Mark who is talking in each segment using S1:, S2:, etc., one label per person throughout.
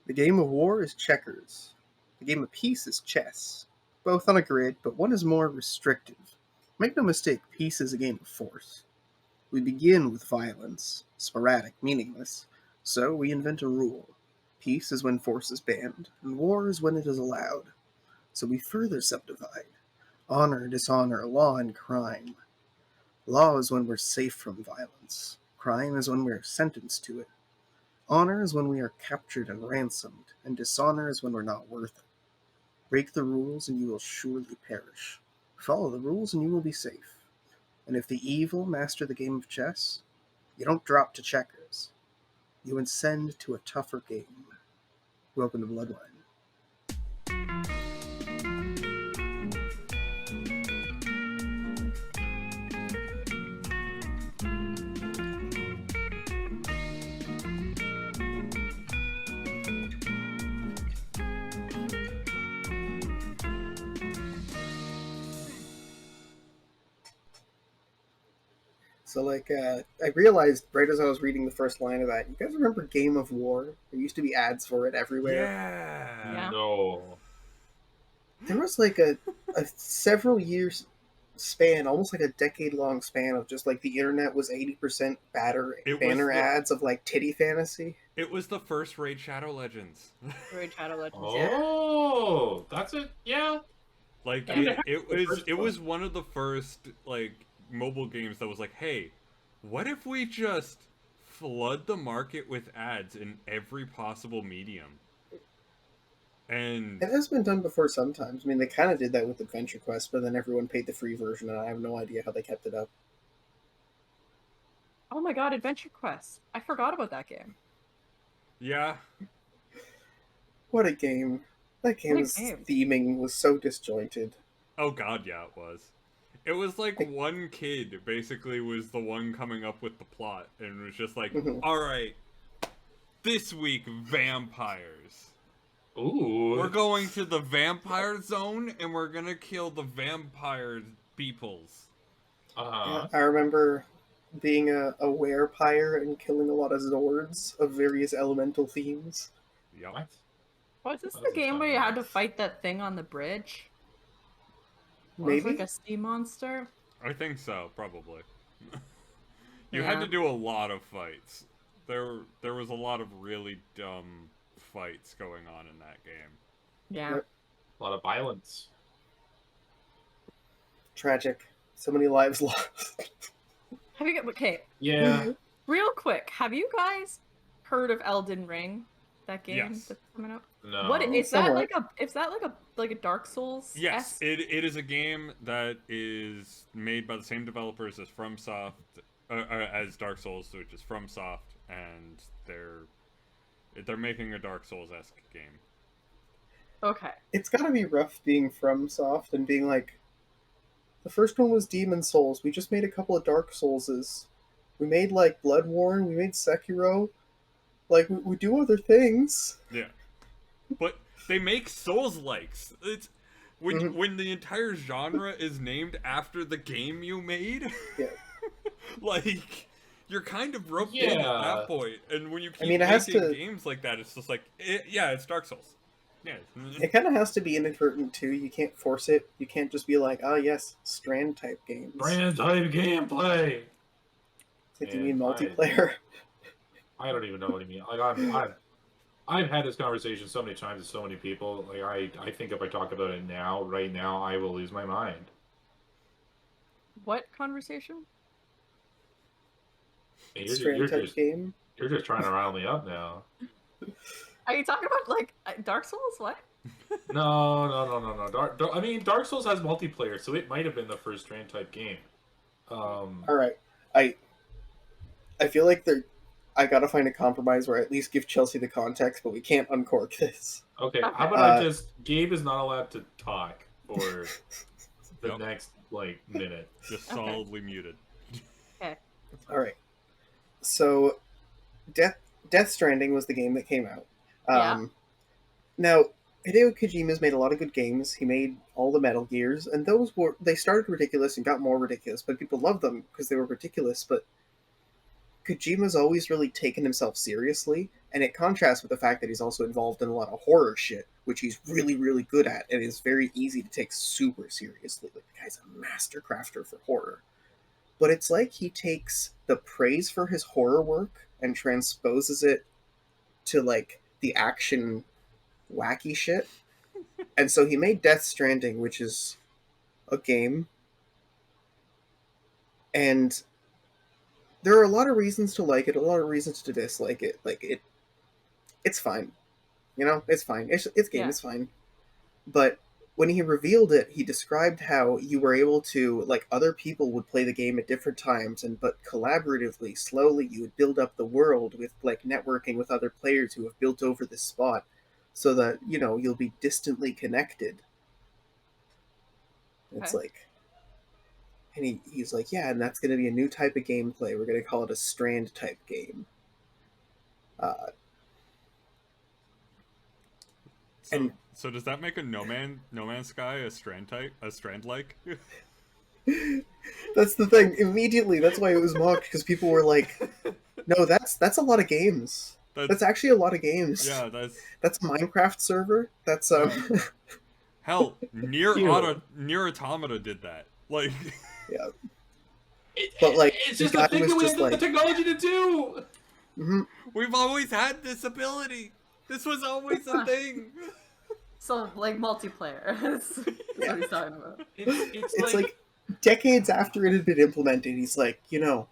S1: The game of war is checkers. The game of peace is chess. Both on a grid, but one is more restrictive. Make no mistake, peace is a game of force. We begin with violence, sporadic, meaningless. So we invent a rule. Peace is when force is banned, and war is when it is allowed. So we further subdivide. Honor, dishonor, law, and crime. Law is when we're safe from violence. Crime is when we're sentenced to it. Honor is when we are captured and ransomed, and dishonor is when we're not worth it. Break the rules and you will surely perish. Follow the rules and you will be safe. And if the evil master the game of chess, you don't drop to checkers. You ascend to a tougher game. Welcome to Bloodwine. So, I realized right as I was reading the first line of that, you guys remember Game of War? There used to be ads for it everywhere.
S2: Yeah.
S3: No.
S1: There was like a several years span, almost like a decade-long span of just like the internet was 80% banner ads of like titty fantasy.
S2: It was the first Raid Shadow Legends.
S4: Raid Shadow Legends,
S3: Oh, that's it. Yeah.
S2: Like
S4: Yeah.
S2: it was one of the first like mobile games that was like, hey, what if we just flood the market with ads in every possible medium? And
S1: It has been done before sometimes. I mean, they kind of did that with Adventure Quest, but then everyone paid the free version, and I have no idea how they kept it up.
S4: Oh my god, Adventure Quest. I forgot about that game.
S2: yeah,
S1: What a game. That game's theming was so disjointed.
S2: oh god, yeah, it was. It was like one kid basically was the one coming up with the plot and was just like, all right, this week vampires.
S3: Ooh.
S2: We're going to the vampire zone and we're gonna kill the vampire peoples.
S1: Yeah, I remember being a werepire and killing a lot of Zords of various elemental themes.
S2: Yep.
S3: What?
S4: Was this the game where you had to fight that thing on the bridge?
S1: Maybe?
S4: It was like a sea monster?
S2: I think so, probably. You had to do a lot of fights. There was a lot of really dumb fights going on in that game.
S4: Yeah.
S1: Yep.
S3: A lot of violence.
S1: Tragic. So many lives lost.
S4: Okay.
S3: Yeah.
S4: Real quick, have you guys heard of Elden Ring? That game
S2: Yes.
S4: that's coming up?
S3: No.
S4: What is that
S1: Somewhat.
S4: like a Dark Souls?
S2: Yes, it is a game that is made by the same developers as FromSoft, as Dark Souls, which is FromSoft, and they're making a Dark Souls-esque game.
S4: Okay.
S1: It's gotta be rough being FromSoft and being like, the first one was Demon Souls. We just made a couple of Dark Soulses. We made like Bloodwine. We made Sekiro. Like we do other things.
S2: Yeah, but they make Souls-likes. It's when the entire genre is named after the game you made.
S1: Yeah.
S2: Like, you're kind of roped in at that point, and when you keep making games like that, it's just like, it's Dark Souls. Yeah.
S1: It kind of has to be inadvertent too. You can't force it. You can't just be like, oh yes, Strand type games.
S3: Strand type gameplay.
S1: Like, you mean multiplayer?
S3: I don't even know what you mean. Like I've had this conversation so many times with so many people. Like I think if I talk about it right now, I will lose my mind.
S4: What conversation?
S1: Strand type game.
S3: You're just trying to rile me up now.
S4: Are you talking about like Dark Souls? What?
S3: No. I mean, Dark Souls has multiplayer, so it might have been the first Strand type game.
S1: All right, I feel like I gotta find a compromise where I at least give Chelsea the context, but we can't uncork this.
S3: Okay, how about Gabe is not allowed to talk for the next minute.
S2: Just solidly muted.
S4: Okay.
S1: All right. So, Death Stranding was the game that came out. Now, Hideo Kojima's made a lot of good games. He made all the Metal Gears, and they started ridiculous and got more ridiculous, but people loved them because they were ridiculous. But Kojima's always really taken himself seriously, and it contrasts with the fact that he's also involved in a lot of horror shit, which he's really, really good at, and is very easy to take super seriously. Like, the guy's a master crafter for horror. But it's like he takes the praise for his horror work and transposes it to, like, the action wacky shit. And so he made Death Stranding, which is a game, and there are a lot of reasons to like it, a lot of reasons to dislike it. Like, it's fine. You know, it's fine. It's game,
S4: Yeah.
S1: it's fine. But when he revealed it, he described how you were able to, like, other people would play the game at different times, but collaboratively, slowly, you would build up the world with, like, networking with other players who have built over this spot, so that, you know, you'll be distantly connected. It's
S4: Okay.
S1: like, and he's like, yeah, and that's going to be a new type of gameplay. We're going to call it a strand type game.
S2: So,
S1: and-
S2: so does that make a No Man's Sky a strand like?
S1: That's the thing. Immediately, that's why it was mocked, because people were like, no, that's a lot of games. That's actually a lot of games.
S2: Yeah,
S1: That's a Minecraft server. That's
S2: hell, Near
S3: Ew.
S2: Automata did that. Like,
S1: yeah. But, like,
S3: it's
S1: the
S3: just
S1: guy
S3: a thing
S1: was
S3: that we
S1: just
S3: have the
S1: like-
S3: technology to do.
S1: mhm.
S2: we've always had this ability. This was always a thing.
S4: So, like, multiplayer. That's what he's talking about.
S1: It's like decades after it had been implemented, he's like, you know,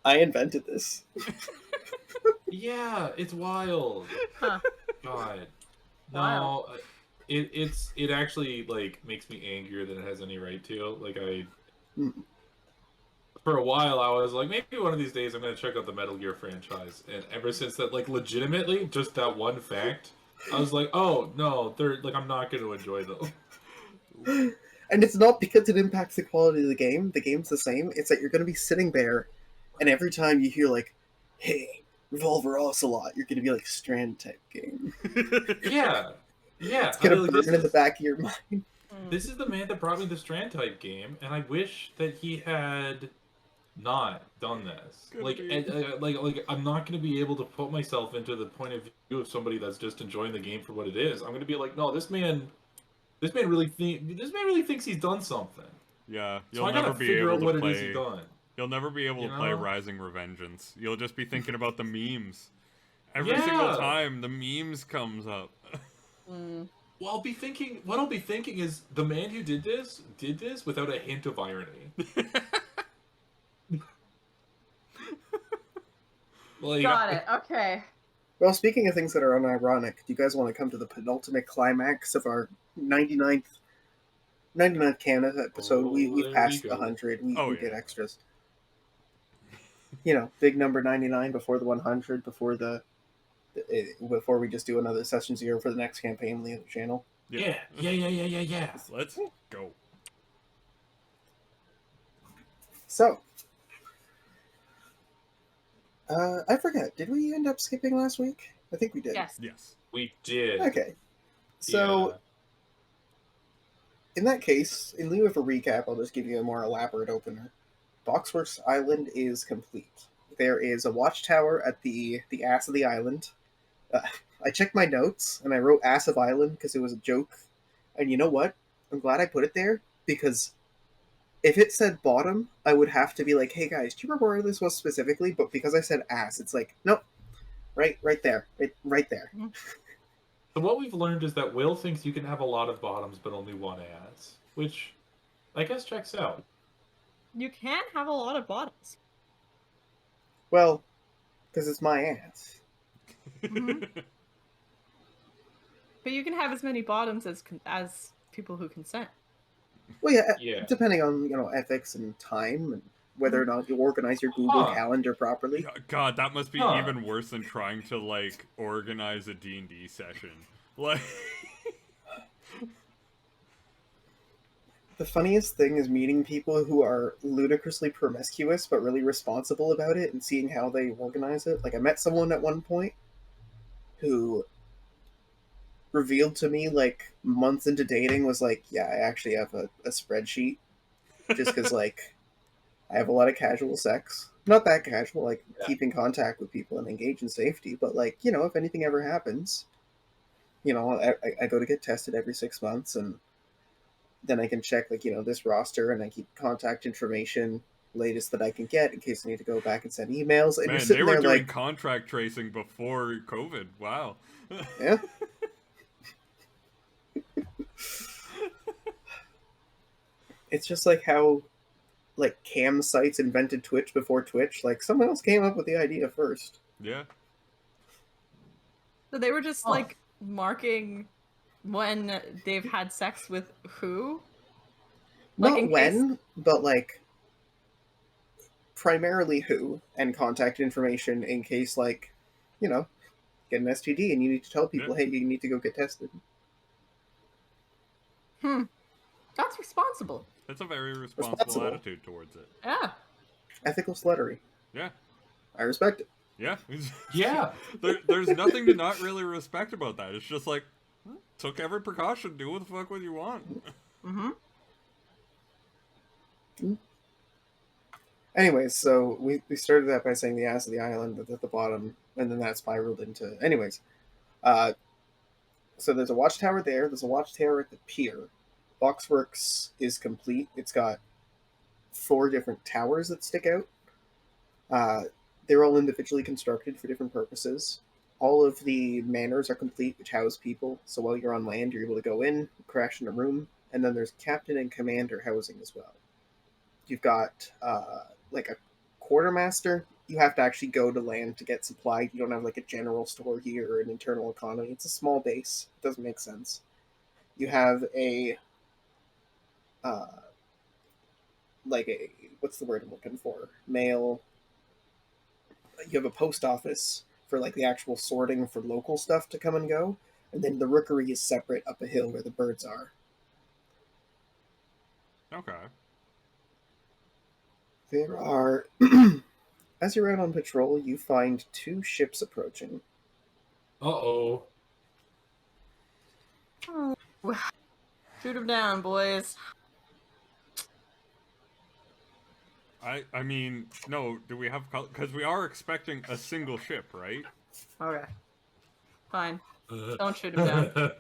S1: I invented this.
S3: yeah, it's wild.
S4: Huh.
S3: God,
S4: Wild.
S3: no, it actually, like, makes me angrier than it has any right to. Like,
S1: Mm.
S3: for a while I was like, maybe one of these days I'm gonna check out the Metal Gear franchise, and ever since that, like, legitimately, just that one fact, I was like, oh no, they're like, I'm not gonna enjoy them.
S1: And it's not because it impacts the quality of the game. The game's the same. It's that you're going to be sitting there, and every time you hear, like, hey, Revolver Ocelot, you're going to be like, Strand type game.
S3: Yeah,
S1: It's going to
S3: like,
S1: burn in the back of your mind.
S3: this is the man that brought me the Strand type game, and I wish that he had not done this.
S2: Good
S3: Like,
S2: man.
S3: like I'm not going to be able to put myself into the point of view of somebody that's just enjoying the game for what it is. I'm going to be like, no, this man really thinks he's done something.
S2: Yeah,
S3: So
S2: you'll
S3: I gotta
S2: never be
S3: figure
S2: able
S3: out
S2: to
S3: what it is he's
S2: play.
S3: done.
S2: You'll never be able
S3: You
S2: to play
S3: know?
S2: Rising Revengeance. You'll just be thinking about the memes. Every
S3: Yeah.
S2: single time the memes comes up.
S4: Mm.
S3: Well, what I'll be thinking is the man who did this without a hint of irony. Like,
S4: Got it. Okay.
S1: Well, speaking of things that are unironic, do you guys want to come to the penultimate climax of our 99th Canada episode?
S3: Oh,
S1: We've
S3: there
S1: passed
S3: we
S1: the
S3: go.
S1: 100. We
S2: Oh,
S1: did
S2: yeah.
S1: extras. You know, big number 99 before the 100, before we just do another Session Zero for the next campaign on the other channel.
S3: yeah.
S2: Let's go.
S1: So, I forget. Did we end up skipping last week? I think we did.
S4: Yes.
S2: Yes.
S3: We did.
S1: Okay. So,
S3: Yeah.
S1: in that case, in lieu of a recap, I'll just give you a more elaborate opener. Boxworks Island is complete. There is a watchtower at the ass of the island. I checked my notes, and I wrote ass of island because it was a joke. And you know what? I'm glad I put it there, because if it said bottom, I would have to be like, hey guys, do you remember where this was specifically? But because I said ass, it's like, nope. Right there. Right there.
S3: So what we've learned is that Will thinks you can have a lot of bottoms but only one ass, which I guess checks out.
S4: You can have a lot of bottoms.
S1: Well, because it's my ass.
S4: Mhm. But you can have as many bottoms as people who consent.
S1: Well, yeah,
S3: Yeah.
S1: depending on, ethics and time and whether or not you organize your Google
S3: Huh.
S1: Calendar properly.
S2: God, that must be
S3: Huh.
S2: even worse than trying to, like, organize a D&D session. Like,
S1: The funniest thing is meeting people who are ludicrously promiscuous but really responsible about it and seeing how they organize it. Like, I met someone at one point who revealed to me, like, months into dating, was like, yeah, I actually have a spreadsheet just because, like, I have a lot of casual sex. Not that casual, like
S3: Yeah.
S1: keep in contact with people and engage in safety, but like, you know, if anything ever happens, you know, I go to get tested every 6 months, and then I can check like, you know, this roster, and I keep contact information latest that I can get in case I need to go back and send emails. And you're
S2: Man, they
S1: sitting
S2: were
S1: there
S2: doing
S1: like,
S2: contract tracing before COVID. Wow.
S1: yeah. It's just like how like cam sites invented Twitch before Twitch. Like someone else came up with the idea first.
S2: Yeah.
S4: So they were just
S3: Huh.
S4: like marking when they've had sex with who? Like,
S1: Not
S4: in case-
S1: when, but like primarily who, and contact information in case like, you know, get an STD and you need to tell people,
S2: Yeah.
S1: hey, you need to go get tested.
S4: That's responsible.
S2: That's a very responsible
S1: Responsible.
S2: attitude towards it.
S4: Yeah.
S1: Ethical sluttery.
S2: Yeah.
S1: I respect it.
S2: Yeah.
S3: Yeah.
S2: There's nothing to not really respect about that. It's just like, took every precaution. Do what the fuck what you want.
S4: Mm-hmm.
S1: Anyways, so we started that by saying the ass of the island at the bottom, and then that spiraled into. Anyways, so there's a watchtower there. There's a watchtower at the pier. Boxworks is complete. It's got 4 different towers that stick out. They're all individually constructed for different purposes. All of the manors are complete, which house people. So while you're on land, you're able to go in, crash in a room, and then there's captain and commander housing as well. You've got like a quartermaster. You have to actually go to land to get supplied. You don't have like a general store here or an internal economy. It's a small base. It doesn't make sense. You have a like a, what's the word I'm looking for? Mail. You have a post office for like the actual sorting for local stuff to come and go, and then the rookery is separate up a hill where the birds are.
S2: Okay.
S1: There are, as you're out on patrol, you find 2 ships approaching.
S3: Uh-oh.
S4: Shoot them down, boys.
S2: I mean, no, do we have... Because we are expecting a single ship, right?
S4: Okay. Fine. Don't shoot him down.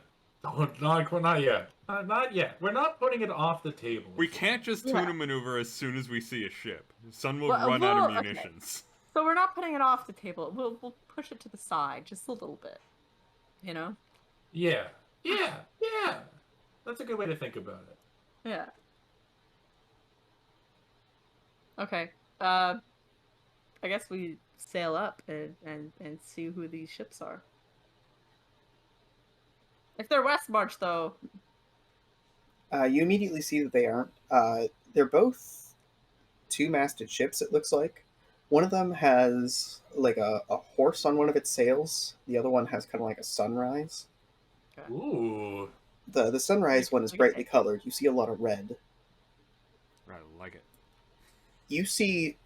S3: Not yet. Not yet. We're not putting it off the table.
S2: We can't just
S4: Yeah.
S2: tuna maneuver as soon as we see a ship. Sun will
S4: Well,
S2: run out of
S4: okay.
S2: munitions.
S4: So we're not putting it off the table. We'll push it to the side just a little bit. You know?
S3: Yeah. That's a good way to think about it.
S4: Yeah. Okay. I guess we sail up and see who these ships are. If they're Westmarch, though.
S1: You immediately see that they aren't. They're both 2-masted ships, it looks like. One of them has like a horse on one of its sails. The other one has kind of like a sunrise.
S3: Ooh.
S1: The sunrise one is
S4: Okay.
S1: brightly colored. You see a lot of red.
S2: Right, I like it.
S1: You see,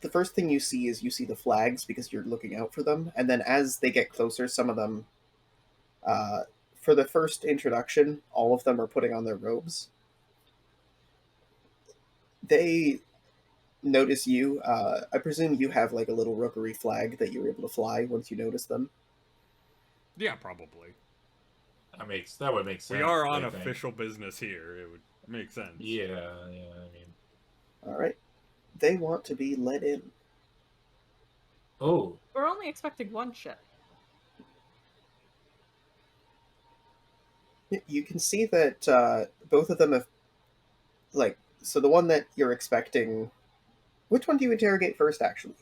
S1: the first thing you see is you see the flags because you're looking out for them. And then as they get closer, some of them, for the first introduction, all of them are putting on their robes. They notice you. I presume you have like a little rookery flag that you're able to fly once you notice them.
S2: Yeah, probably.
S3: That would make sense.
S2: We are on
S3: I think.
S2: official business here. It would make sense.
S3: Yeah, I mean.
S1: All right. They want to be let in.
S3: Oh.
S4: We're only expecting one ship.
S1: You can see that both of them have, like, so the one that you're expecting, which one do you interrogate first, actually?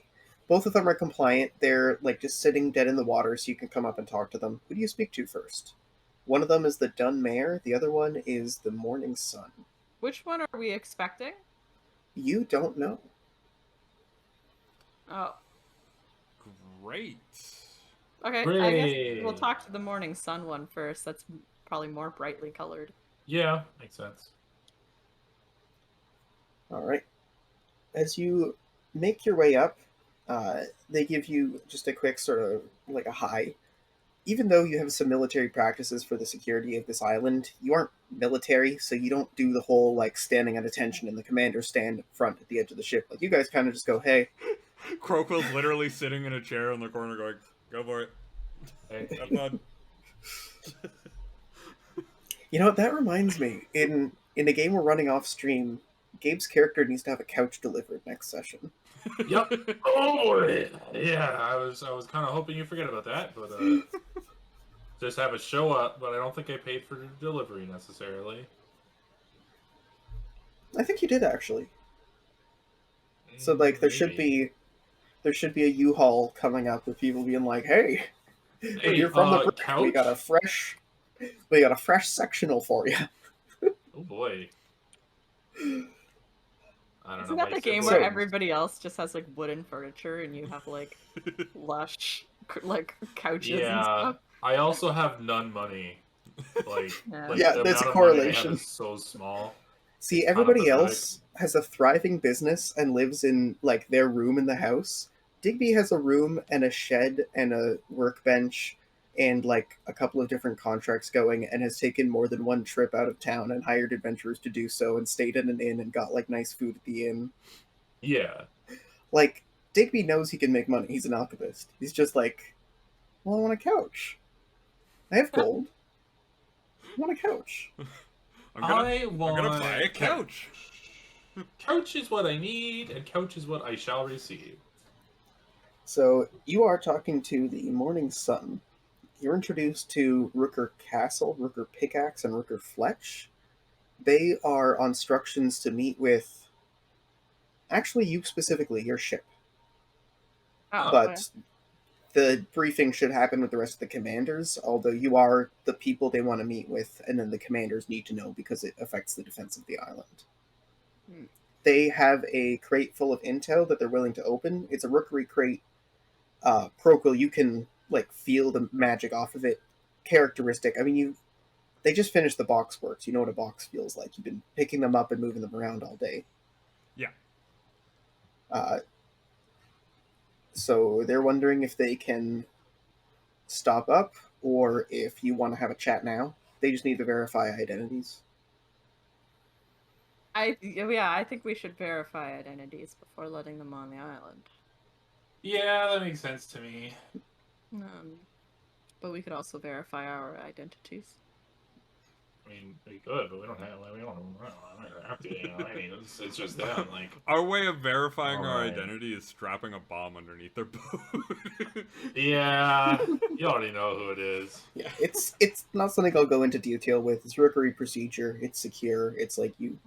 S1: Both of them are compliant. They're, like, just sitting dead in the water so you can come up and talk to them. Who do you speak to first? One of them is the Dun Mare. The other one is the Morning Sun.
S4: Which one are we expecting?
S1: You don't know.
S4: Oh.
S2: Great.
S4: Okay, I
S3: Great.
S4: guess we'll talk to the Morning Sun one first. That's probably more brightly colored.
S3: Yeah, makes sense.
S1: All right. As you make your way up, they give you just a quick sort of like a hi. Even though you have some military practices for the security of this island, you aren't military, so you don't do the whole like standing at attention and the commander stand up front at the edge of the ship. Like you guys kind of just go, hey,
S2: Crowquill's literally sitting in a chair in the corner going, go for it.
S3: Hey,
S2: Have fun.
S1: You know what? That reminds me. In a game we're running off stream, Gabe's character needs to have a couch delivered next session.
S3: Yep. Oh, yeah. I was kind of hoping you forget about that, but just have it show up. But I don't think I paid for delivery necessarily.
S1: I think you did actually. So like there should be a U-Haul coming up with people being like, "Hey,
S3: Hey,
S1: you're from the break,
S3: couch?
S1: we got a fresh sectional for you."
S3: Oh boy. I don't
S4: Isn't
S3: know.
S4: that
S3: my
S4: the game
S1: So-
S4: where everybody else just has like wooden furniture and you have like lush like couches and
S3: Yeah.
S4: stuff?
S3: I also have none money. Like,
S4: Yeah.
S3: like
S1: Yeah,
S3: the
S1: there's
S3: amount
S1: a
S3: of money I have
S1: correlation.
S3: is so small.
S1: See,
S3: It's
S1: everybody
S3: kinda
S1: else has a thriving business and lives in like their room in the house. Digby has a room and a shed and a workbench and like a couple of different contracts going and has taken more than one trip out of town and hired adventurers to do so and stayed in an inn and got like nice food at the inn.
S3: Yeah.
S1: Like Digby knows he can make money. He's an alchemist. He's just like, well, I want a couch. I have gold. I want a couch.
S2: I'm gonna buy a couch.
S3: Couch is what I need, and couch is what I shall receive.
S1: So you are talking to the Morning Sun. You're introduced to Rooker Castle, Rooker Pickaxe, and Rooker Fletch. They are on instructions to meet with, actually, you specifically, your ship.
S4: Oh,
S1: But
S4: okay.
S1: the briefing should happen with the rest of the commanders, although you are the people they want to meet with, and then the commanders need to know because it affects the defense of the island.
S4: Hmm.
S1: They have a crate full of intel that they're willing to open. It's a rookery crate. Proquil, you can like feel the magic off of it. Characteristic. I mean, they just finished the box works. You know what a box feels like. You've been picking them up and moving them around all day.
S2: Yeah.
S1: So they're wondering if they can stop up or if you want to have a chat now. They just need to verify identities.
S4: I think we should verify identities before letting them on the island.
S3: Yeah, that makes sense to me.
S4: But we could also verify our identities.
S3: I mean, we could, but we don't have to. You know, I mean, it's just them. Like,
S2: Our way of verifying our
S3: Alright.
S2: identity is strapping a bomb underneath their boat.
S3: yeah, you already know who it is.
S1: Yeah, it's not something I'll go into detail with. It's rookery procedure. It's secure. It's like you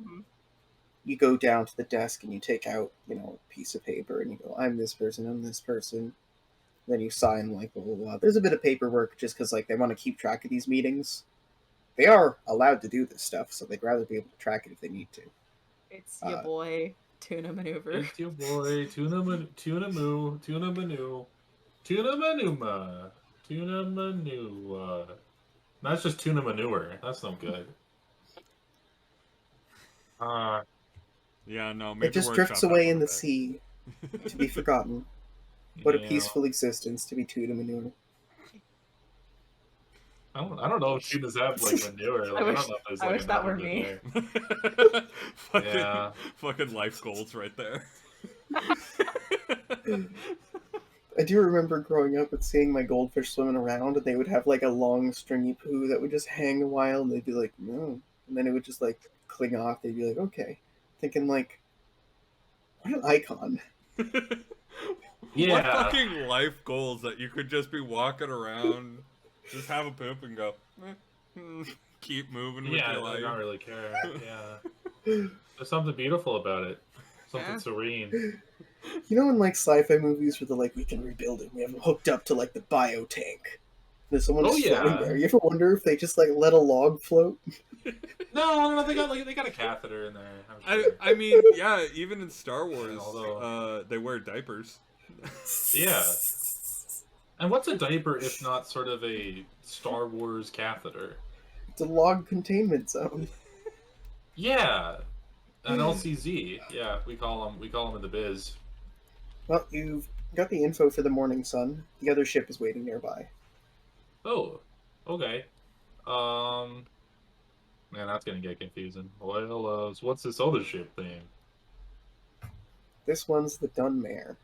S1: go down to the desk and you take out, a piece of paper and you go, I'm this person, I'm this person. Then you sign like blah blah blah. There's a bit of paperwork just because like they want to keep track of these meetings. They are allowed to do this stuff, so they'd rather be able to track it if they need to.
S4: It's your boy, Tuna Maneuver.
S3: It's your boy, Tuna Manuma, Tuna Manua. That's just tuna manure. That's no good.
S2: Yeah, no, maybe
S1: It just
S2: workshop
S1: drifts
S2: that
S1: away
S2: one
S1: in
S2: a
S1: the
S2: bit.
S1: sea to be forgotten. What a
S3: Yeah.
S1: peaceful existence to be tuna manure.
S3: I don't know if tunas have like manure. Like, I don't know if there's like
S4: wish that
S3: another
S4: were me.
S3: bit there.
S2: fucking,
S3: Yeah.
S2: fucking life goals right there.
S1: I do remember growing up and seeing my goldfish swimming around, and they would have like a long stringy poo that would just hang a while, and they'd be like, no. And then it would just like cling off. They'd be like, okay. Thinking like, what an icon.
S2: What
S3: Yeah.
S2: fucking life goals that you could just be walking around, just have a poop and go, keep moving with
S3: Yeah,
S2: your
S3: I
S2: life.
S3: don't really care. Yeah. There's something beautiful about it. Something
S4: Yeah.
S3: serene.
S1: You know in like sci-fi movies where they're like, we can rebuild it. We have them hooked up to like the biotank. There's someone
S3: Oh,
S1: just
S3: yeah.
S1: floating there. You ever wonder if they just like let a log float?
S3: No, they got a catheter in there. I'm sure.
S2: I mean, yeah, even in Star Wars,
S3: Although-
S2: they wear diapers.
S3: Yeah. And what's a diaper if not sort of a Star Wars catheter?
S1: It's a log containment zone.
S3: Yeah, an LCZ. Yeah, we call them in the biz.
S1: Well, you've got the info for the Morning Sun. The other ship is waiting nearby.
S3: Oh, okay. Man, that's gonna get confusing. Well, so what's this other ship thing?
S1: This one's the Dunmare.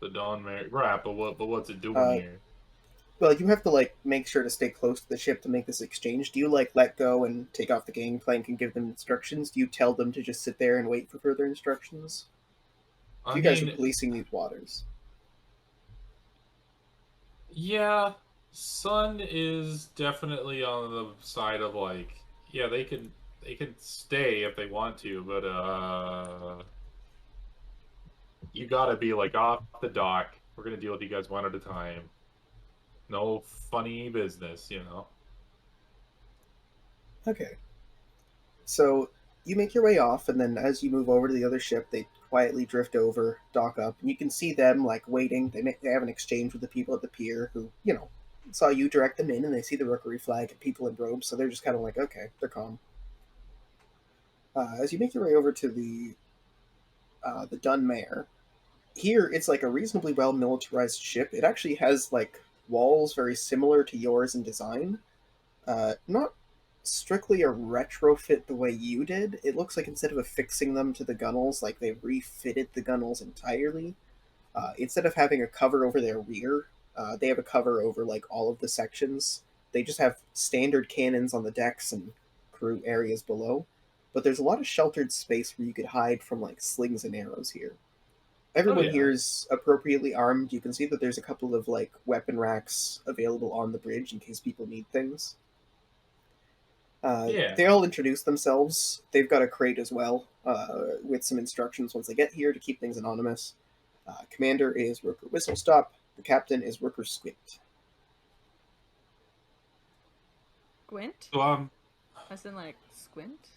S3: The Dawn Mare. Right, but what's it doing
S1: Uh,
S3: here?
S1: Well, you have to like make sure to stay close to the ship to make this exchange. Do you like let go and take off the gangplank and give them instructions? Do you tell them to just sit there and wait for further instructions?
S3: I
S1: You guys are
S3: mean,
S1: policing these waters.
S3: yeah, Sun is definitely on the side of like, yeah, they can stay if they want to, but you gotta be like off the dock. We're gonna deal with you guys one at a time. No funny business, you know.
S1: Okay. So you make your way off, and then as you move over to the other ship, they quietly drift over, dock up, and you can see them like waiting. They have an exchange with the people at the pier who saw you direct them in, and they see the rookery flag and people in robes, so they're just kind of like, okay, they're calm. As you make your way over to the Dunmare, here it's like a reasonably well militarized ship. It actually has like walls very similar to yours in design. Not strictly a retrofit the way you did. It looks like instead of affixing them to the gunnels, like they refitted the gunnels entirely. Instead of having a cover over their rear, they have a cover over like all of the sections. They just have standard cannons on the decks and crew areas below. But there's a lot of sheltered space where you could hide from like slings and arrows here.
S3: Oh
S1: Everyone
S3: yeah.
S1: here is appropriately armed. You can see that there's a couple of like weapon racks available on the bridge in case people need things.
S3: Yeah.
S1: They all introduce themselves. They've got a crate as well, with some instructions once they get here to keep things anonymous. Commander is Rooker Whistlestop. The captain is Rooker Squint.
S4: Squint?
S3: So
S4: As in like squint?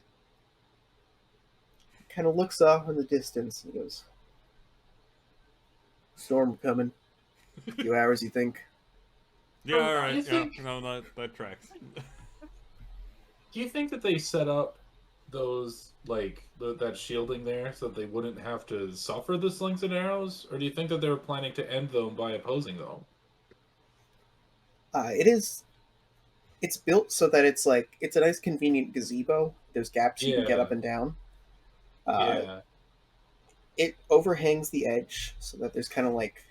S1: Kind of looks off in the distance and goes, "Storm coming. A few hours, you think?"
S2: Yeah, all
S3: I
S2: right. Yeah,
S3: think
S2: no, that tracks.
S3: do you think that they set up those like that shielding there so that they wouldn't have to suffer the slings and arrows, or do you think that they were planning to end them by opposing them?
S1: It is. It's built so that it's a nice, convenient gazebo. There's gaps you can get up
S3: Yeah,
S1: and down. Uh,
S3: yeah.
S1: it overhangs the edge so that there's kind of like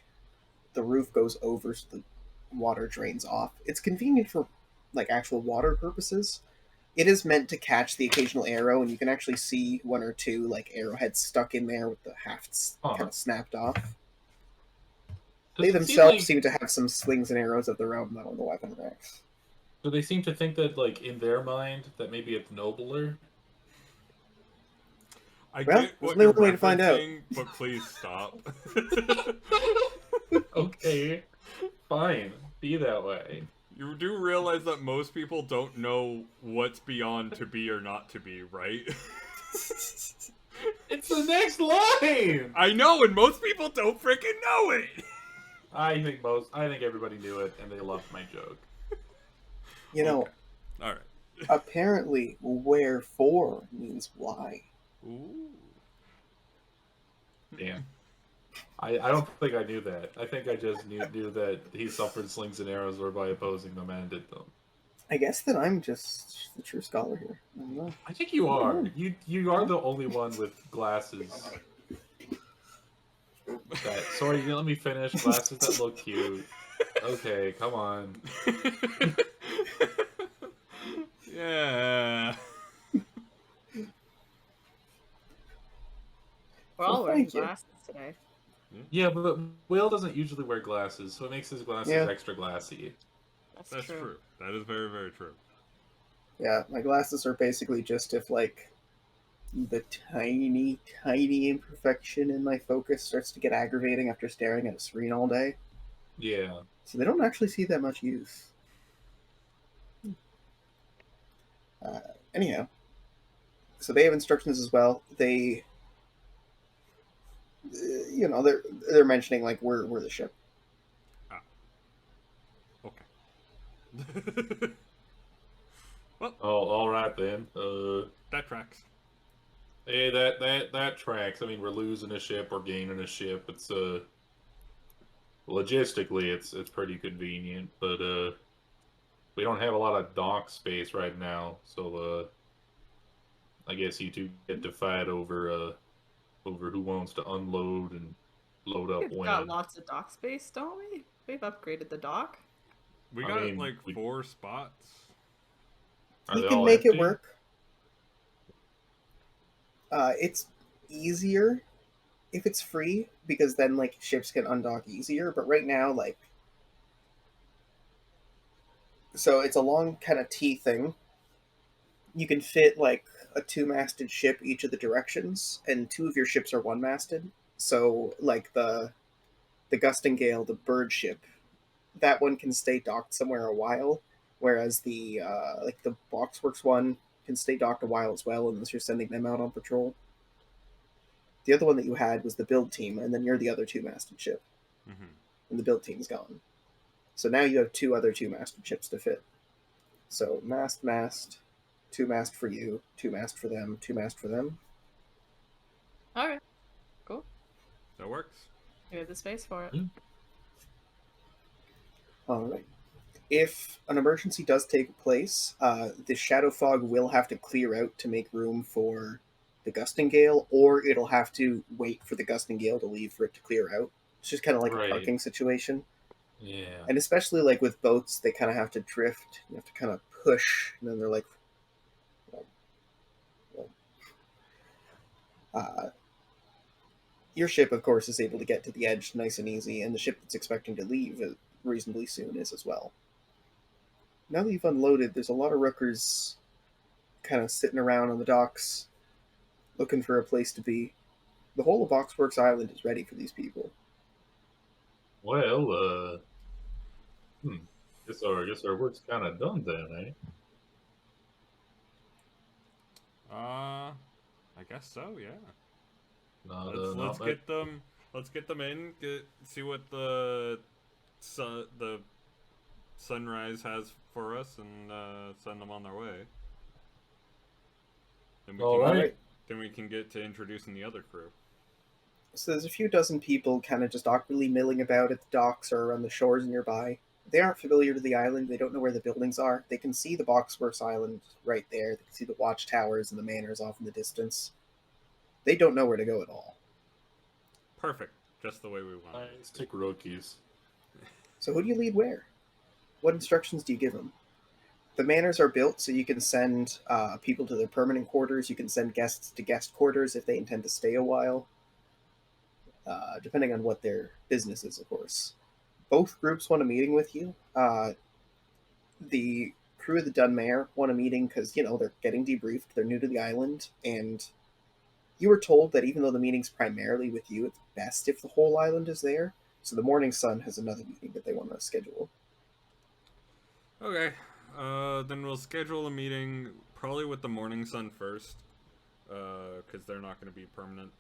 S1: the roof goes over so the water drains off. It's convenient for like actual water purposes. It is meant to catch the occasional arrow, and you can actually see one or two like arrowheads stuck in there with the hafts kind
S3: Huh.
S1: of snapped off. They
S3: Does it seem
S1: themselves
S3: like
S1: seem to have some slings and arrows of their own, not on the weapon racks.
S3: do they seem to think that like in their mind that maybe it's nobler?
S2: I
S1: Well,
S2: get
S1: there's
S2: what
S1: only
S2: you're
S1: one way to find out.
S2: referencing, but please stop.
S3: Okay, fine. Be that way.
S2: You do realize that most people don't know what's beyond to be or not to be, right?
S3: It's the next line.
S2: I know, and most people don't freaking know it.
S3: I think everybody knew it and they loved my joke.
S1: You know,
S2: Okay. All right.
S1: apparently, wherefore means why.
S2: Ooh.
S3: Damn. I don't think I knew that. I think I just knew that he suffered slings and arrows or by opposing them and ended them.
S1: I guess that I'm just the true scholar here. I don't know.
S3: I think you are. You are the only one with glasses. Sorry, you let me finish. Glasses that look cute. Okay, come on.
S2: Yeah.
S4: We're all
S1: Well,
S4: wearing
S1: thank you.
S4: glasses today.
S3: Yeah, but Will doesn't usually wear glasses, so it makes his glasses
S1: Yeah.
S3: extra glassy.
S2: That's true. That is very, very true.
S1: Yeah, my glasses are basically just if like the tiny, tiny imperfection in my focus starts to get aggravating after staring at a screen all day.
S3: Yeah.
S1: So they don't actually see that much use. Anyhow, so they have instructions as well. They, they're mentioning like we're the ship.
S2: Okay. Well,
S3: Oh, all right then.
S2: that tracks.
S3: Hey, that tracks. I mean, we're losing a ship, we're gaining a ship. It's logistically, it's pretty convenient, but we don't have a lot of dock space right now, so I guess you two get to fight over who wants to unload and load up
S4: We've
S3: when.
S4: got lots of dock space, don't we? We've upgraded the dock.
S2: We
S3: I
S2: got
S3: mean,
S2: like
S3: we-
S2: 4 spots.
S3: Are
S1: You
S3: they
S1: can
S3: all
S1: make it
S3: empty?
S1: work. It's easier if it's free because then like ships can undock easier. But right now, like, so it's a long kind of T thing. You can fit like a 2-masted ship each of the directions, and 2 of your ships are 1-masted. So like the Gusting Gale, the bird ship, that one can stay docked somewhere a while, whereas the like the Boxworks one can stay docked a while as well, unless you're sending them out on patrol. The other one that you had was the build team, and then you're the other 2-masted ship,
S2: Mm-hmm.
S1: and the build team's gone. So now you have 2 other 2-masted ships to fit. So mast, 2-mast for you, 2-mast for them, 2-mast for them.
S4: Alright. Cool.
S2: That works.
S4: We have the space for it.
S1: All right. If an emergency does take place, the shadow fog will have to clear out to make room for the gusting gale, or it'll have to wait for the gusting gale to leave for it to clear out. It's just kind of like
S3: Right.
S1: a parking situation.
S3: Yeah.
S1: And especially like with boats, they kind of have to drift. You have to kind of push, and then they're like, well, your ship, of course, is able to get to the edge nice and easy, and the ship that's expecting to leave reasonably soon is as well. Now that you've unloaded, there's a lot of rookers kind of sitting around on the docks, looking for a place to be. The whole of Boxworks Island is ready for these people.
S3: Well, guess our work's kind of done then, eh?
S2: I guess so. Yeah.
S3: Not
S2: Get them. Let's get them in. See what the sunrise has for us, and send them on their way. Then we
S3: All
S2: can,
S3: right.
S2: Then we can get to introducing the other crew.
S1: So there's a few dozen people kind of just awkwardly milling about at the docks or around the shores nearby. They aren't familiar to the island. They don't know where the buildings are. They can see the Boxworks Island right there. They can see the watchtowers and the manors off in the distance. They don't know where to go at all.
S2: Perfect. Just the way we want.
S3: Let's take rookies.
S1: So who do you lead where? What instructions do you give them? The manors are built so you can send people to their permanent quarters. You can send guests to guest quarters if they intend to stay a while, depending on what their business is, of course. Both groups want a meeting with you. The crew of the Dunmare want a meeting because, they're getting debriefed. They're new to the island, and you were told that even though the meeting's primarily with you, it's best if the whole island is there. So the Morning Sun has another meeting that they want to schedule.
S2: Okay. Then we'll schedule a meeting probably with the Morning Sun first, because they're not going to be permanent.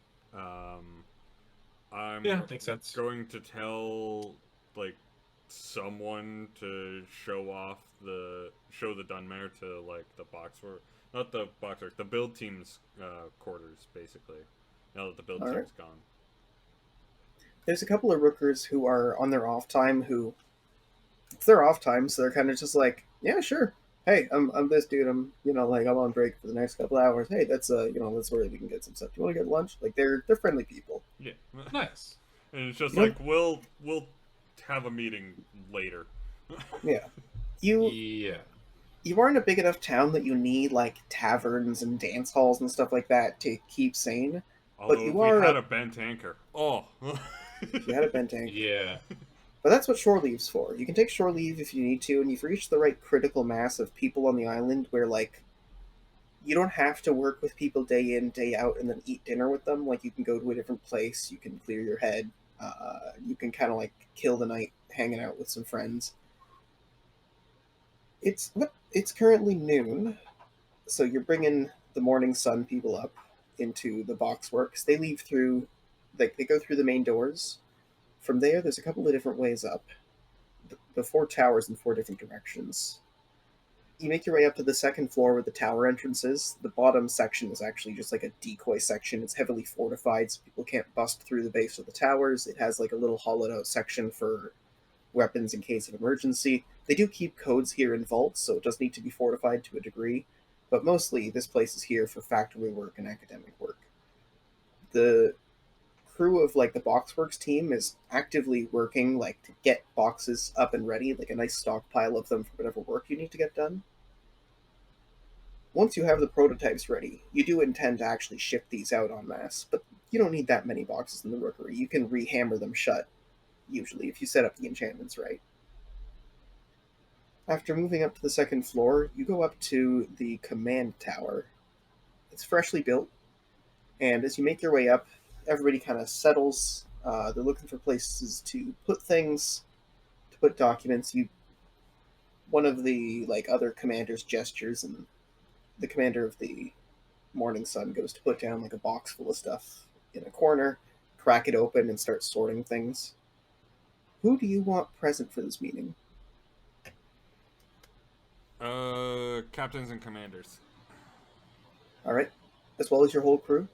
S2: I'm
S3: Makes sense.
S2: going to tell like someone to show the Dunmare to like the the build team's quarters, basically. Now that the build team's gone.
S1: There's a couple of rookers who are on their off time who, it's their off time, so they're kind of just like, yeah, sure. Hey, I'm this dude. I'm on break for the next couple hours. Hey, that's that's where we can get some stuff. Do you want to get lunch? Like they're friendly people.
S2: Yeah.
S3: Nice.
S2: And it's just like we'll have a meeting later.
S1: Yeah.
S3: Yeah.
S1: You aren't a big enough town that you need like taverns and dance halls and stuff like that to keep sane.
S2: Although
S1: But you
S2: if we had a bent anchor. Oh.
S1: If you had a bent anchor.
S3: Yeah.
S1: But that's what shore leave's for. You can take shore leave if you need to, and you've reached the right critical mass of people on the island where, like, you don't have to work with people day in, day out, and then eat dinner with them. Like, you can go to a different place, you can clear your head, you can kind of, like, kill the night hanging out with some friends. It's currently noon, so you're bringing the Morning Sun people up into the Boxworks. They leave through, like, they go through the main doors. From there's a couple of different ways up. The 4 towers in 4 different directions. You make your way up to the second floor where the tower entrance is. The bottom section is actually just like a decoy section. It's heavily fortified, so people can't bust through the base of the towers. It has like a little hollowed out section for weapons in case of emergency. They do keep codes here in vaults, so it does need to be fortified to a degree. But mostly, this place is here for factory work and academic work. The crew of like the Boxworks team is actively working like to get boxes up and ready, like a nice stockpile of them for whatever work you need to get done. Once you have the prototypes ready, you do intend to actually ship these out en masse, but you don't need that many boxes in the rookery. You can rehammer them shut, usually, if you set up the enchantments right. After moving up to the second floor, you go up to the command tower. It's freshly built, and as you make your way up, everybody kind of settles. They're looking for places to put things, to put documents. One of the like other commanders gestures, and the commander of the Morning Sun goes to put down like a box full of stuff in a corner, crack it open, and start sorting things. Who do you want present for this meeting?
S2: Captains and commanders.
S1: All right, as well as your whole crew,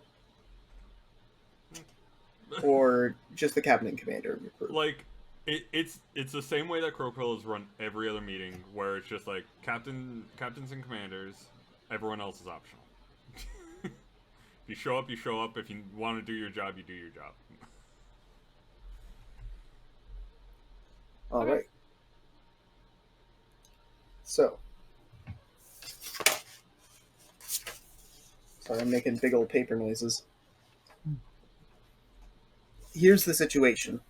S1: or just the captain and commander of your crew?
S2: Like, it's the same way that Crowquill has run every other meeting, where it's just like captains and commanders. Everyone else is optional. If you show up, you show up. If you want to do your job, you do your job.
S1: All
S4: Okay.
S1: right. So, sorry, I'm making big old paper noises. Here's the situation.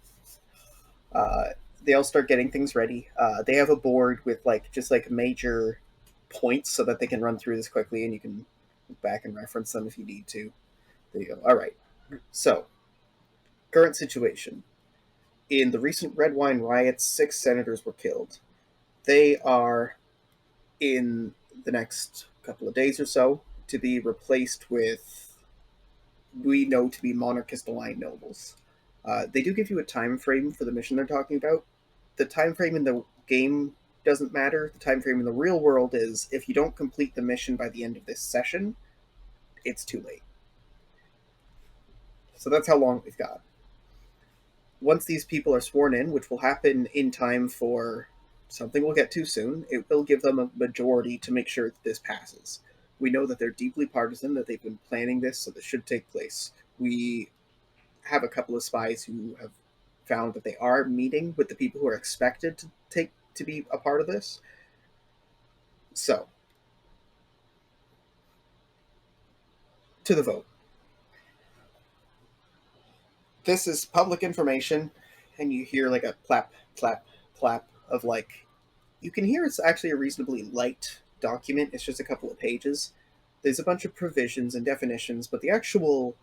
S1: They all start getting things ready. They have a board with like just like major points so that they can run through this quickly, and you can look back and reference them if you need to. There you go. All right. So, current situation. In the recent red wine riots, 6 senators were killed. They are, in the next couple of days or so, to be replaced with, we know to be monarchist aligned nobles. They do give you a time frame for the mission they're talking about. The time frame in the game doesn't matter. The time frame in the real world is if you don't complete the mission by the end of this session, it's too late. So that's how long we've got. Once these people are sworn in, which will happen in time for something we'll get to soon, it will give them a majority to make sure that this passes. We know that they're deeply partisan, that they've been planning this, so this should take place. We have a couple of spies who have found that they are meeting with the people who are expected to be a part of this. So, to the vote. This is public information, and you hear like a clap, clap, clap of like, you can hear it's actually a reasonably light document. It's just a couple of pages. There's a bunch of provisions and definitions, but the actual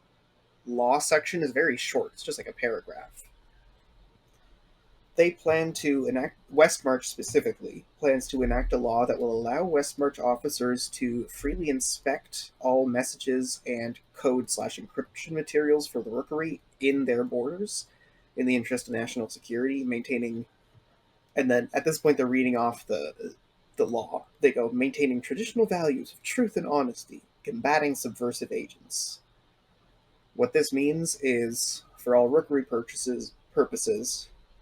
S1: law section is very short. It's just like a paragraph. They plan to enact, Westmarch specifically, plans to enact a law that will allow Westmarch officers to freely inspect all messages and code/encryption materials for the rookery in their borders in the interest of national security, maintaining, and then at this point they're reading off the law. They go, maintaining traditional values of truth and honesty, combating subversive agents. What this means is, for all rookery purposes,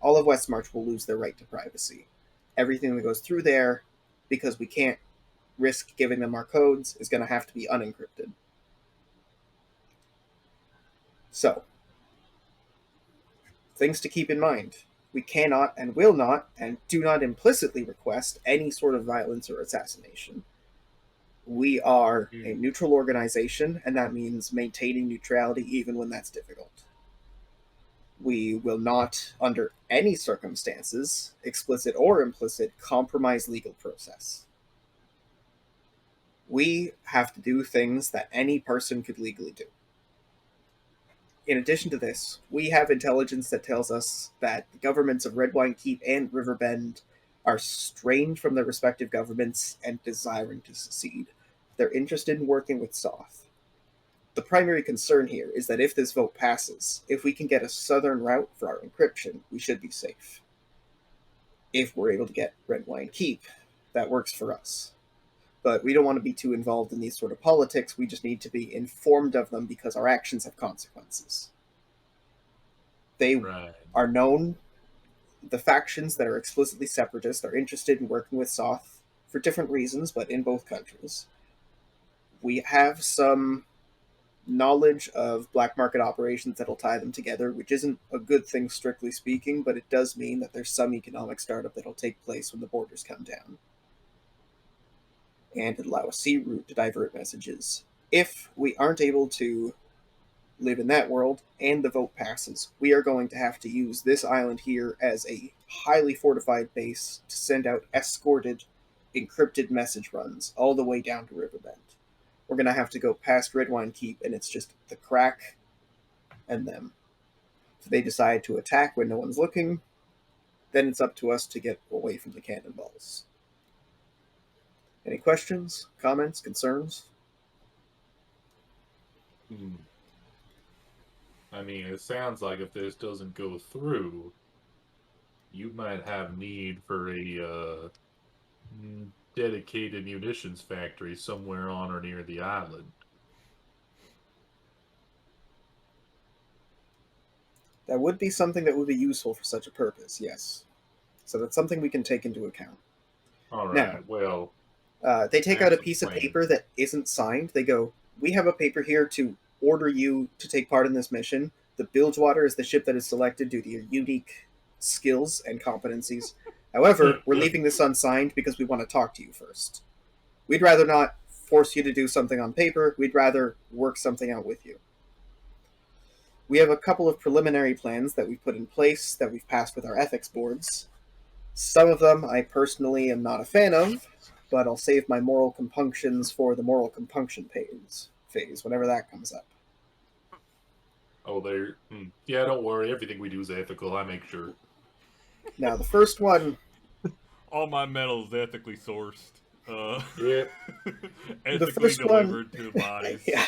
S1: all of Westmarch will lose their right to privacy. Everything that goes through there, because we can't risk giving them our codes, is going to have to be unencrypted. So, things to keep in mind. We cannot and will not and do not implicitly request any sort of violence or assassination. We are a neutral organization, and that means maintaining neutrality even when that's difficult. We will not, under any circumstances, explicit or implicit, compromise legal process. We have to do things that any person could legally do. In addition to this, we have intelligence that tells us that the governments of Redwine Keep and Riverbend are strained from their respective governments and desiring to secede. They're interested in working with Soth. The primary concern here is that if this vote passes, if we can get a southern route for our encryption, we should be safe. If we're able to get Redwine Keep, that works for us. But we don't want to be too involved in these sort of politics. We just need to be informed of them because our actions have consequences. They are known. The factions that are explicitly separatist are interested in working with Soth for different reasons, but in both countries. We have some knowledge of black market operations that'll tie them together, which isn't a good thing strictly speaking, but it does mean that there's some economic startup that'll take place when the borders come down. And allow a sea route to divert messages. If we aren't able to live in that world and the vote passes, we are going to have to use this island here as a highly fortified base to send out escorted, encrypted message runs all the way down to Riverbend. We're going to have to go past Redwine Keep, and it's just the Crack and them. If they decide to attack when no one's looking, then it's up to us to get away from the cannonballs. Any questions, comments, concerns?
S3: I mean, it sounds like if this doesn't go through, you might have need for a dedicated munitions factory somewhere on or near the island.
S1: That would be something that would be useful for such a purpose, yes. So that's something we can take into account.
S3: All right,
S1: Now,
S3: well...
S1: they take out a
S3: Action
S1: piece of
S3: plan.
S1: paper that isn't signed. They go, we have a paper here to order you to take part in this mission. The Bilgewater is the ship that is selected due to your unique skills and competencies. However, we're leaving this unsigned because we want to talk to you first. We'd rather not force you to do something on paper. We'd rather work something out with you. We have a couple of preliminary plans that we've put in place that we've passed with our ethics boards. Some of them I personally am not a fan of, but I'll save my moral compunctions for the moral compunction phase whenever that comes up.
S3: Oh, there. Yeah, don't worry. Everything we do is ethical. I make sure.
S1: Now, the first one,
S2: All my metal is ethically sourced.
S3: Yeah.
S2: Ethically
S1: first one-
S2: delivered to the bodies.
S1: yeah.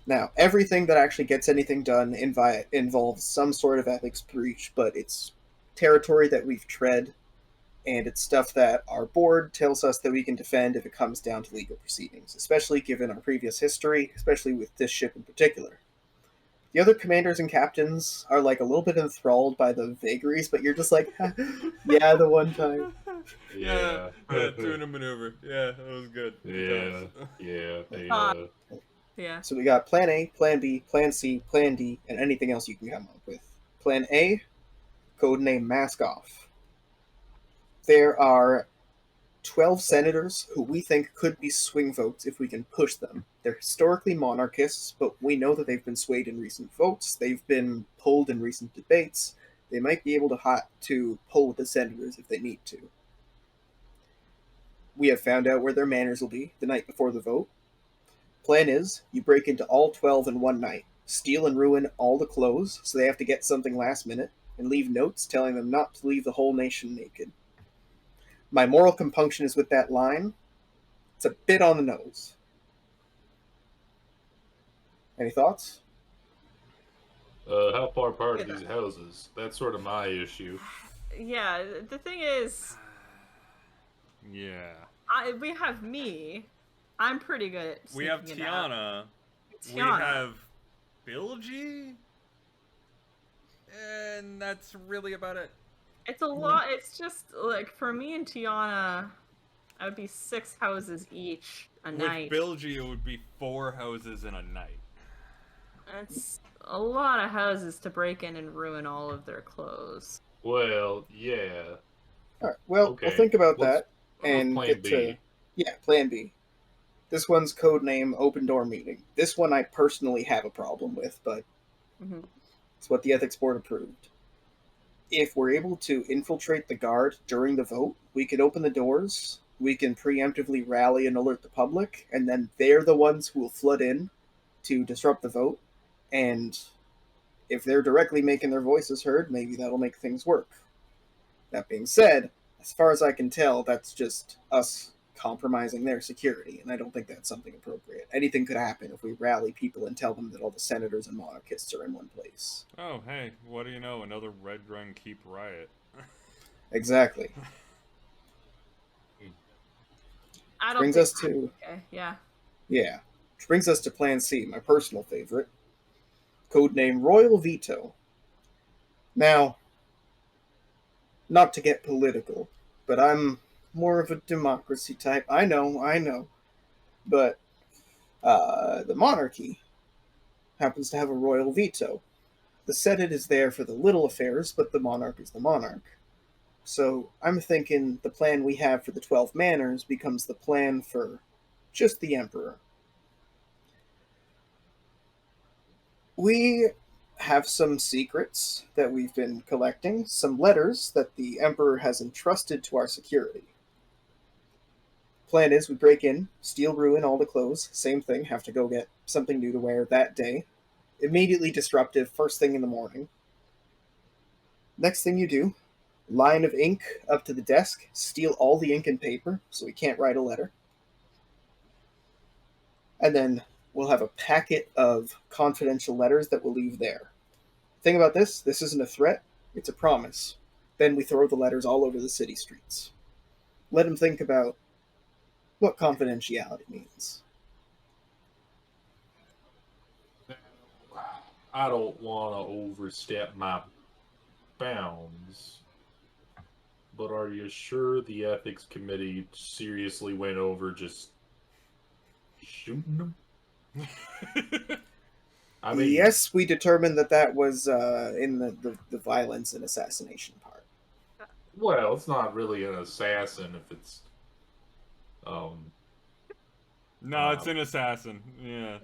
S1: Now, everything that actually gets anything done involves some sort of ethics breach, but it's territory that we've tread, and it's stuff that our board tells us that we can defend if it comes down to legal proceedings, especially given our previous history, especially with this ship in particular. The other commanders and captains are like a little bit enthralled by the vagaries, but you're just like, yeah, the one time.
S2: Yeah, tuna maneuver. Yeah, that was good.
S3: Yeah. Yeah. They,
S4: Yeah.
S1: So we got Plan A, Plan B, Plan C, Plan D, and anything else you can come up with. Plan A, codename Mask Off. There are 12 senators who we think could be swing votes if we can push them. They're historically monarchists, but we know that they've been swayed in recent votes. They've been pulled in recent debates. They might be able to pull with the senators if they need to. We have found out where their manners will be the night before the vote. Plan is, you break into all 12 in one night, steal and ruin all the clothes, so they have to get something last minute, and leave notes telling them not to leave the whole nation naked. My moral compunction is with that line. It's a bit on the nose. Any thoughts?
S3: how far apart are these houses? That's sort of my issue.
S4: Yeah, the thing is,
S2: Yeah.
S4: we have me. I'm pretty good at
S2: We have
S4: sneaking it out.
S2: Tiana. We
S4: Tiana.
S2: have Bilgy. And that's really about it.
S4: It's a lot. It's just like for me and Tiana, I would be 6 houses each a night.
S2: With Bilgy, it would be 4 houses in a night.
S4: That's a lot of houses to break in and ruin all of their clothes.
S3: Well, yeah.
S1: All right, well,
S3: Okay.
S1: we'll think about
S3: Let's-
S1: that and
S3: Plan
S1: get
S3: B.
S1: to... Yeah, Plan B. This one's codename Open Door Meeting. This one I personally have a problem with, but
S4: Mhm.
S1: it's what the ethics board approved. If we're able to infiltrate the guard during the vote, we can open the doors, we can preemptively rally and alert the public, and then they're the ones who will flood in to disrupt the vote. And if they're directly making their voices heard, maybe that'll make things work. That being said, as far as I can tell, that's just us compromising their security, and I don't think that's something appropriate. Anything could happen if we rally people and tell them that all the senators and monarchists are in one place.
S2: Oh, hey, what do you know? Another Red Run Keep riot.
S1: Exactly.
S4: I don't
S1: Brings
S4: think-
S1: us to...
S4: Okay, yeah.
S1: Yeah. Which brings us to Plan C, my personal favorite. Codename Royal Veto. Now, not to get political, but I'm more of a democracy type. I know. But the monarchy happens to have a royal veto. The Senate is there for the little affairs, but the monarch is the monarch. So I'm thinking the plan we have for the 12 manors becomes the plan for just the emperor. We have some secrets that we've been collecting, some letters that the emperor has entrusted to our security. Plan is we break in, steal, ruin all the clothes, same thing, have to go get something new to wear that day. Immediately disruptive, first thing in the morning. Next thing you do, line of ink up to the desk, steal all the ink and paper so we can't write a letter. And then we'll have a packet of confidential letters that we'll leave there. Thing about this isn't a threat, it's a promise. Then we throw the letters all over the city streets. Let him think about what confidentiality means.
S3: I don't want to overstep my bounds, but are you sure the ethics committee seriously went over just shooting them? I mean,
S1: Yes, we determined that was in the violence and assassination part.
S3: well, it's not really an assassin if it's
S2: No, it's an assassin. Yeah,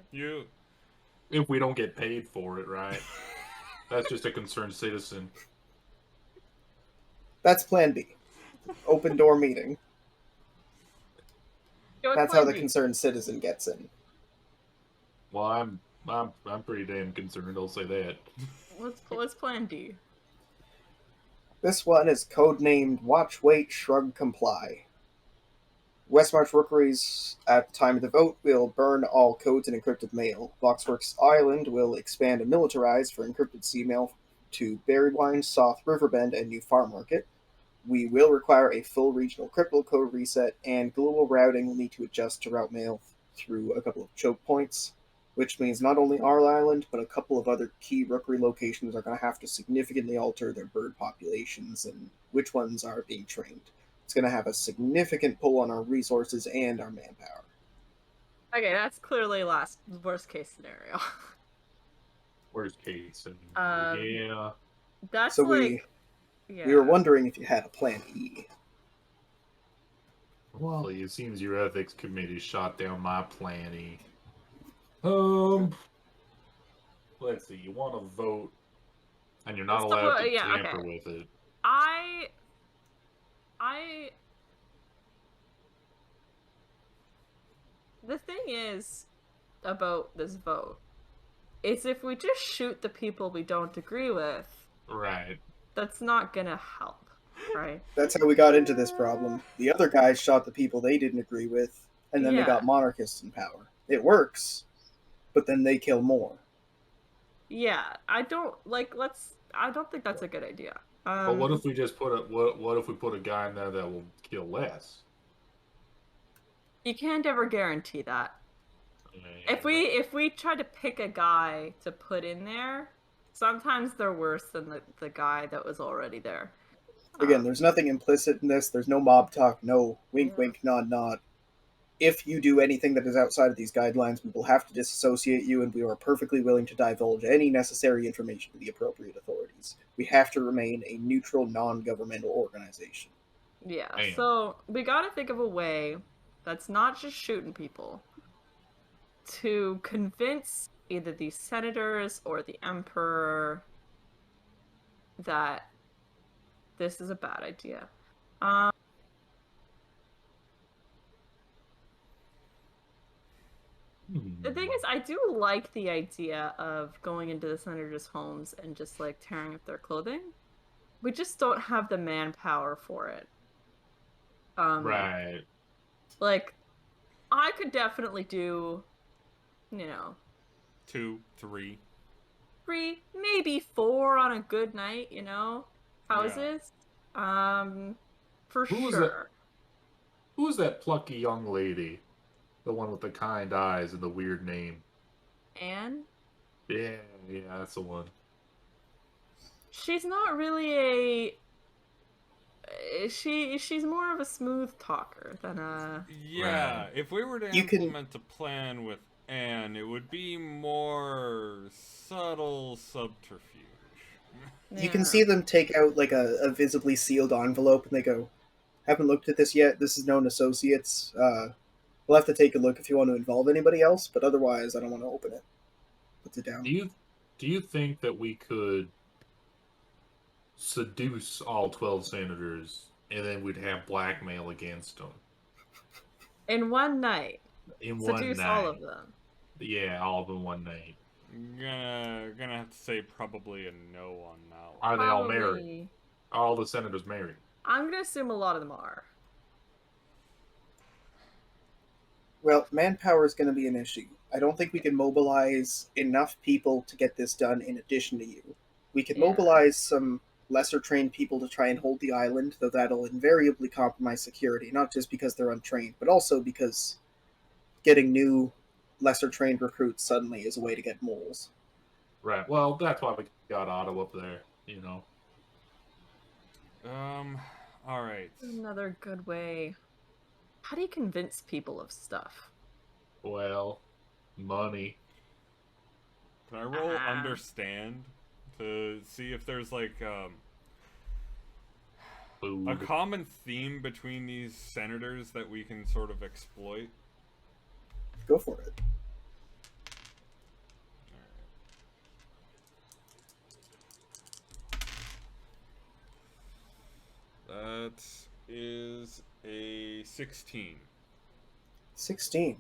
S3: if we don't get paid for it, right? That's just a concerned citizen.
S1: That's plan B. Open door meeting.
S4: Yeah, what's
S1: That's how
S4: plan
S1: the
S4: B?
S1: concerned citizen gets in.
S3: Well, I'm pretty damn concerned. I'll say that.
S4: What's plan D?
S1: This one is codenamed Watch, Wait, Shrug, Comply. Westmarch Rookeries, at the time of the vote, will burn all codes and encrypted mail. Boxworks Island will expand and militarize for encrypted sea mail to Bloodwine, South Riverbend, and New Farm Market. We will require a full regional crypto code reset, and global routing will need to adjust to route mail through a couple of choke points, which means not only our island, but a couple of other key rookery locations are going to have to significantly alter their bird populations and which ones are being trained. It's going to have a significant pull on our resources and our manpower.
S4: Okay, that's clearly worst case scenario.
S3: Worst case, and
S4: Um,
S3: yeah.
S4: That's
S1: So
S4: like,
S1: we were wondering if you had a plan E.
S3: Well, it seems your ethics committee shot down my planning. Let's see. You want to vote, and you're not
S4: Let's
S3: allowed to
S4: yeah,
S3: tamper
S4: okay.
S3: with it.
S4: I the thing is about this vote is if we just shoot the people we don't agree with,
S3: Right.
S4: that's not gonna help, right?
S1: That's how we got into this problem. The other guys shot the people they didn't agree with, and then they
S4: Yeah.
S1: got monarchists in power. It works, but then they kill more.
S4: Yeah, I don't think that's a good idea.
S3: But what if we just put what if we put a guy in there that will kill less?
S4: You can't ever guarantee that.
S3: Yeah,
S4: If we try to pick a guy to put in there, sometimes they're worse than the guy that was already there.
S1: Again, there's nothing implicit in this. There's no mob talk, no wink,
S4: Yeah.
S1: wink, nod, nod. If you do anything that is outside of these guidelines, we will have to disassociate you, and we are perfectly willing to divulge any necessary information to the appropriate authorities. We have to remain a neutral, non-governmental organization.
S4: Yeah,
S3: Damn.
S4: so we gotta think of a way that's not just shooting people to convince either these senators or the emperor that this is a bad idea. The thing is, I do like the idea of going into the senators' homes and just like tearing up their clothing. We just don't have the manpower for it.
S3: Right.
S4: Like, I could definitely do,
S2: 2, 3.
S4: 3, maybe 4 on a good night, houses. For
S3: Who was
S4: sure.
S3: Who was that plucky young lady? The one with the kind eyes and the weird name.
S4: Anne?
S3: Yeah, that's the one.
S4: She's not really she's more of a smooth talker than a.
S2: Yeah,
S3: Right.
S2: if we were to
S1: You can-
S2: implement a plan with Anne, it would be more subtle subterfuge.
S1: You can
S4: Yeah.
S1: see them take out like a visibly sealed envelope, and they go, "Haven't looked at this yet. This is known associates. We'll have to take a look if you want to involve anybody else, but otherwise, I don't want to open it." Puts it down.
S3: Do you think that we could seduce all 12 senators, and then we'd have blackmail against them
S4: In one night,
S3: in one
S4: seduce
S3: night?
S4: all of them.
S3: Yeah, all of them one night.
S2: Gonna have to say probably a no on that one.
S3: Are they all married?
S4: Probably.
S3: Are all the senators married?
S4: I'm gonna assume a lot of them are.
S1: Well, manpower is going to be an issue. I don't think we can mobilize enough people to get this done in addition to you. We can
S4: Yeah.
S1: mobilize some lesser trained people to try and hold the island, though that'll invariably compromise security, not just because they're untrained, but also because getting new, lesser trained recruits suddenly is a way to get moles.
S3: Right. Well, that's why we got Otto up there, you know.
S2: All right.
S4: Another good way. How do you convince people of stuff?
S3: Well, money.
S2: Can I roll
S4: Ah.
S2: understand to see if there's like a
S3: Food.
S2: common theme between these senators that we can sort of exploit?
S1: Go for it.
S2: That is a 16.
S1: 16.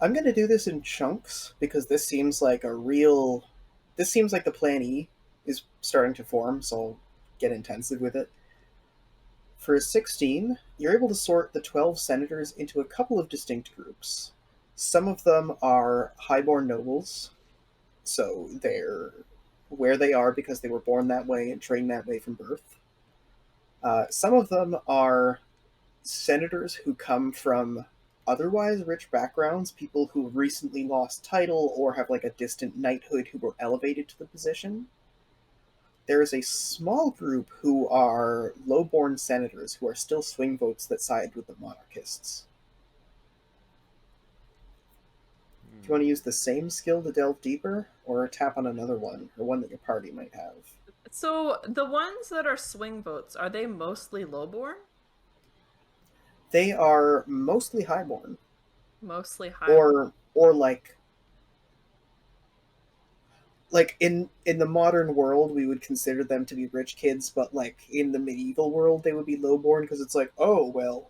S1: I'm going to do this in chunks because this seems like This seems like the plan E is starting to form, so I'll get intensive with it. For a 16, you're able to sort the 12 senators into a couple of distinct groups. Some of them are highborn nobles, so they're where they are because they were born that way and trained that way from birth. Some of them are senators who come from otherwise rich backgrounds, people who have recently lost title or have like a distant knighthood who were elevated to the position. There is a small group who are low-born senators who are still swing votes that side with the monarchists. Do you want to use the same skill to delve deeper, or tap on another one, or one that your party might have?
S4: So the ones that are swing votes, are they mostly lowborn?
S1: They are mostly highborn,
S4: Mostly high.
S1: or like in the modern world we would consider them to be rich kids, but like in the medieval world they would be lowborn because it's like, oh well,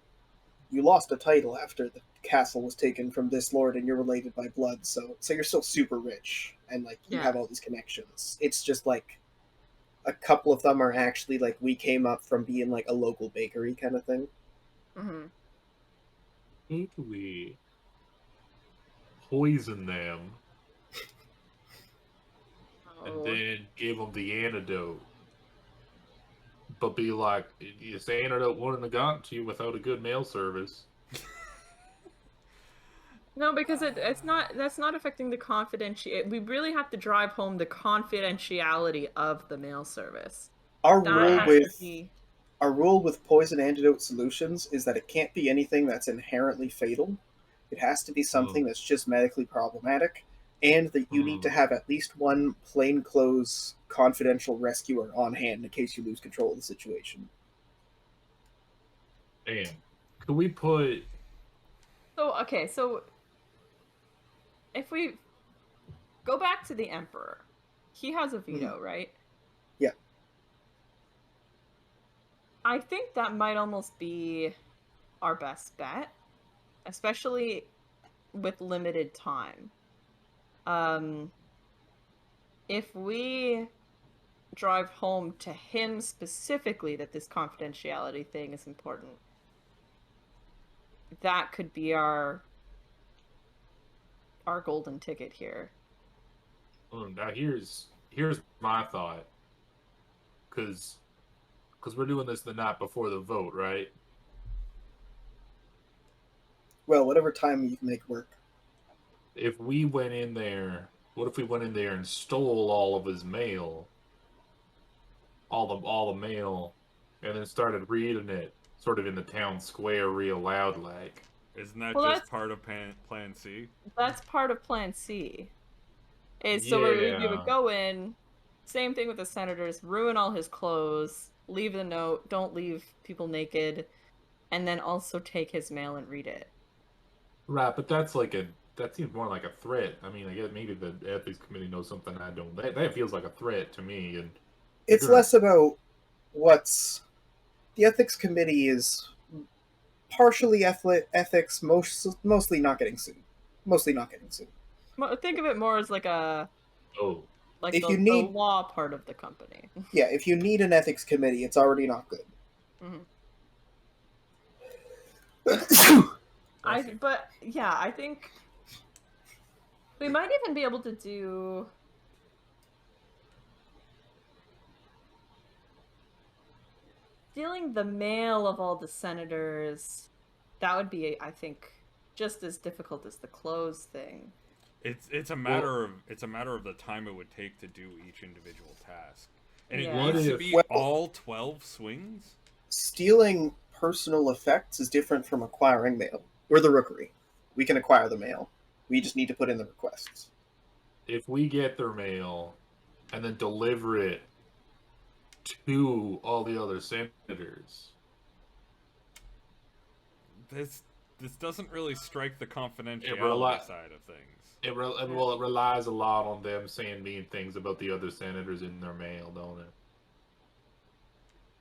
S1: you lost a title after the castle was taken from this lord and you're related by blood, so you're still super rich and like you
S4: Yeah.
S1: have all these connections. It's just like a couple of them are actually like, we came up from being like a local bakery kind of thing.
S4: Mm-hmm.
S3: Could we poison them and then give them the antidote? But be like, this antidote wouldn't have gotten to you without a good mail service.
S4: No, because it's not. That's not affecting the confidentiality. We really have to drive home the confidentiality of the mail service.
S1: Our
S4: That
S1: rule
S4: has
S1: with
S4: to be.
S1: Our rule with poison antidote solutions is that it can't be anything that's inherently fatal. It has to be something that's just medically problematic, and that you need to have at least one plainclothes confidential rescuer on hand in case you lose control of the situation.
S3: Damn. Could we put...
S4: So if we go back to the Emperor, he has a veto, right?
S1: Yeah.
S4: I think that might almost be our best bet, especially with limited time. If we drive home to him specifically that this confidentiality thing is important, that could be our golden ticket here.
S3: Now here's my thought. Because we're doing this the night before the vote, right?
S1: Well, whatever time you can make work.
S3: If we went in there, what if we went in there and stole all of his mail? All the mail, and then started reading it sort of in the town square real loud like.
S2: Isn't that
S4: Well,
S2: just part of Plan C?
S4: that's part of Plan C. Is so we would
S3: Yeah.
S4: go in, same thing with the senators, ruin all his clothes, leave the note, don't leave people naked, and then also take his mail and read it.
S3: Right, but that seems more like a threat. I mean, I guess maybe the ethics committee knows something I don't. That feels like a threat to me. And
S1: It's
S3: sure.
S1: less about what's the ethics committee is partially ethics, mostly not getting sued. Mostly not getting sued.
S4: Think of it more as like
S3: Oh,
S4: like
S1: If you
S4: the
S1: need-
S4: law part of the company.
S1: Yeah, if you need an ethics committee, it's already not good.
S4: Mhm.
S2: Bless you.
S4: But yeah, I think we might even be able to do stealing the mail of all the senators. That would be, I think, just as difficult as the clothes thing.
S2: It's a matter of the time it would take to do each individual task, and it
S4: Yeah.
S2: needs to
S3: What
S2: be
S1: if-
S2: all 12 swings.
S1: Stealing personal effects is different from acquiring mail. We're the rookery. We can acquire the mail. We just need to put in the requests.
S3: if we get their mail and then deliver it to all the other senators,
S2: This doesn't really strike the confidentiality
S3: reli-
S2: side of things.
S3: it relies a lot on them saying mean things about the other senators in their mail, don't it?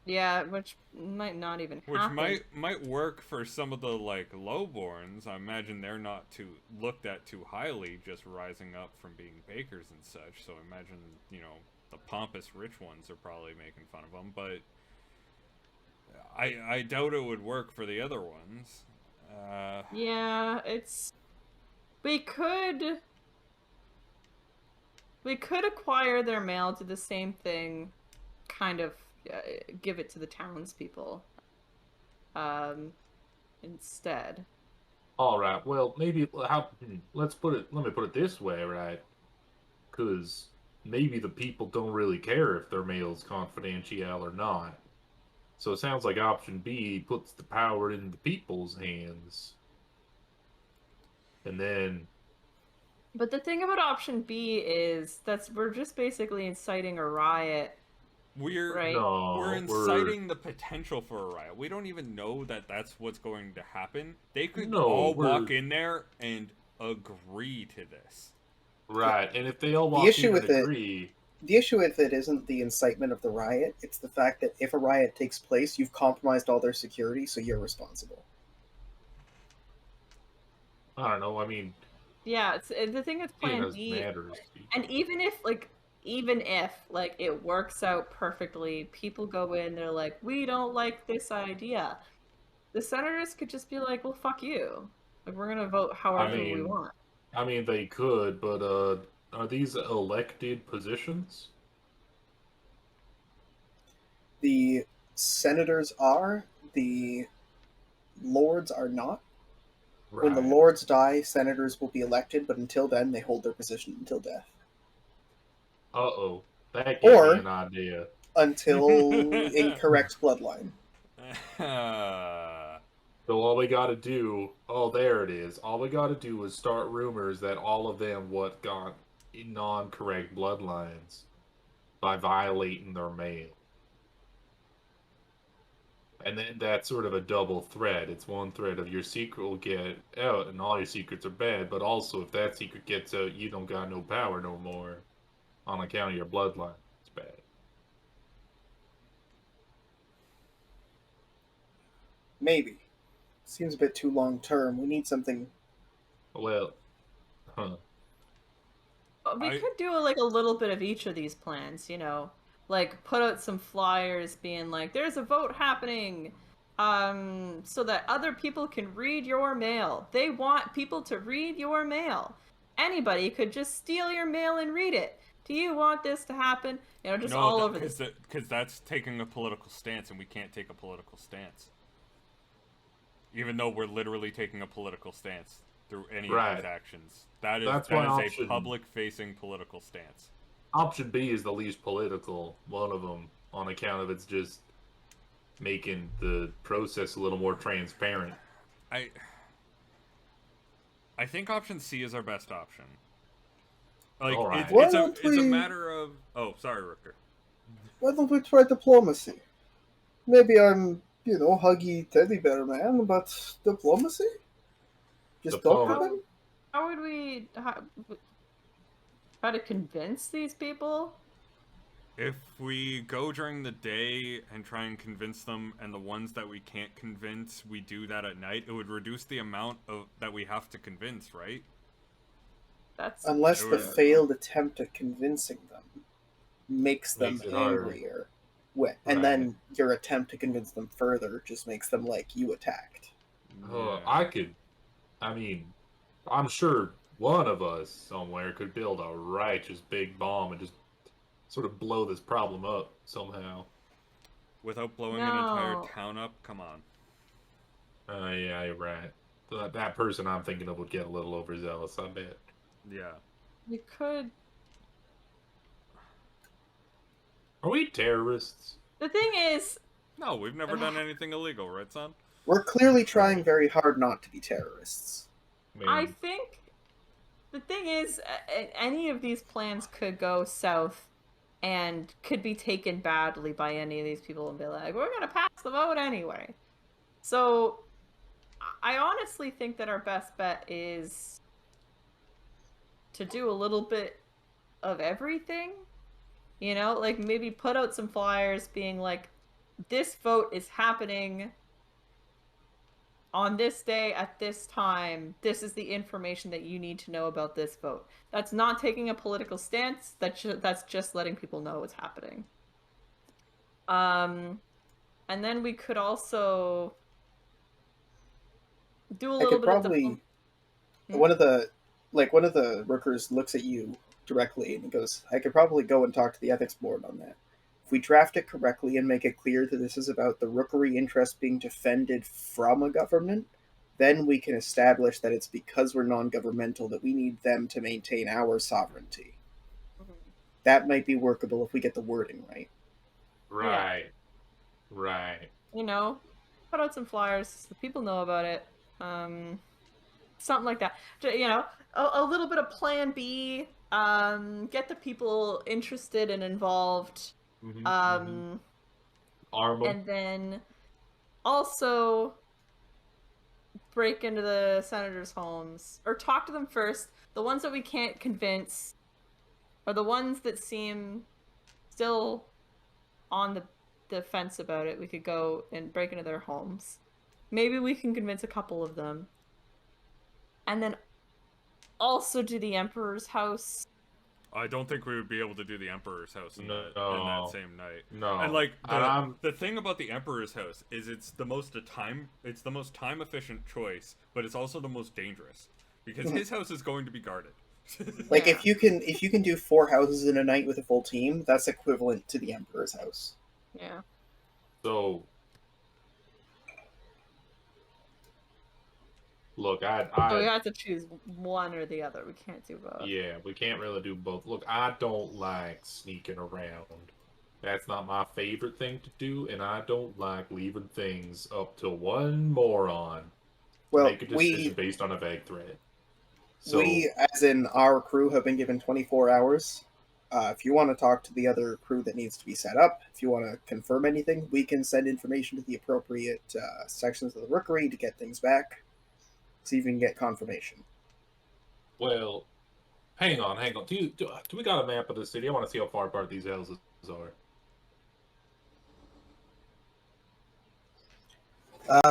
S4: Yeah, which might not even
S2: Which
S4: happen.
S2: might work for some of the like lowborns. I imagine they're not too looked at too highly, just rising up from being bakers and such. So I imagine the pompous rich ones are probably making fun of them. But I doubt it would work for the other ones.
S4: Yeah, we could acquire their mail, do the same thing, kind of give it to the townspeople instead.
S3: All right. Well, maybe let me put it this way, right? Because maybe the people don't really care if their mail's confidential or not. So it sounds like option B puts the power in the people's hands. And then,
S4: But the thing about option B is we're just basically inciting a riot.
S2: We're
S4: Right.
S3: no,
S2: we're inciting the potential for a riot. We don't even know that that's what's going to happen. They could
S3: No,
S2: all
S3: we're-
S2: walk in there and agree to this.
S3: right. And if they all
S1: The
S3: walk
S1: issue
S3: in and
S1: with it-
S3: agree,
S1: The issue with it isn't the incitement of the riot, it's the fact that if a riot takes place, you've compromised all their security, so you're responsible.
S3: I don't know. I mean,
S4: Yeah, the thing with Plan
S3: it
S4: B,
S3: matters.
S4: and even if it works out perfectly, people go in, they're like, we don't like this idea. The senators could just be like, well, fuck you. Like, we're gonna vote however we
S3: mean,
S4: want.
S3: I mean, they could, but are these elected positions?
S1: The senators are, the lords are not. When the
S3: Right.
S1: lords die, senators will be elected, but until then, they hold their position until death.
S3: Uh-oh. That gave
S1: Or-
S3: me an idea.
S1: Until incorrect bloodline.
S3: So all we gotta do, oh, there it is. All we gotta do is start rumors that all of them got non-correct bloodlines by violating their mail. And then that's sort of a double threat. It's one threat of your secret will get out, and all your secrets are bad, but also if that secret gets out, you don't got no power no more on account of your bloodline. It's bad.
S1: Maybe. Seems a bit too long term. We need something.
S3: Well, huh.
S4: We could do like a little bit of each of these plans, like put out some flyers being like, there's a vote happening, so that other people can read your mail. They want people to read your mail. Anybody could just steal your mail and read it. Do you want this to happen? Just all over this.
S2: Because that's taking a political stance, and we can't take a political stance. Even though we're literally taking a political stance through any of these actions. That is a public-facing political stance.
S3: Option B is the least political one of them on account of it's just making the process a little more transparent.
S2: I think option C is our best option. Like
S3: All right.
S1: Why
S2: it's a
S1: don't
S2: it's a
S1: we-
S2: matter of sorry, Rooker.
S1: Why don't we try diplomacy? Maybe I'm, huggy teddy bear man, but diplomacy? Just talk to
S3: Diplomacy.
S1: them?
S4: How would we try to convince these people?
S2: If we go during the day and try and convince them, and the ones that we can't convince, we do that at night, it would reduce the amount of that we have to convince, right?
S4: That's
S1: Unless the
S2: Sure.
S1: failed attempt at convincing them makes them
S3: Makes it harder.
S1: angrier. And then your attempt to convince them further just makes them like you attacked.
S3: I'm sure one of us somewhere could build a righteous big bomb and just sort of blow this problem up somehow.
S2: Without blowing an entire town up. Come on.
S3: Yeah, you're right. That person I'm thinking of would get a little overzealous, I bet.
S2: Yeah.
S4: you could.
S3: Are we terrorists?
S4: The thing is,
S2: No, we've never done anything illegal, right, son?
S1: We're clearly trying very hard not to be terrorists.
S4: I think the thing is, any of these plans could go south and could be taken badly by any of these people and be like, we're gonna pass the vote anyway. So I honestly think that our best bet is to do a little bit of everything. Like maybe put out some flyers being like, this vote is happening on this day at this time. This is the information that you need to know about this vote. That's not taking a political stance. That's just letting people know what's happening. And then we could also do a little bit
S1: probably
S4: of
S1: one of the Rookers looks at you directly and goes, I could probably go and talk to the ethics board on that. If we draft it correctly and make it clear that this is about the rookery interest being defended from a government, then we can establish that it's because we're non-governmental that we need them to maintain our sovereignty. That might be workable if we get the wording right.
S3: Right. Right.
S4: Put out some flyers so people know about it. Something like that. A little bit of plan B. Get the people interested and involved.
S3: Arm 'em.
S4: And then also break into the senators' homes or talk to them first. The ones that we can't convince are the ones that seem still on the fence about it. We could go and break into their homes. Maybe we can convince a couple of them. And then also do the Emperor's house.
S2: I don't think we would be able to do the Emperor's house in that same night.
S3: No.
S2: And the thing about the Emperor's house is it's the most time efficient choice, but it's also the most dangerous because his house is going to be guarded.
S1: Like if you can do 4 houses in a night with a full team, that's equivalent to the Emperor's house.
S4: Yeah.
S3: So look,
S4: So we have to choose one or the other. We can't do both.
S3: Yeah, we can't really do both. Look, I don't like sneaking around. That's not my favorite thing to do, and I don't like leaving things up to one moron to make a decision based on a vague threat. So,
S1: we, as in our crew, have been given 24 hours. If you want to talk to the other crew that needs to be set up, if you want to confirm anything, we can send information to the appropriate sections of the rookery to get things back. So you can get confirmation.
S3: well, hang on. Do we got a map of the city? I want to see how far apart these houses are.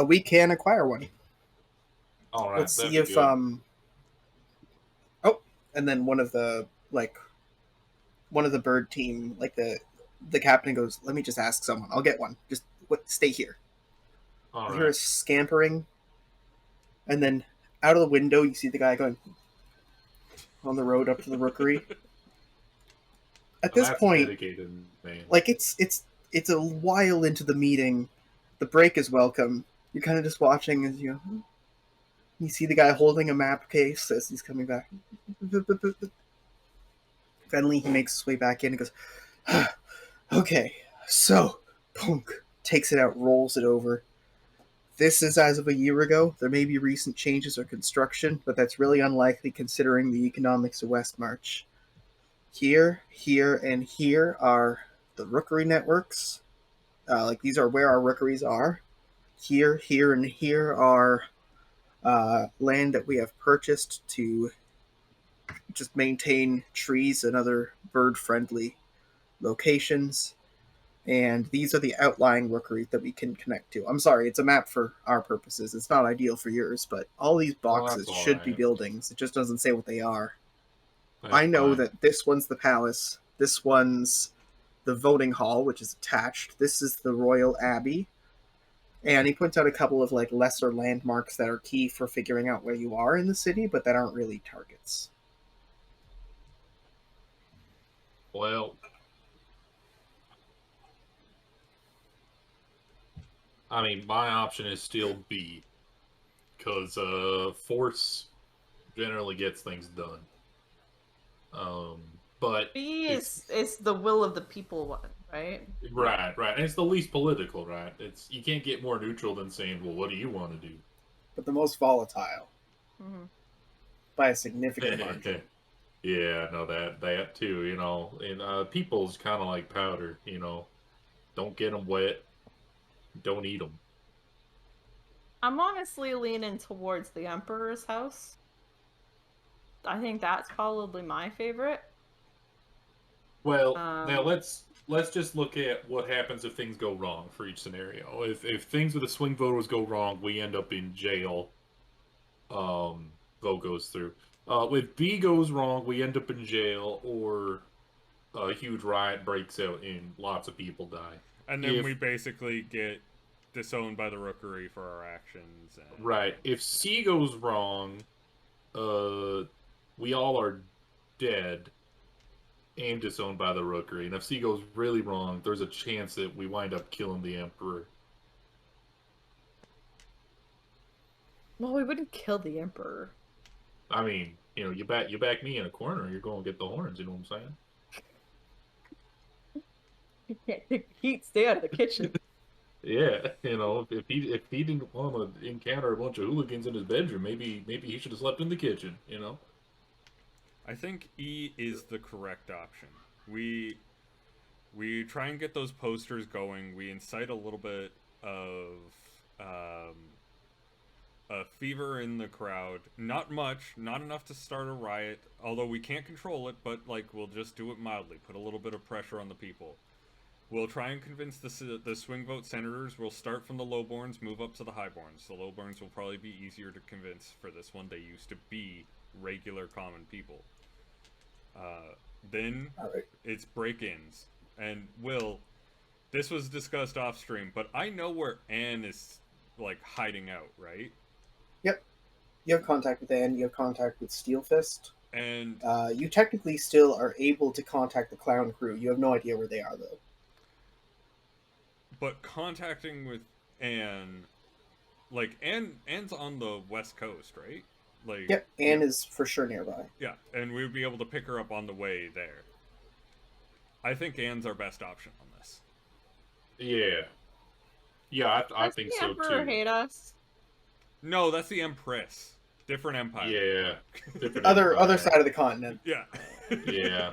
S1: We can acquire one.
S3: All right.
S1: Let's see if and then one of the bird team, like the captain goes, "Let me just ask someone. I'll get one. Just stay here."
S3: All
S1: You
S3: right.
S1: hear a scampering, and then out of the window you see the guy going on the road up to the rookery. At this
S3: That's
S1: point,
S3: dedicated, man.
S1: like it's a while into the meeting. The break is welcome. You're kind of just watching as you see the guy holding a map case as he's coming back. Finally, he makes his way back in and goes, "Okay, so, punk, takes it out, rolls it over. This is as of a year ago. There may be recent changes or construction, but that's really unlikely considering the economics of Westmarch. Here, and here are the rookery networks. These are where our rookeries are. Here, and here are land that we have purchased to just maintain trees and other bird-friendly locations. And these are the outlying rookeries that we can connect to. I'm sorry, it's a map for our purposes. It's not ideal for yours, but all these boxes
S3: all
S1: should be
S3: right.
S1: buildings. It just doesn't say what they are.
S3: That's
S1: I know
S3: fine.
S1: that this one's the palace. This one's the voting hall, which is attached. This is the royal abbey. And he points out a couple of lesser landmarks that are key for figuring out where you are in the city, but that aren't really targets.
S3: Well, I mean, my option is still B, because force generally gets things done. But
S4: B is the will of the people one, right?
S3: right, and it's the least political, right? It's you can't get more neutral than saying, "Well, what do you want to do?"
S1: But the most volatile
S4: Mm-hmm.
S1: by a significant margin.
S3: Yeah, no, that too. You know, and people's kind of like powder. You know, don't get them wet, don't eat them.
S4: I'm honestly leaning towards the Emperor's house. I think that's probably my favorite.
S3: Well, now let's just look at what happens if things go wrong for each scenario. If things with the swing voters go wrong, we end up in jail. Vote goes through. If B goes wrong, we end up in jail, or a huge riot breaks out and lots of people die.
S2: And then we basically get disowned by the rookery for our actions. And...
S3: Right. If C goes wrong, we all are dead and disowned by the rookery. And if C goes really wrong, there's a chance that we wind up killing the Emperor.
S4: Well, we wouldn't kill the Emperor.
S3: I mean, you know, you back me in a corner, you're going to get the horns. You know what I'm saying?
S4: You can't take the heat. Stay out of the kitchen.
S3: Yeah, you know, if he didn't want to encounter a bunch of hooligans in his bedroom, maybe he should have slept in the kitchen. You know.
S2: I think E is the correct option. We try and get those posters going. We incite a little bit of a fever in the crowd. Not much, not enough to start a riot. Although we can't control it, but we'll just do it mildly. Put a little bit of pressure on the people. We'll try and convince the swing vote senators. We'll start from the lowborns, move up to the highborns. The lowborns will probably be easier to convince for this one. They used to be regular common people. Then it's break-ins. And this was discussed off stream, but I know where Anne is hiding out, right?
S1: Yep. You have contact with Anne, you have contact with Steelfist.
S2: And
S1: you technically still are able to contact the clown crew. You have no idea where they are, though.
S2: But contacting with Anne, Anne's on the west coast, right?
S1: Yep, Anne is for sure nearby.
S2: Yeah, and we would be able to pick her up on the way there. I think Anne's our best option on this.
S3: Yeah, I think so too.
S4: Does the Emperor hate us?
S2: No, that's the Empress. Different empire.
S3: Yeah. Different
S1: other
S3: empire.
S1: side of the continent.
S2: Yeah.
S3: Yeah.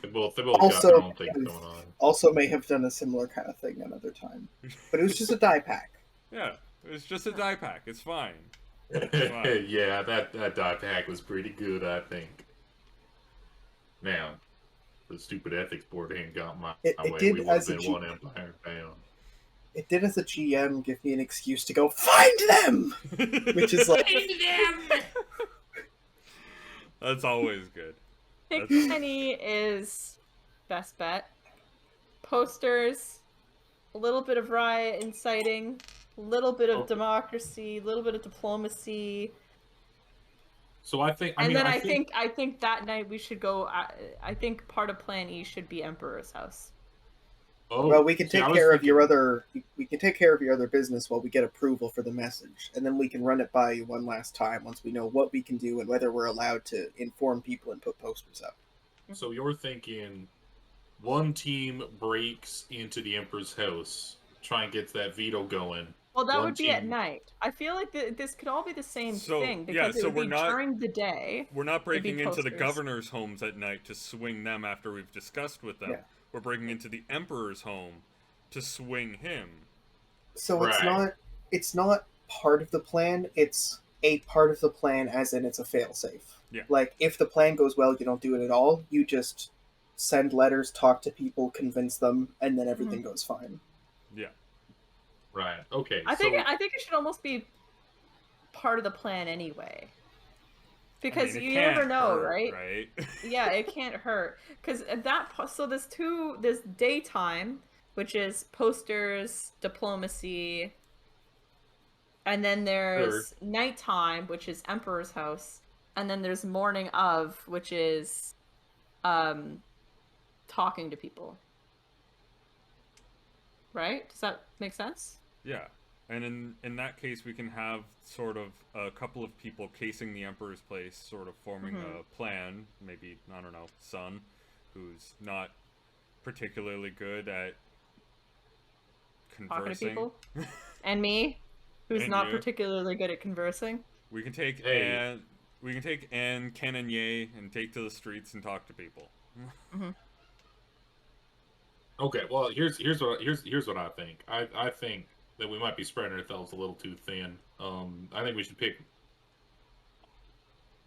S3: They both
S1: Also,
S3: got their own things going on.
S1: Also may have done a similar kind of thing another time. But it was just a die pack.
S2: Yeah, it was just a die pack. It's fine.
S3: Yeah, that die pack was pretty good, I think. Now, the stupid ethics board ain't got my way. We would have been one empire down.
S1: It did as a GM give me an excuse to go find them, which is
S3: find them.
S2: That's always good.
S4: Pick Penny is best bet. Posters, a little bit of riot inciting, a little bit of democracy, a little bit of diplomacy.
S3: So I think,
S4: I think that night we should go. I think part of Plan E should be Emperor's house.
S3: Oh,
S1: well, we can take care of your other. We can take care of your other business while we get approval for the message, and then we can run it by you one last time once we know what we can do and whether we're allowed to inform people and put posters up.
S3: So you're thinking, one team breaks into the Emperor's house, try and get that veto going.
S4: Well, that
S3: One
S4: would be at
S3: team-
S4: night. I feel like this could all be the same
S2: So,
S4: thing
S2: yeah,
S4: because it
S2: so
S4: would
S2: we're
S4: be
S2: not-
S4: during the day.
S2: We're not
S4: It'd be
S2: breaking into the
S4: posters.
S2: governor's homes at night to swing them after we've discussed with them.
S1: Yeah.
S2: We're breaking into the emperor's home to swing him.
S1: So it's
S3: Right.
S1: not part of the plan. It's a part of the plan, as in it's a failsafe.
S2: Yeah.
S1: Like if the plan goes well, you don't do it at all. You just send letters, talk to people, convince them, and then everything goes fine.
S2: Yeah.
S3: Right. Okay.
S4: I think
S3: so,
S4: it should almost be part of the plan anyway. Because
S2: I mean, it
S4: you
S2: can't
S4: never know,
S2: hurt,
S4: right?
S2: Right.
S4: Yeah, it can't hurt. Because so there's daytime, which is posters, diplomacy, and then there's nighttime, which is Emperor's House, and then there's morning of, which is talking to people. Right? Does that make sense?
S2: Yeah. And in that case, we can have sort of a couple of people casing the Emperor's place, sort of forming a plan. Maybe, I don't know, Sun, who's not particularly good at
S4: Talking
S2: conversing.
S4: to people. And me, who's
S2: And
S4: not
S2: you.
S4: particularly good at conversing.
S2: We can take
S3: Hey.
S2: Anne, Ken, and Ye and take to the streets and talk to people.
S3: okay. Well, here's what I think. I think that we might be spreading ourselves a little too thin. I think we should pick.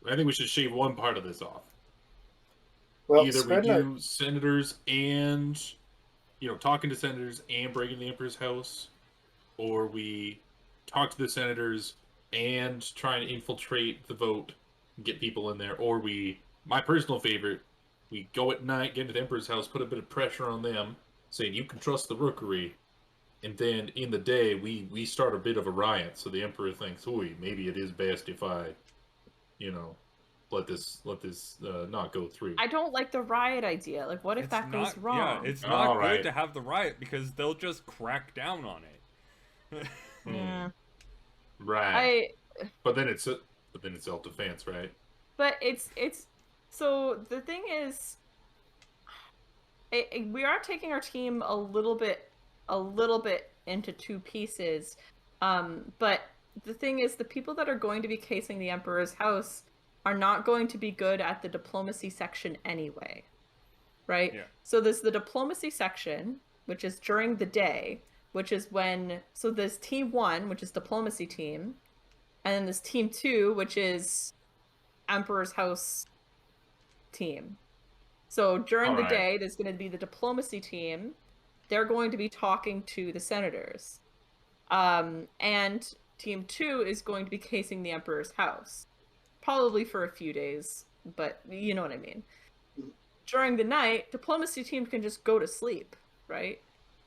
S3: I think we should shave one part of this off.
S1: Well,
S3: Either we
S1: spreading our,
S3: do senators and, talking to senators and breaking the emperor's house, or we talk to the senators and try and infiltrate the vote, get people in there, or my personal favorite, we go at night, get into the emperor's house, put a bit of pressure on them, saying you can trust the rookery, and then in the day we start a bit of a riot, so the emperor thinks, "Ooh, maybe it is best if I, let this not go through."
S4: I don't like the riot idea. Like, what if that goes wrong?
S2: Yeah, it's not
S3: All
S2: good
S3: right.
S2: to have the riot because they'll just crack down on it.
S4: Yeah.
S3: Right. But then it's self-defense, right?
S4: But it's so the thing is, we are taking our team a little bit into two pieces. But the thing is, the people that are going to be casing the Emperor's house are not going to be good at the diplomacy section anyway, right?
S2: Yeah.
S4: So there's the diplomacy section, which is during the day, which is so there's team 1, which is diplomacy team, and then there's team 2, which is Emperor's house team. So during the day, there's going to be the diplomacy team. They're going to be talking to the senators. And team 2 is going to be casing the Emperor's house. Probably for a few days, but you know what I mean. During the night, diplomacy team can just go to sleep, right?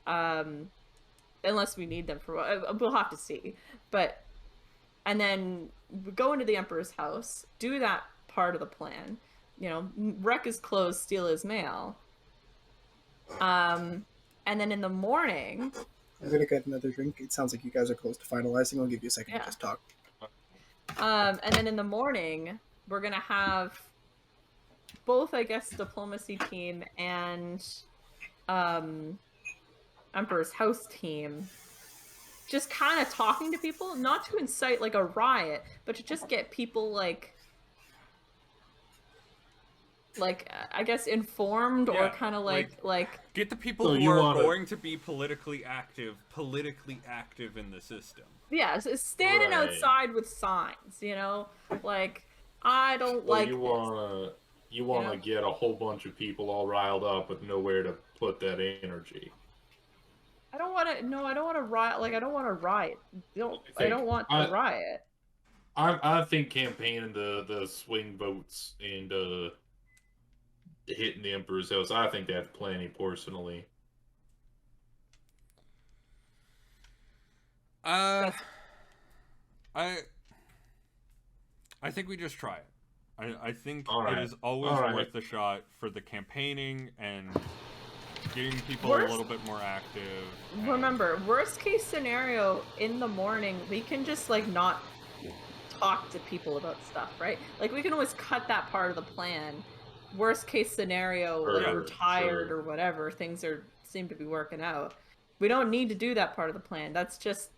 S4: Unless we need them we'll have to see. And then we go into the Emperor's house, do that part of the plan, wreck his clothes, steal his mail. And then in the morning,
S1: I'm gonna get another drink. It sounds like you guys are close to finalizing. I'll give you a second
S4: Yeah.
S1: to just talk.
S4: and then in the morning, we're gonna have both, I guess, diplomacy team and Emperor's house team just kind of talking to people, not to incite like a riot, but to just get people like I guess informed,
S2: Yeah,
S4: or kind of like
S2: Get the people
S3: So
S2: who
S3: you
S2: are
S3: wanna-
S2: going to be politically active in the system.
S4: yeah, so standing
S3: Right.
S4: outside with signs, like I don't like
S3: you
S4: this.
S3: wanna
S4: Yeah.
S3: get a whole bunch of people all riled up with nowhere to put that energy.
S4: I don't want to riot. Like, I don't want to riot. I don't want to riot.
S3: I think campaigning the swing votes and hitting the Emperor's house, I think that's plenty personally.
S2: I think we just try it. I think
S3: All right.
S2: it is always
S3: All right.
S2: worth the shot for the campaigning and getting people
S4: Worst-
S2: a little bit more active. and-
S4: Remember, worst case scenario, in the morning, we can just like not talk to people about stuff, right? Like, we can always cut that part of the plan. Worst case scenario, like
S3: Sure,
S4: we're tired
S3: sure.
S4: or whatever, things seem to be working out. We don't need to do that part of the plan. That's just,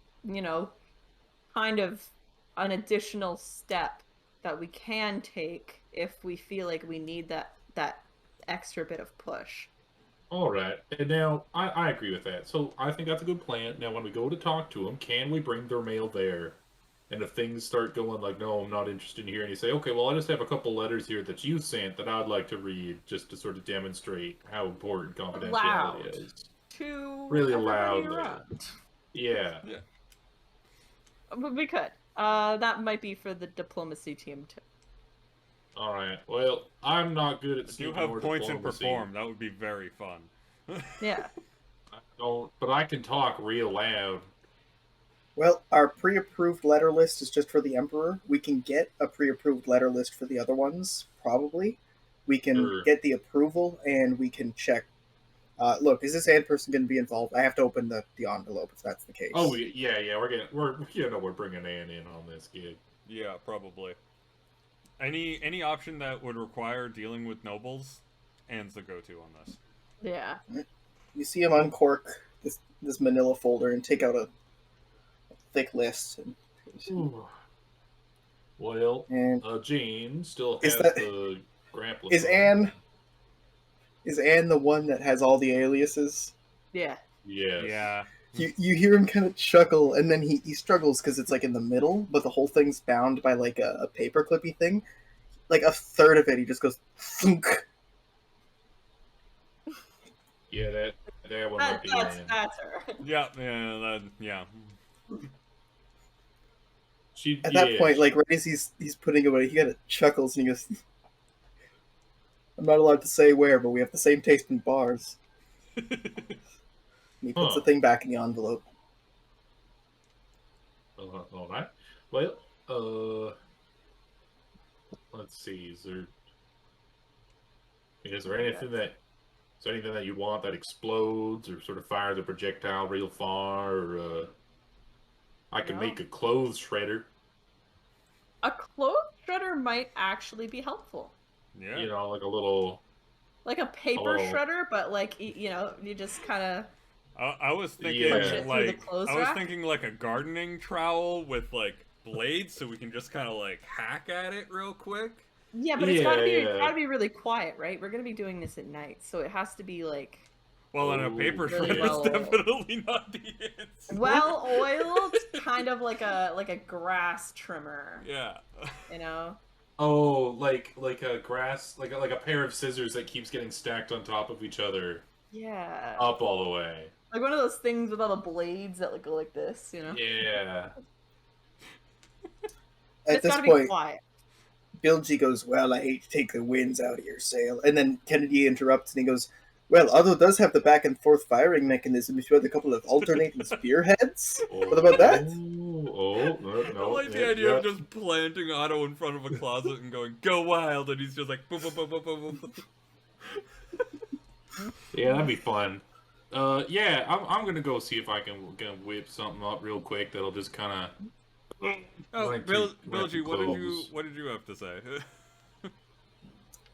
S4: kind of an additional step that we can take if we feel like we need that extra bit of push.
S3: All right, and now I agree with that. So I think that's a good plan. Now, when we go to talk to them, can we bring their mail there? And if things start going like, no, I'm not interested in here, and you say, okay, well, I just have a couple letters here that you sent that I'd like to read just to sort of demonstrate how important confidentiality
S4: Loud.
S3: is.
S4: To
S3: Really
S4: everybody
S3: loudly.
S4: around.
S3: Yeah.
S2: Yeah.
S4: But we could. That might be for the diplomacy team too.
S3: All right. Well, I'm not good at
S2: If you
S3: sneaking
S2: have
S3: or
S2: points in
S3: diplomacy.
S2: perform, that would be very fun.
S4: Yeah.
S3: I don't, but I can talk real loud.
S1: Well, our pre-approved letter list is just for the Emperor. We can get a pre-approved letter list for the other ones, probably. We can
S3: Sure.
S1: get the approval, and we can check. Look, is this ad person going to be involved? I have to open the envelope if that's the case.
S3: Oh yeah, we're bringing Ann in on this gig.
S2: Yeah, probably. Any option that would require dealing with nobles, Anne's the go-to on this.
S4: Yeah.
S1: You see him uncork this manila folder and take out a thick list.
S3: Well,
S1: And
S3: Jean still
S1: Is
S3: has
S1: that-
S3: the grappling.
S1: is Anne the one that has all the aliases?
S4: Yeah.
S3: Yes.
S2: Yeah.
S1: You hear him kind of chuckle, and then he struggles because it's like in the middle, but the whole thing's bound by like a paper clippy thing. Like a third of it, he just goes thunk.
S3: Yeah, that one might be Anne.
S4: That's her.
S2: Yeah.
S1: At that point, like right as he's putting away, he kind of chuckles and he goes, "I'm not allowed to say where, but we have the same taste in bars." And he puts the thing back in the envelope.
S3: All right. Well, let's see. Is there anything that you want that explodes or sort of fires a projectile real far? Or I can
S4: No.
S3: make a clothes shredder.
S4: A clothes shredder might actually be helpful.
S2: Yeah.
S3: You know, like a little.
S4: Like a paper
S3: little-
S4: shredder, but like you just kind of.
S2: I was thinking
S3: Yeah. Push
S4: it through the
S2: like
S4: clothes
S2: I was
S4: rack?
S2: thinking like a gardening trowel with like blades, so we can just kind of like hack at it real quick.
S4: Yeah, but it's gotta
S3: Yeah.
S4: be really quiet, right? We're gonna be doing this at night, so it has to be like
S2: Well, in a paper
S4: Really
S2: shredder,
S4: well
S2: it's
S4: oiled.
S2: definitely not the answer.
S4: well oiled, kind of like a grass trimmer,
S2: Yeah.
S4: you know?
S3: Oh, like a grass, like a pair of scissors that keeps getting stacked on top of each other,
S4: Yeah.
S3: up all the way.
S4: Like one of those things with all the blades that go like this, you know?
S3: Yeah.
S1: At
S4: It's
S1: this
S4: gotta be
S1: point,
S4: quiet.
S1: Bill G goes, "Well, I hate to take the winds out of your sail." And then Kennedy interrupts and he goes, "Well, although it does have the back and forth firing mechanism, if you had a couple of alternating spearheads, what about that?"
S3: No,
S2: I like the idea of just planting Otto in front of a closet and going, "Go wild," and he's just like, boop, boop, boop, boop, boop, boop.
S3: Yeah, that'd be fun. Yeah, I'm gonna go see if I can whip something up real quick that'll just kind of.
S2: Oh, Bilgy, what did you have to say?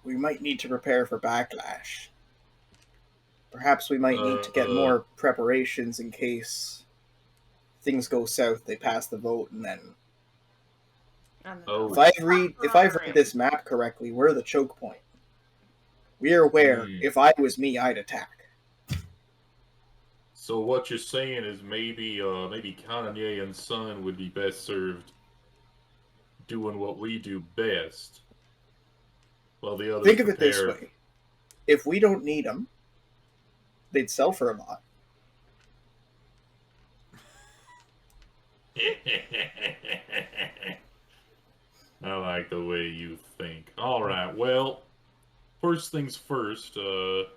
S1: We might need to prepare for backlash. Perhaps we might need to get more preparations in case things go south. They pass the vote, and then
S4: And then
S3: Oh.
S1: if I've read this map correctly, we're the choke point. We're where, if I was me, I'd attack.
S3: So what you're saying is maybe Kanye and Son would be best served doing what we do best, while the others
S1: Think of it this
S3: prepare.
S1: way: if we don't need them, they'd sell for a lot.
S3: I like the way you think. All right. Well, first things first. The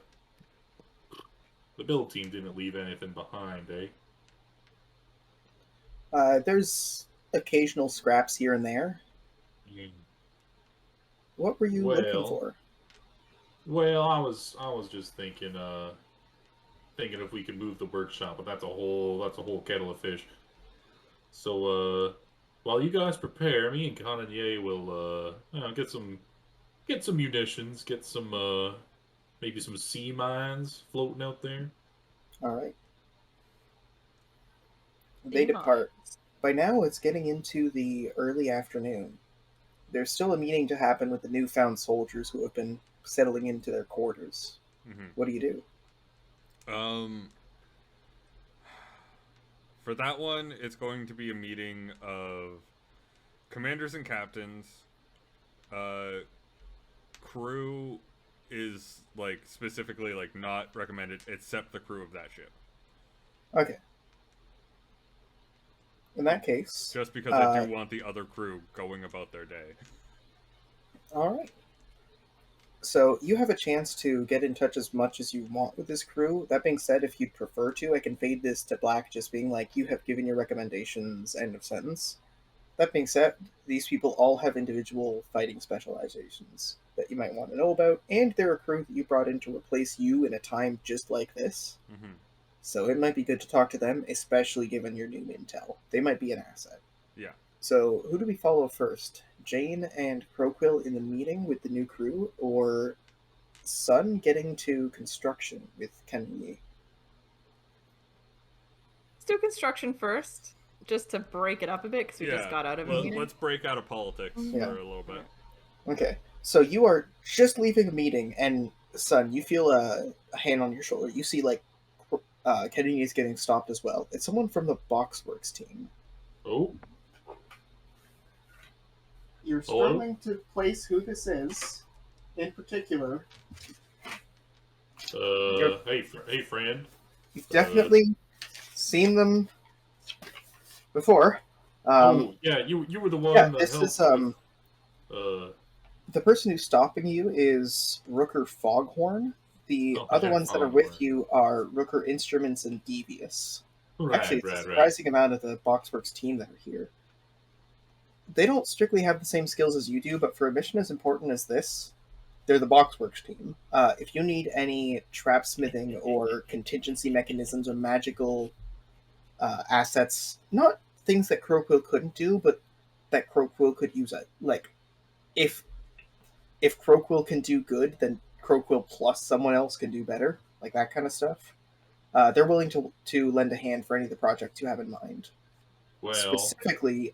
S3: build team didn't leave anything behind, eh?
S1: There's occasional scraps here and there. What were you looking
S3: Well,
S1: for?
S3: Well, I was just thinking if we could move the workshop, but that's a whole kettle of fish. So while you guys prepare, me and Kanye will get some munitions, get some maybe some sea mines floating out there.
S1: All right. They
S4: The
S1: depart.
S4: mines.
S1: By now, it's getting into the early afternoon. There's still a meeting to happen with the newfound soldiers who have been settling into their quarters.
S2: Mm-hmm.
S1: What do you do?
S2: For that one, it's going to be a meeting of commanders and captains. Crew is like specifically like not recommended except the crew of that ship.
S1: Okay. In that case,
S2: Just because I do want the other crew going about their day.
S1: all right. So you have a chance to get in touch as much as you want with this crew. That being said, if you'd prefer to, I can fade this to black, just being like, you have given your recommendations, end of sentence. That being said, these people all have individual fighting specializations that you might want to know about, and they're a crew that you brought in to replace you in a time just like this.
S2: Mm-hmm.
S1: So it might be good to talk to them, especially given your new intel. They might be an asset.
S2: Yeah.
S1: So who do we follow first? Jane and Croquill in the meeting with the new crew, or Sun getting to construction with Kenny?
S4: Let's do construction first, just to break it up a bit, because we just got out of a meeting.
S2: Let's break out of politics
S1: Yeah.
S2: for a little bit.
S1: Okay, so you are just leaving a meeting, and Sun, you feel a hand on your shoulder. You see, like, Kenny is getting stopped as well. It's someone from the Boxworks team.
S3: Oh,
S1: You're
S3: Hello?
S1: struggling to place who this is, in particular.
S3: hey, friend.
S1: You've definitely seen them before.
S3: Yeah, you were the one.
S1: Yeah,
S3: that
S1: this
S3: helped
S1: is
S3: with,
S1: the person who's stopping you is Rooker Foghorn. The
S3: Oh,
S1: other
S3: yeah,
S1: ones that are
S3: Foghorn.
S1: with you are Rooker Instruments and Devious.
S3: right,
S1: Actually, it's a
S3: right.
S1: surprising amount of the Boxworks team that are here. They don't strictly have the same skills as you do, but for a mission as important as this, they're the Boxworks team. If you need any trap smithing or contingency mechanisms or magical assets, not things that Croquill couldn't do, but that Croquill could use. Like, if Croquill can do good, then Croquill plus someone else can do better. Like that kind of stuff. They're willing to lend a hand for any of the projects you have in mind.
S3: Well,
S1: Specifically,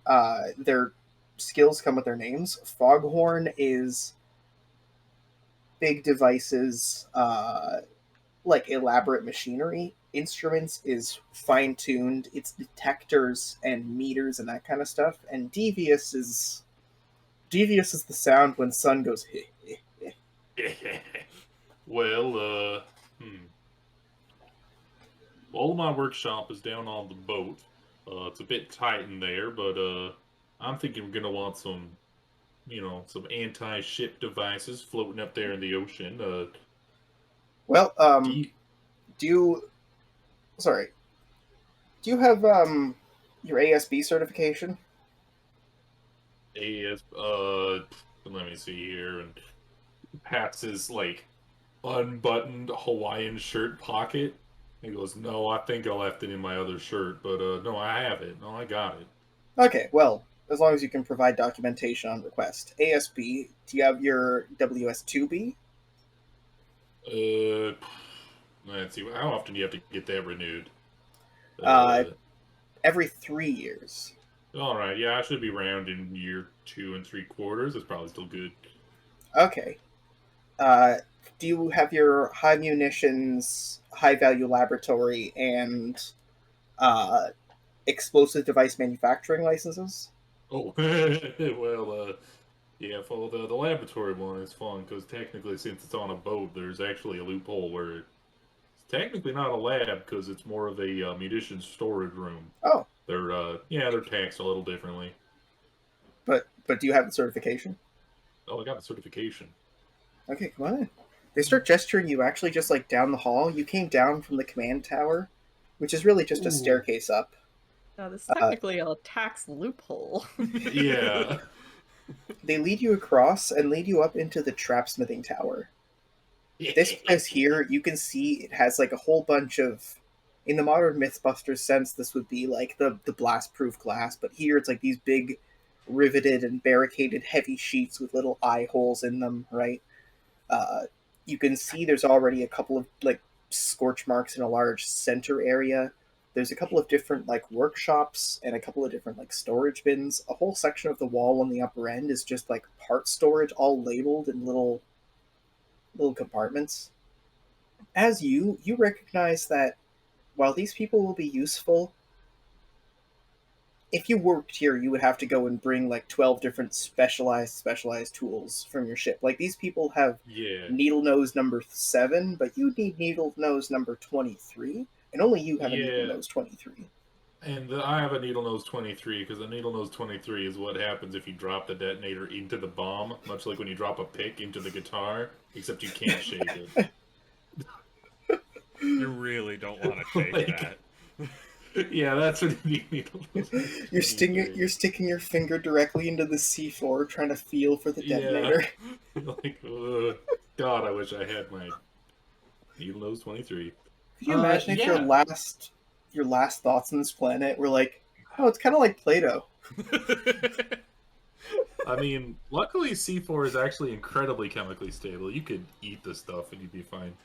S1: their skills come with their names. Foghorn is big devices, like elaborate machinery. Instruments is fine-tuned. It's detectors and meters and that kind of stuff. And Devious is the sound when Sun goes heh, heh, heh.
S3: well, all of my workshop is down on the boat. It's a bit tight in there, but I'm thinking we're gonna want some, some anti-ship devices floating up there in the ocean.
S1: Well,
S3: Do
S1: do you have your ASB certification?
S3: let me see here, and pats his like unbuttoned Hawaiian shirt pocket. He goes, "No, I think I left it in my other shirt, but no, I have it. No, I got it."
S1: Okay, well, as long as you can provide documentation on request. ASB, do you have your WS2B?
S3: Let's see. How often do you have to get that renewed?
S1: Every 3 years.
S3: All right. Yeah, I should be around in year 2 3/4. That's probably still good.
S1: Okay. Do you have your high munitions, high value laboratory, and explosive device manufacturing licenses?
S3: Oh, well, yeah. For the laboratory one, it's fun because technically, since it's on a boat, there's actually a loophole where it's technically not a lab because it's more of a munitions storage room.
S1: Oh,
S3: They're taxed a little differently.
S1: but do you have the certification?
S3: Oh, I got the certification.
S1: Okay, come on in. They start gesturing you actually just like down the hall. You came down from the command tower, which is really just a
S3: Ooh.
S1: staircase up.
S4: Now, this is technically a tax loophole.
S3: Yeah.
S1: They lead you across and lead you up into the trapsmithing tower. This place here, you can see it has like a whole bunch of, in the modern Mythbusters sense, this would be like the blast-proof glass, but here it's like these big riveted and barricaded heavy sheets with little eye holes in them, right? You can see there's already a couple of like scorch marks in a large center area. There's a couple of different like workshops and a couple of different like storage bins. A whole section of the wall on the upper end is just like part storage, all labeled in little compartments. As you recognize that while these people will be useful, if you worked here, you would have to go and bring like 12 different specialized tools from your ship. Like these people have
S3: Yeah.
S1: needle nose number 7, but you need needle nose number 23, and only you have a needle nose 23.
S3: And I have a needle nose 23 because the needle nose 23 is what happens if you drop the detonator into the bomb, much like when you drop a pick into the guitar, except you can't shake it.
S2: You really don't want to shake
S3: Like-
S2: that.
S3: Yeah, that's what you need.
S1: You're sticking your finger directly into the C4, trying to feel for the detonator.
S3: Like, God, I wish I had my needle nose 23.
S1: Could you imagine if
S3: yeah.
S1: your last thoughts on this planet were like, oh, it's kind of like Play-Doh.
S3: I mean, luckily C4 is actually incredibly chemically stable. You could eat the stuff and you'd be fine.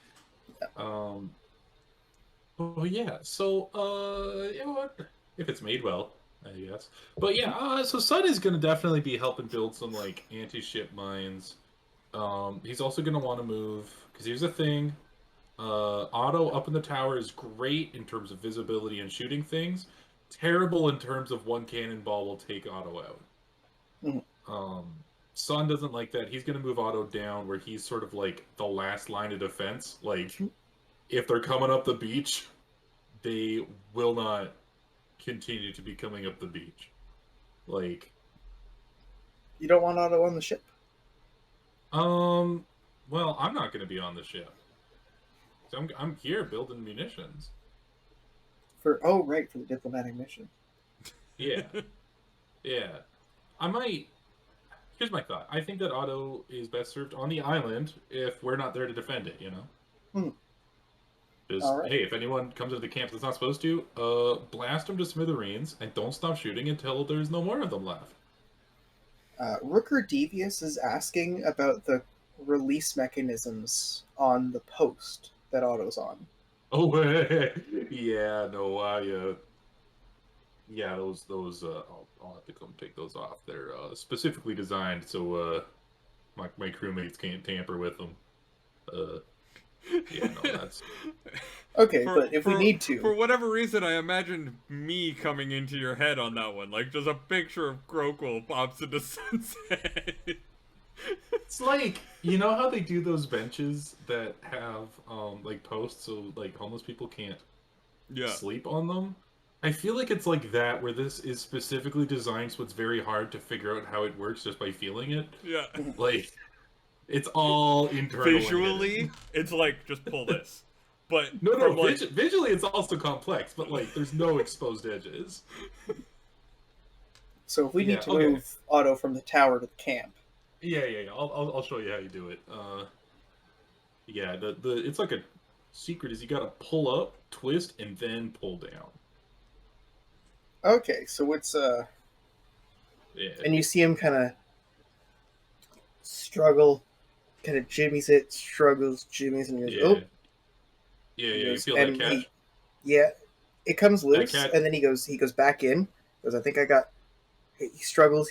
S3: Oh yeah, so you know what? If it's made well, I guess. But yeah, so Sun is gonna definitely be helping build some like anti-ship mines. He's also gonna want to move because here's the thing: Otto up in the tower is great in terms of visibility and shooting things. Terrible in terms of one cannonball will take Otto out.
S1: Mhm.
S3: Sun doesn't like that. He's gonna move Otto down where he's sort of like the last line of defense. Like, if they're coming up the beach, they will not continue to be coming up the beach. Like,
S1: You don't want Otto on the ship?
S3: well, I'm not going to be on the ship. So I'm here building munitions.
S1: For the diplomatic mission.
S3: Yeah. Yeah. I might... Here's my thought. I think that Otto is best served on the island if we're not there to defend it, you know? Because,
S1: Alright.
S3: hey, if anyone comes into the camp that's not supposed to, blast them to smithereens and don't stop shooting until there's no more of them left.
S1: Rooker Devious is asking about the release mechanisms on the post that Otto's on.
S3: Oh, yeah, no, yeah, those, I'll have to come take those off. They're specifically designed so my crewmates can't tamper with them. Yeah, no, that's...
S1: Okay, but if we need to...
S2: For whatever reason, I imagined me coming into your head on that one. Like, just a picture of Groquil pops into sunset.
S3: It's like, you know how they do those benches that have, like, posts so, like, homeless people can't sleep on them? I feel like it's like that, where this is specifically designed so it's very hard to figure out how it works just by feeling it.
S2: Yeah.
S3: Like, it's all internal.
S2: Visually, it's like, just pull this. But
S3: No,
S2: like...
S3: visually it's also complex, but, like, there's no exposed edges.
S1: So if we need to move Otto from the tower to the camp...
S3: Yeah. I'll show you how you do it. Yeah, it's like a secret is you gotta pull up, twist, and then pull down.
S1: Okay, so it's
S3: Yeah.
S1: and you see him kind of struggle, kind of jimmies it, struggles, jimmies, and he goes,
S3: Yeah, you feel that catch?
S1: It comes loose, and then he goes back in. Goes, I think I got. He struggles.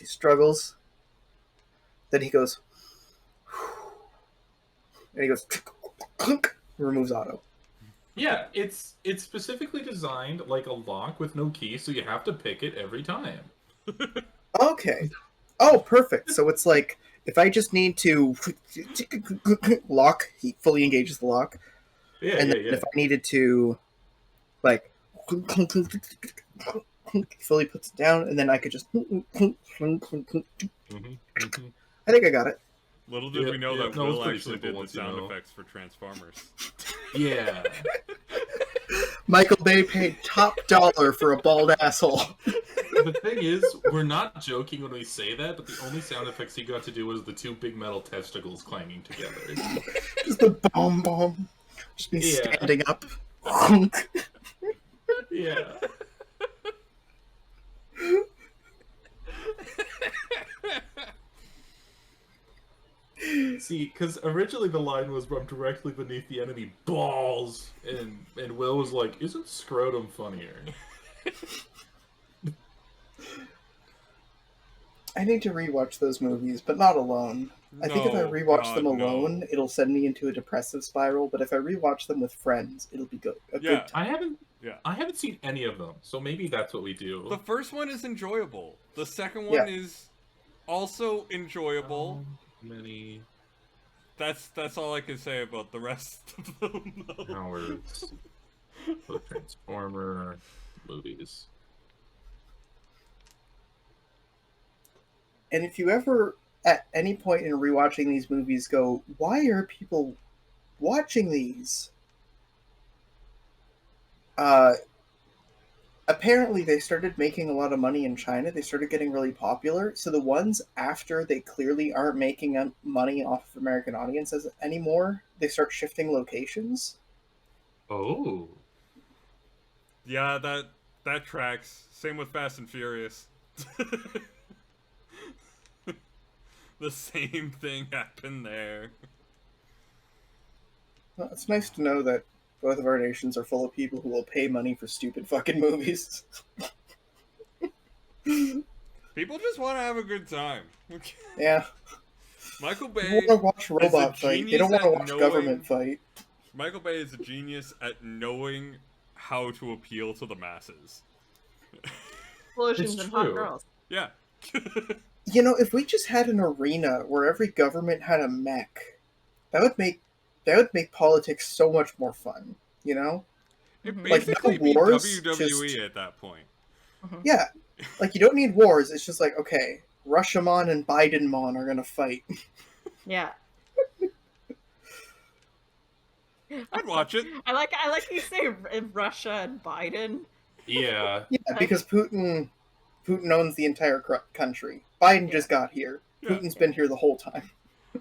S1: Then he goes, and he goes, removes Otto.
S3: Yeah, it's specifically designed like a lock with no key, so you have to pick it every time.
S1: Okay. Oh, perfect. So it's like, if I just need to lock, he fully engages the lock.
S3: Yeah,
S1: and then if I needed to, like, fully puts it down, and then I could just... I think I got it.
S2: Little did we know that Will actually did the sound effects for Transformers.
S3: Yeah.
S1: Michael Bay paid top dollar for a bald asshole.
S3: The thing is, we're not joking when we say that, but the only sound effects he got to do was the two big metal testicles clanging together.
S1: Just the bomb. Just me standing up.
S3: Yeah. See, because originally the line was "I'm directly beneath the enemy balls," and Will was like, "Isn't scrotum funnier?"
S1: I need to rewatch those movies, but not alone. I think if I
S2: No,
S1: rewatch
S2: God,
S1: them alone,
S2: no.
S1: it'll send me into a depressive spiral. But if I rewatch them with friends, it'll be a
S2: Yeah.
S1: good time.
S2: Yeah.
S3: I haven't seen any of them, so maybe that's what we do.
S2: The first one is enjoyable. The second
S1: Yeah.
S2: one is also enjoyable.
S3: Many
S2: That's all I can say about the rest of them. Though.
S3: hours of Transformer movies.
S1: And if you ever, at any point in rewatching these movies, go, why are people watching these? Apparently they started making a lot of money in China. They started getting really popular. So the ones after they clearly aren't making money off of American audiences anymore, they start shifting locations.
S3: Oh.
S2: Yeah, that tracks. Same with Fast and Furious. The same thing happened there.
S1: Well, it's nice to know that both of our nations are full of people who will pay money for stupid fucking movies.
S2: People just want to have a good time.
S1: Yeah.
S2: Michael
S1: They
S2: Bay
S1: want to watch
S2: is a
S1: robot fight. They don't
S2: genius
S1: want to
S2: at
S1: watch
S2: knowing-
S1: government fight.
S2: Michael Bay is a genius at knowing how to appeal to the masses.
S4: Explosions
S3: It's
S4: and hot
S3: true.
S4: girls.
S2: Yeah.
S1: You know, if we just had an arena where every government had a mech, that would make politics so much more fun. You know?
S2: It
S4: Mhm.
S1: Like,
S2: basically
S1: no
S2: be
S1: wars,
S2: WWE
S1: just-
S2: at that point.
S1: Yeah. Like, you don't need wars. It's just like, okay, Russiamon and Bidenmon are gonna fight.
S4: Yeah.
S2: I'd watch it.
S4: I like you say Russia and Biden.
S3: Yeah.
S1: Yeah, because Putin owns the entire country. Biden
S4: Yeah.
S1: just got here.
S2: Yeah.
S1: Putin's been here the whole time.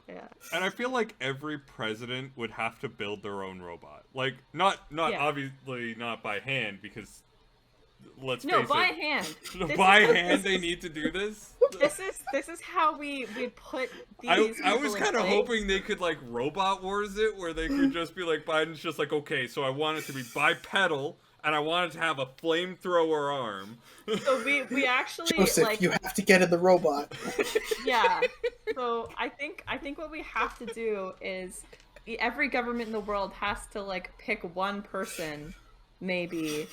S4: Yeah.
S2: And I feel like every president would have to build their own robot. Like, not
S4: Yeah.
S2: obviously not by hand, because let's
S4: No,
S2: face
S4: by
S2: it.
S4: hand. This
S2: By
S4: is-
S2: hand, they need to do this.
S4: This is how we put these.
S2: I was
S4: people in
S2: kind of
S4: place.
S2: hoping they could like robot wars it, where they could just be like, Biden's just like, okay, so I want it to be bipedal, and I want it to have a flamethrower arm.
S4: So we actually
S1: Joseph,
S4: like
S1: you have to get in the robot.
S4: yeah. So I think what we have to do is every government in the world has to like pick one person, maybe.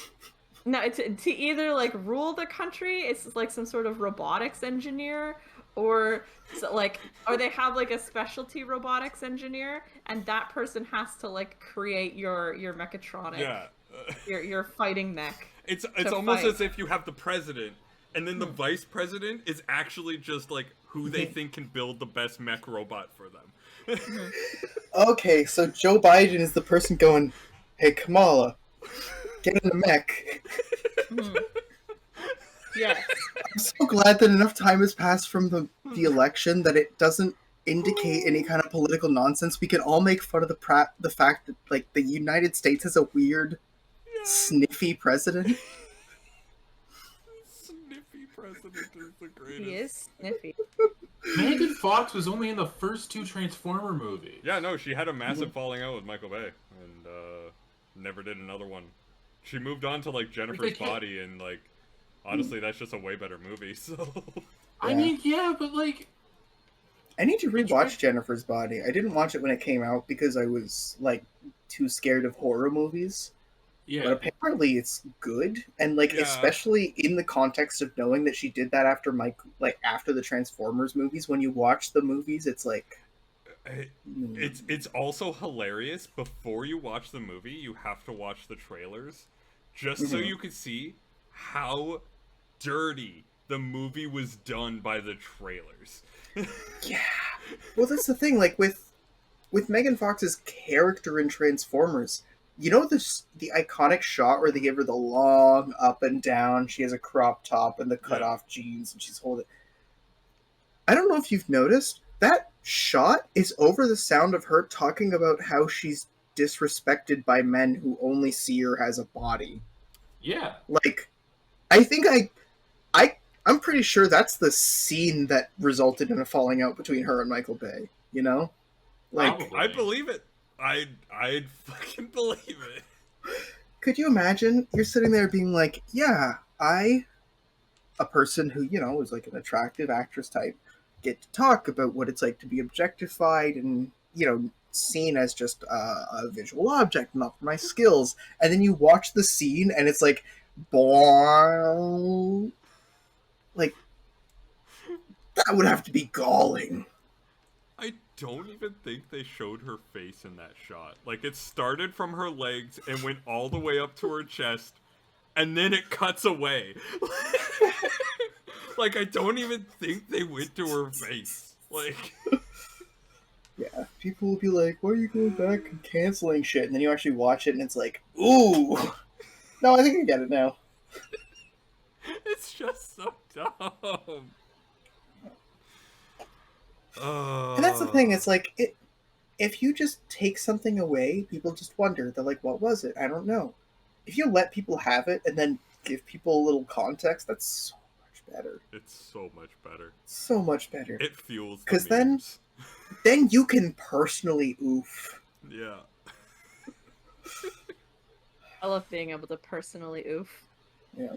S4: No, to either like rule the country. It's like some sort of robotics engineer, or or they have like a specialty robotics engineer, and that person has to like create your mechatronic,
S2: Yeah.
S4: your fighting mech.
S2: It's
S4: to
S2: almost
S4: fight.
S2: as if you have the president, and then the vice president is actually just like who they think can build the best mech robot for them.
S1: Okay, so Joe Biden is the person going, hey, Kamala, get in the mech.
S4: Mhm. Yes.
S1: I'm so glad that enough time has passed from the election that it doesn't indicate any kind of political nonsense. We can all make fun of the fact that like the United States has a weird, sniffy president.
S2: Sniffy president is the greatest.
S4: He is sniffy.
S3: Megan Fox was only in the first two Transformer movies.
S2: Yeah, no, she had a massive falling out with Michael Bay, and never did another one. She moved on to like Jennifer's
S3: can't-
S2: Body, and like honestly, that's just a way better movie. So
S3: I mean, yeah, but like,
S1: I need to rewatch Jennifer's Body. I didn't watch it when it came out because I was like too scared of horror movies.
S3: yeah,
S1: But apparently it's good, and like
S2: Yeah.
S1: especially in the context of knowing that she did that after after the Transformers movies. When you watch the movies, it's like
S2: it's also hilarious. Before you watch the movie, you have to watch the trailers, just so
S1: Mhm.
S2: you can see how dirty the movie was done by the trailers.
S1: yeah. Well, that's the thing. Like with Megan Fox's character in Transformers, you know the iconic shot where they give her the long up and down. She has a crop top and the cut off jeans, and she's holding. I don't know if you've noticed that shot is over the sound of her talking about how she's disrespected by men who only see her as a body.
S3: yeah.
S1: Like, I think I'm pretty sure that's the scene that resulted in a falling out between her and Michael Bay. You know? Like,
S3: Probably.
S2: I believe it. I'd fucking believe it.
S1: could you imagine you're sitting there being like, yeah, a person who, is like an attractive actress type, get to talk about what it's like to be objectified and, seen as just a visual object, not for my skills. And then you watch the scene and it's like, boing. Like, that would have to be galling.
S2: I don't even think they showed her face in that shot. Like, it started from her legs and went all the way up to her chest, and then it cuts away. Like, I don't even think they went to her face. Like,
S1: Yeah, people will be like, why are you going back and canceling shit? And then you actually watch it and it's like, ooh. No, I think I get it now.
S2: it's just so dumb.
S1: And that's the thing, it's like, if you just take something away, people just wonder. They're like, what was it? I don't know. If you let people have it and then give people a little context, that's so much better.
S2: It's so much better.
S1: So much better.
S2: It fuels the
S1: 'Cause then-
S2: memes.
S1: Then you can personally oof.
S2: Yeah.
S4: I love being able to personally oof.
S1: Yeah.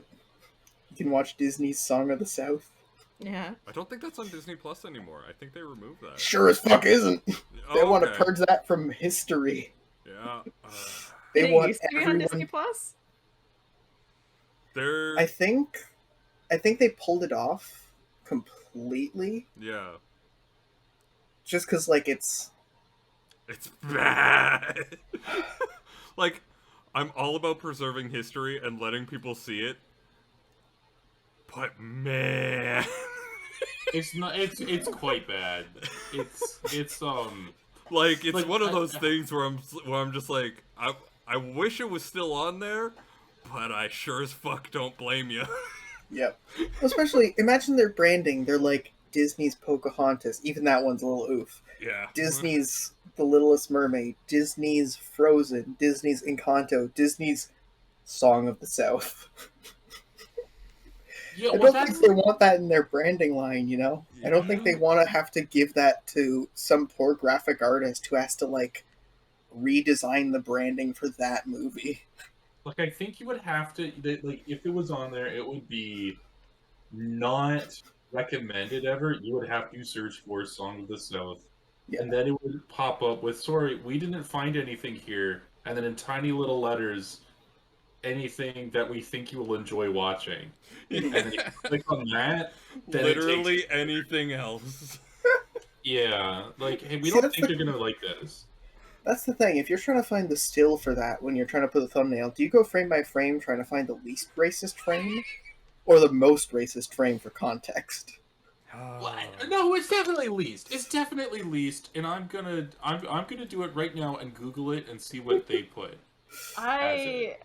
S1: You can watch Disney's Song of the South.
S4: Yeah.
S2: I don't think that's on Disney Plus anymore. I think they removed that.
S1: Sure as fuck isn't. They want to
S2: okay.
S1: purge that from history.
S2: Yeah.
S1: They
S4: Did it
S1: want
S4: used to be on
S1: everyone.
S4: Disney Plus?
S2: They're.
S1: I think they pulled it off completely,
S2: Yeah.
S1: just because like it's
S2: It's bad. Like, I'm all about preserving history and letting people see it. But man.
S3: It's not. It's quite bad. It's
S2: Like, it's
S3: Like,
S2: one of
S3: I-
S2: those things where I'm just like, I wish it was still on there, but I sure as fuck don't blame you.
S1: Yep. Especially imagine their branding. They're like Disney's Pocahontas. Even that one's a little oof.
S2: Yeah.
S1: Disney's The Littlest Mermaid. Disney's Frozen. Disney's Encanto. Disney's Song of the South.
S3: yeah.
S1: I
S3: Well,
S1: don't
S3: that's
S1: think they want that in their branding line, I don't think they want to have to give that to some poor graphic artist who has to, like, redesign the branding for that movie.
S3: like I think you would have to like if it was on there, it would be not recommended ever. You would have to search for Song of the South,
S1: Yeah.
S3: and then it would pop up with "Sorry, we didn't find anything here," and then in tiny little letters, anything that we think you will enjoy watching. And then you click on that. Then it
S2: Literally
S3: takes-
S2: anything else.
S3: Yeah, like hey, we
S1: See,
S3: don't
S1: that's
S3: think
S1: the-
S3: you're gonna like this.
S1: That's the thing. If you're trying to find the still for that when you're trying to put the thumbnail, do you go frame by frame trying to find the least racist frame? Or the most racist frame for context?
S3: No, it's definitely least. It's definitely least, and I'm gonna do it right now and Google it and see what they put.
S4: I.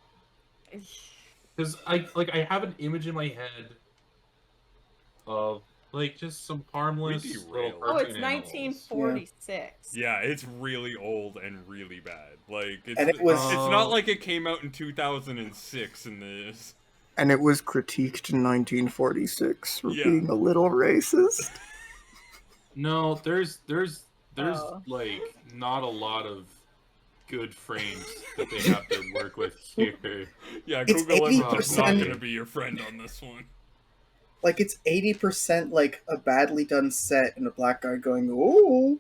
S3: Because I have an image in my head of like just some harmless
S2: We
S3: little
S2: derailed.
S4: Oh, it's
S3: cartoon animals.
S4: 1946.
S2: Yeah, it's really old and really bad. Like, it's,
S1: And it was-
S2: it's not like it came out in 2006 in this.
S1: And it was critiqued in 1946 for
S2: Yeah.
S1: being a little racist.
S3: No, there's
S4: Oh.
S3: like not a lot of good frames that they have to work with here.
S2: Yeah,
S1: It's
S2: Google Image is not
S1: 80%.
S2: going to be your friend on this one.
S1: Like, it's 80% like a badly done set and a black guy going, ooh.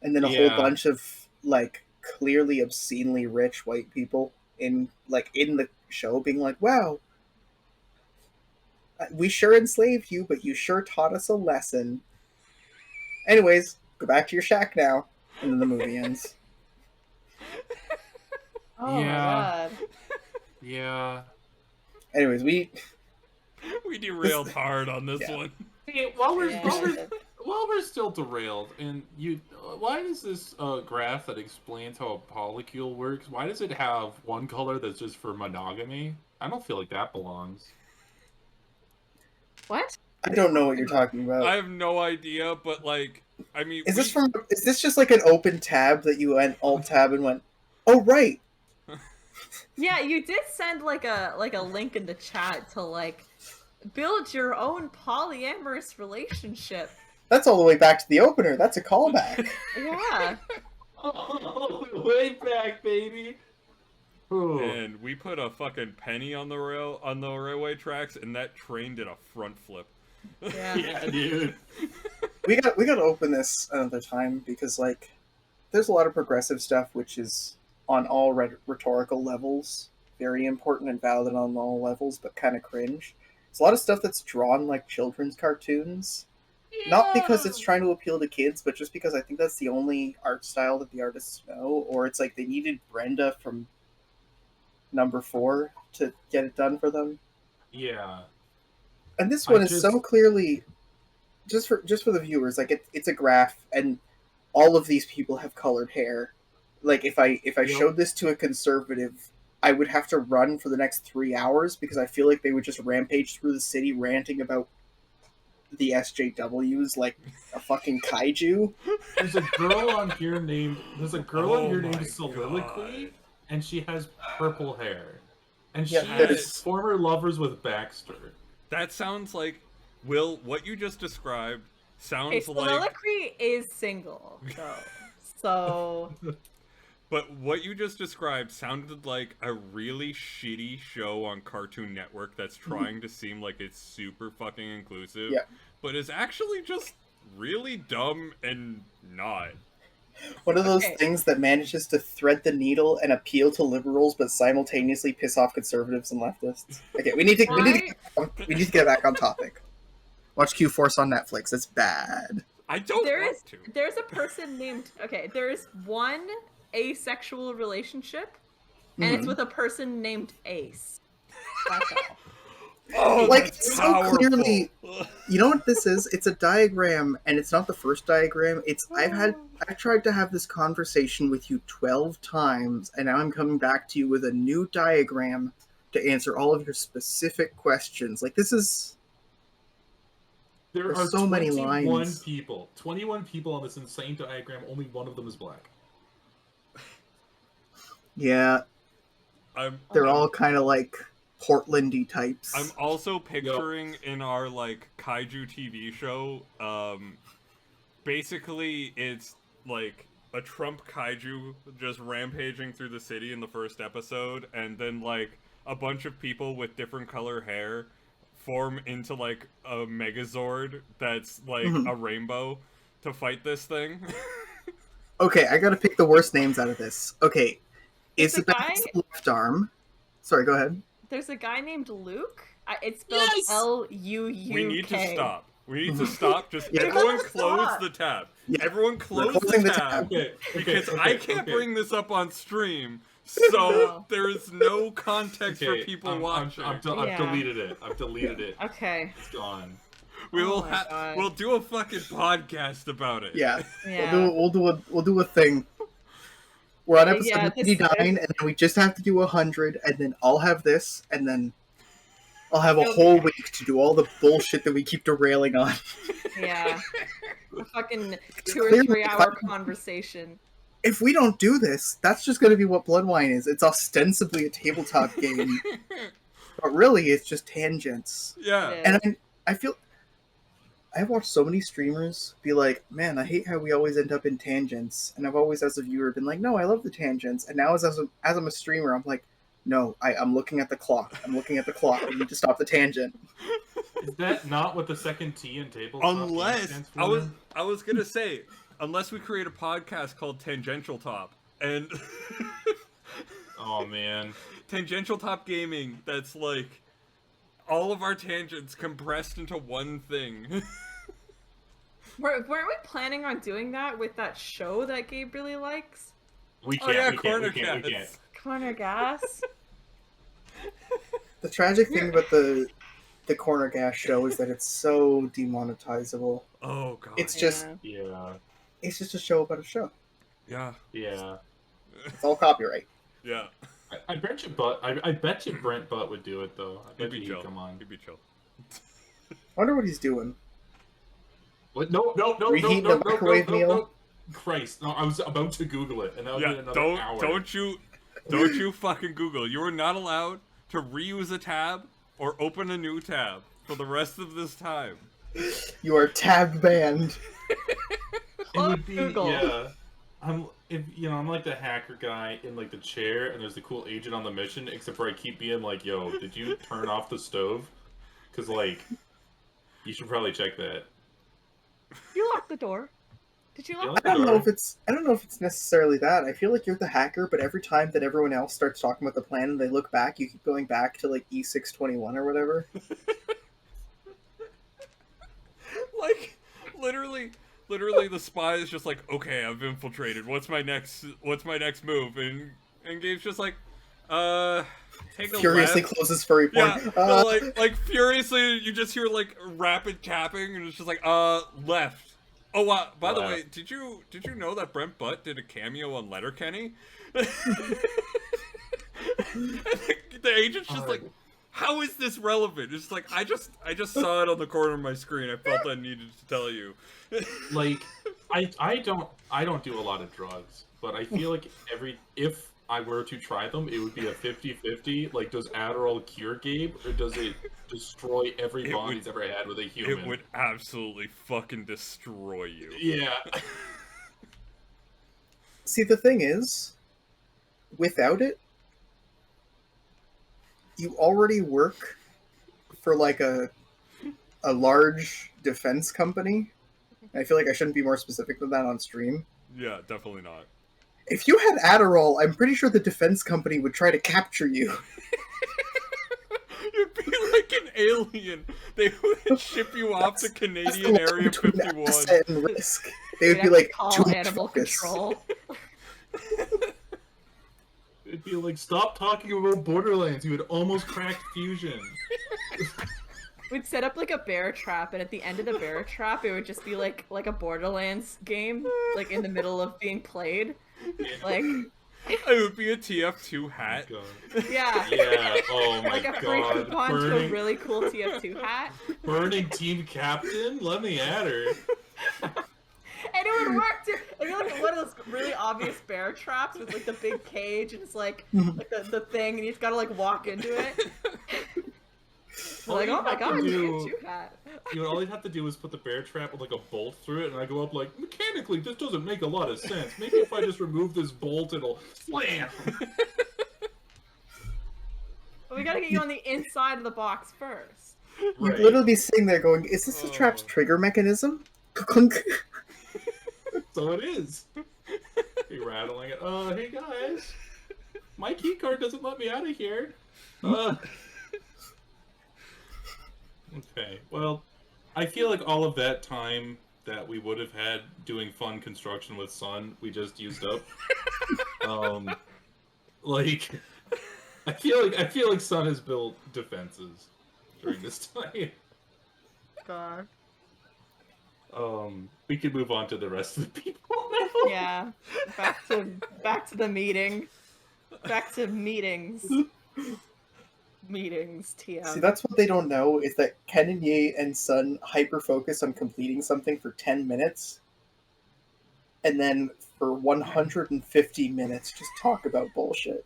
S1: And then a
S3: Yeah.
S1: whole bunch of, like, clearly obscenely rich white people in the show being like, wow, we sure enslaved you, but you sure taught us a lesson. Anyways, go back to your shack now. And then the movie ends.
S4: Oh
S3: Yeah.
S4: my god.
S3: Yeah.
S1: Anyways,
S2: We derailed hard on this
S1: Yeah.
S2: one.
S3: Hey, while we're
S4: Yeah.
S3: while we're still derailed, and why does this graph that explains how a polycule works? Why does it have one color that's just for monogamy? I don't feel like that belongs.
S4: What?
S1: I don't know what you're talking about.
S2: I have no idea, but, like, I mean...
S1: Is this just like an open tab that you went alt tab and went, oh right.
S4: Yeah, you did send like a link in the chat to like build your own polyamorous relationship.
S1: That's all the way back to the opener. That's a callback.
S4: Yeah.
S3: Oh, way back, baby. Ooh.
S2: And we put a fucking penny on the railway tracks, and that train did a front flip.
S4: Yeah.
S3: Yeah, dude.
S1: we got to open this another time because like there's a lot of progressive stuff which is on all rhetorical levels very important and valid on all levels, but kind of cringe. There's a lot of stuff that's drawn like children's cartoons. Not because it's trying to appeal to kids, but just because I think that's the only art style that the artists know, or it's like they needed Brenda from number 4 to get it done for them.
S3: Yeah.
S1: And this one is so clearly just for the viewers, like it's a graph, and all of these people have colored hair. Like if I showed this to a conservative, I would have to run for the next 3 hours because I feel like they would just rampage through the city ranting about the SJWs like a fucking kaiju.
S3: There's a girl on here named
S2: my
S3: Soliloquy,
S2: God.
S3: and she has purple hair, and
S1: Yeah,
S3: she
S1: there's-
S3: is former lovers with Baxter.
S2: That sounds like, Will, what you just described
S4: Okay,
S2: sounds like...
S4: Soliloquy is single, though. So...
S2: But what you just described sounded like a really shitty show on Cartoon Network that's trying to seem like it's super fucking inclusive,
S1: Yeah.
S2: but is actually just really dumb and not.
S1: One of those
S4: Okay.
S1: things that manages to thread the needle and appeal to liberals, but simultaneously piss off conservatives and leftists. Okay, we need to get back on topic. Watch Q-Force on Netflix. It's bad.
S2: I don't want to.
S4: There's a person named... Okay, there's one asexual relationship, and it's with a person named Ace. That's all.
S2: Oh,
S1: Like,
S2: that's
S1: so
S2: powerful.
S1: clearly- You know what this is? It's a diagram, and it's not the first diagram. I've tried to have this conversation with you 12 times, and now I'm coming back to you with a new diagram to answer all of your specific questions. Like, this is...
S3: There
S1: There's
S3: are
S1: so many
S3: 21
S1: lines.
S3: people. 21 people on this insane diagram. Only one of them is black.
S1: Yeah, they're all kind of like Portlandy types.
S2: I'm also picturing in our like kaiju TV show, basically it's like a Trump kaiju just rampaging through the city in the first episode, and then like a bunch of people with different color hair form into like a Megazord that's like a rainbow to fight this thing.
S1: Okay, I gotta pick the worst names out of this. Okay,
S4: It's a
S1: Isabel's
S4: guy-
S1: left arm. Sorry, go ahead.
S4: There's a guy named Luke. It's spelled
S3: Yes!
S4: L-U-U-K.
S2: We need to stop. We need to stop. Just
S1: Yeah.
S2: everyone
S4: Let's
S2: close
S4: stop.
S2: the tab.
S1: Yeah.
S2: Everyone close the
S1: closing the
S2: tab.
S1: tab.
S3: Okay.
S2: Because I can't bring this up on stream, so
S4: No.
S2: there's no context for people watching.
S3: I've
S4: Yeah.
S3: deleted it. I've deleted it.
S4: Okay.
S3: It's gone.
S2: we
S4: Oh
S2: will
S4: my God.
S2: we'll do a fucking podcast about it.
S1: Yeah,
S4: Yeah.
S1: we'll do a thing. We're on episode
S4: Yeah, this
S1: 99, and then we just have to do 100, and then I'll have this, and then I'll have a whole week to do all the bullshit that we keep derailing on.
S4: Yeah. A fucking 2 or
S1: Clearly,
S4: 3
S1: if
S4: hour
S1: I-
S4: conversation.
S1: If we don't do this, that's just going to be what Bloodwine is. It's ostensibly a tabletop game, but really it's just tangents.
S2: Yeah.
S4: Yeah.
S1: And I feel I've watched so many streamers be like, man, I hate how we always end up in tangents. And I've always, as a viewer, been like, no, I love the tangents. And now as I'm a streamer, I'm like, no, I'm looking at the clock. I'm looking at the clock. We need to stop the tangent.
S3: Is that not what the second T in tabletop
S2: Unless
S3: stands for?
S2: I was gonna say, unless we create a podcast called Tangential Top, and
S3: Oh man.
S2: Tangential Top Gaming, that's like all of our tangents compressed into one thing.
S4: Weren't we planning on doing that with that show that Gabe really likes?
S3: We
S2: Oh
S3: can't.
S2: yeah,
S3: we
S2: corner
S3: can't. We
S2: cats.
S3: can't.
S4: Corner Gas?
S1: The tragic thing about the Corner Gas show is that it's so demonetizable.
S2: Oh god.
S1: It's just
S4: Yeah.
S3: Yeah.
S1: it's just a show about a show.
S2: yeah.
S3: Yeah.
S1: It's all copyright.
S2: Yeah.
S3: I bet you Brent Butt would do it though. I
S2: He'd
S3: bet
S2: be
S3: you
S2: chill.
S3: he'd come on.
S2: He'd be chill.
S1: I wonder what he's doing.
S3: What? No.
S1: Reheating a microwave meal?
S3: Christ! No, I was about to Google it, and that would be
S2: Yeah,
S3: another hour.
S2: don't you fucking Google. You are not allowed to reuse a tab or open a new tab for the rest of this time.
S1: You are tab banned.
S3: It would be
S4: Google.
S3: yeah. I'm like the hacker guy in like the chair, and there's the cool agent on the mission. Except for I keep being like, "Yo, did you turn off the stove? Because like, you should probably check that."
S4: You locked the door. Did you
S3: You
S4: lock
S1: I don't know if it's necessarily that. I feel like you're the hacker, but every time that everyone else starts talking about the plan and they look back, you keep going back to like E621 or whatever.
S2: Like, literally, the spy is just like, okay, I've infiltrated. What's my next move? And Gabe's just like, take a
S1: Furiously
S2: left.
S1: closes furry porn.
S2: Yeah, no, like furiously, you just hear like rapid tapping, and it's just like, left. Oh, wow. By the way, did you know that Brent Butt did a cameo on Letterkenny? And the agent's just like, how is this relevant? It's like I just saw it on the corner of my screen. I felt I needed to tell you.
S3: Like, I don't do a lot of drugs, but I feel like if I were to try them, it would be a 50-50. Like, does Adderall cure Gabe, or does it destroy every bond he's ever had with a human?
S2: It would absolutely fucking destroy you.
S3: Yeah.
S1: See, the thing is, without it, you already work for like a large defense company. I feel like I shouldn't be more specific than that on stream.
S2: Yeah, definitely not.
S1: If you had Adderall, I'm pretty sure the defense company would try to capture you.
S2: You'd be like an alien. They would ship you off to Canadian
S1: That's the line
S2: Area
S1: between
S2: 51.
S1: asset and risk. They would
S4: We'd
S1: be
S4: have
S1: like,
S4: to call
S1: too much
S4: animal
S1: focus.
S4: control.
S3: It'd be like, stop talking about Borderlands. You would almost crack Fusion.
S4: We'd set up like a bear trap, and at the end of the bear trap, it would just be like a Borderlands game, like in the middle of being played. Like,
S2: It would be a TF2 hat.
S3: God.
S4: yeah.
S3: Yeah. Oh my
S4: Like a free
S3: God.
S4: coupon to a
S3: Burning,
S4: really cool TF2 hat.
S3: burning team captain. Let me at her.
S4: And it would work too. It'd be like one of those really obvious bear traps with like the big cage, and it's like the thing, and you just gotta like walk into it. Like, oh my god, TF2 hat.
S3: All you'd have to do is put the bear trap with like a bolt through it, and I go up like, mechanically, this doesn't make a lot of sense. Maybe if I just remove this bolt, it'll slam.
S4: But we gotta get you on the inside of the box first.
S1: You'd
S3: Right.
S1: literally be sitting there going, is this the trap's trigger mechanism? Clunk.
S3: So it is. Be rattling it. Hey guys, my key card doesn't let me out of here. Okay, well, I feel like all of that time that we would have had doing fun construction with Sun, we just used up. Like, I feel like Sun has built defenses during this time.
S4: God.
S3: We could move on to the rest of the people now.
S4: Yeah. Back to the meeting. Back to meetings. Meetings, TM.
S1: See, that's what they don't know, is that Ken and Ye and Sun hyper-focus on completing something for 10 minutes, and then for 150 minutes just talk about bullshit.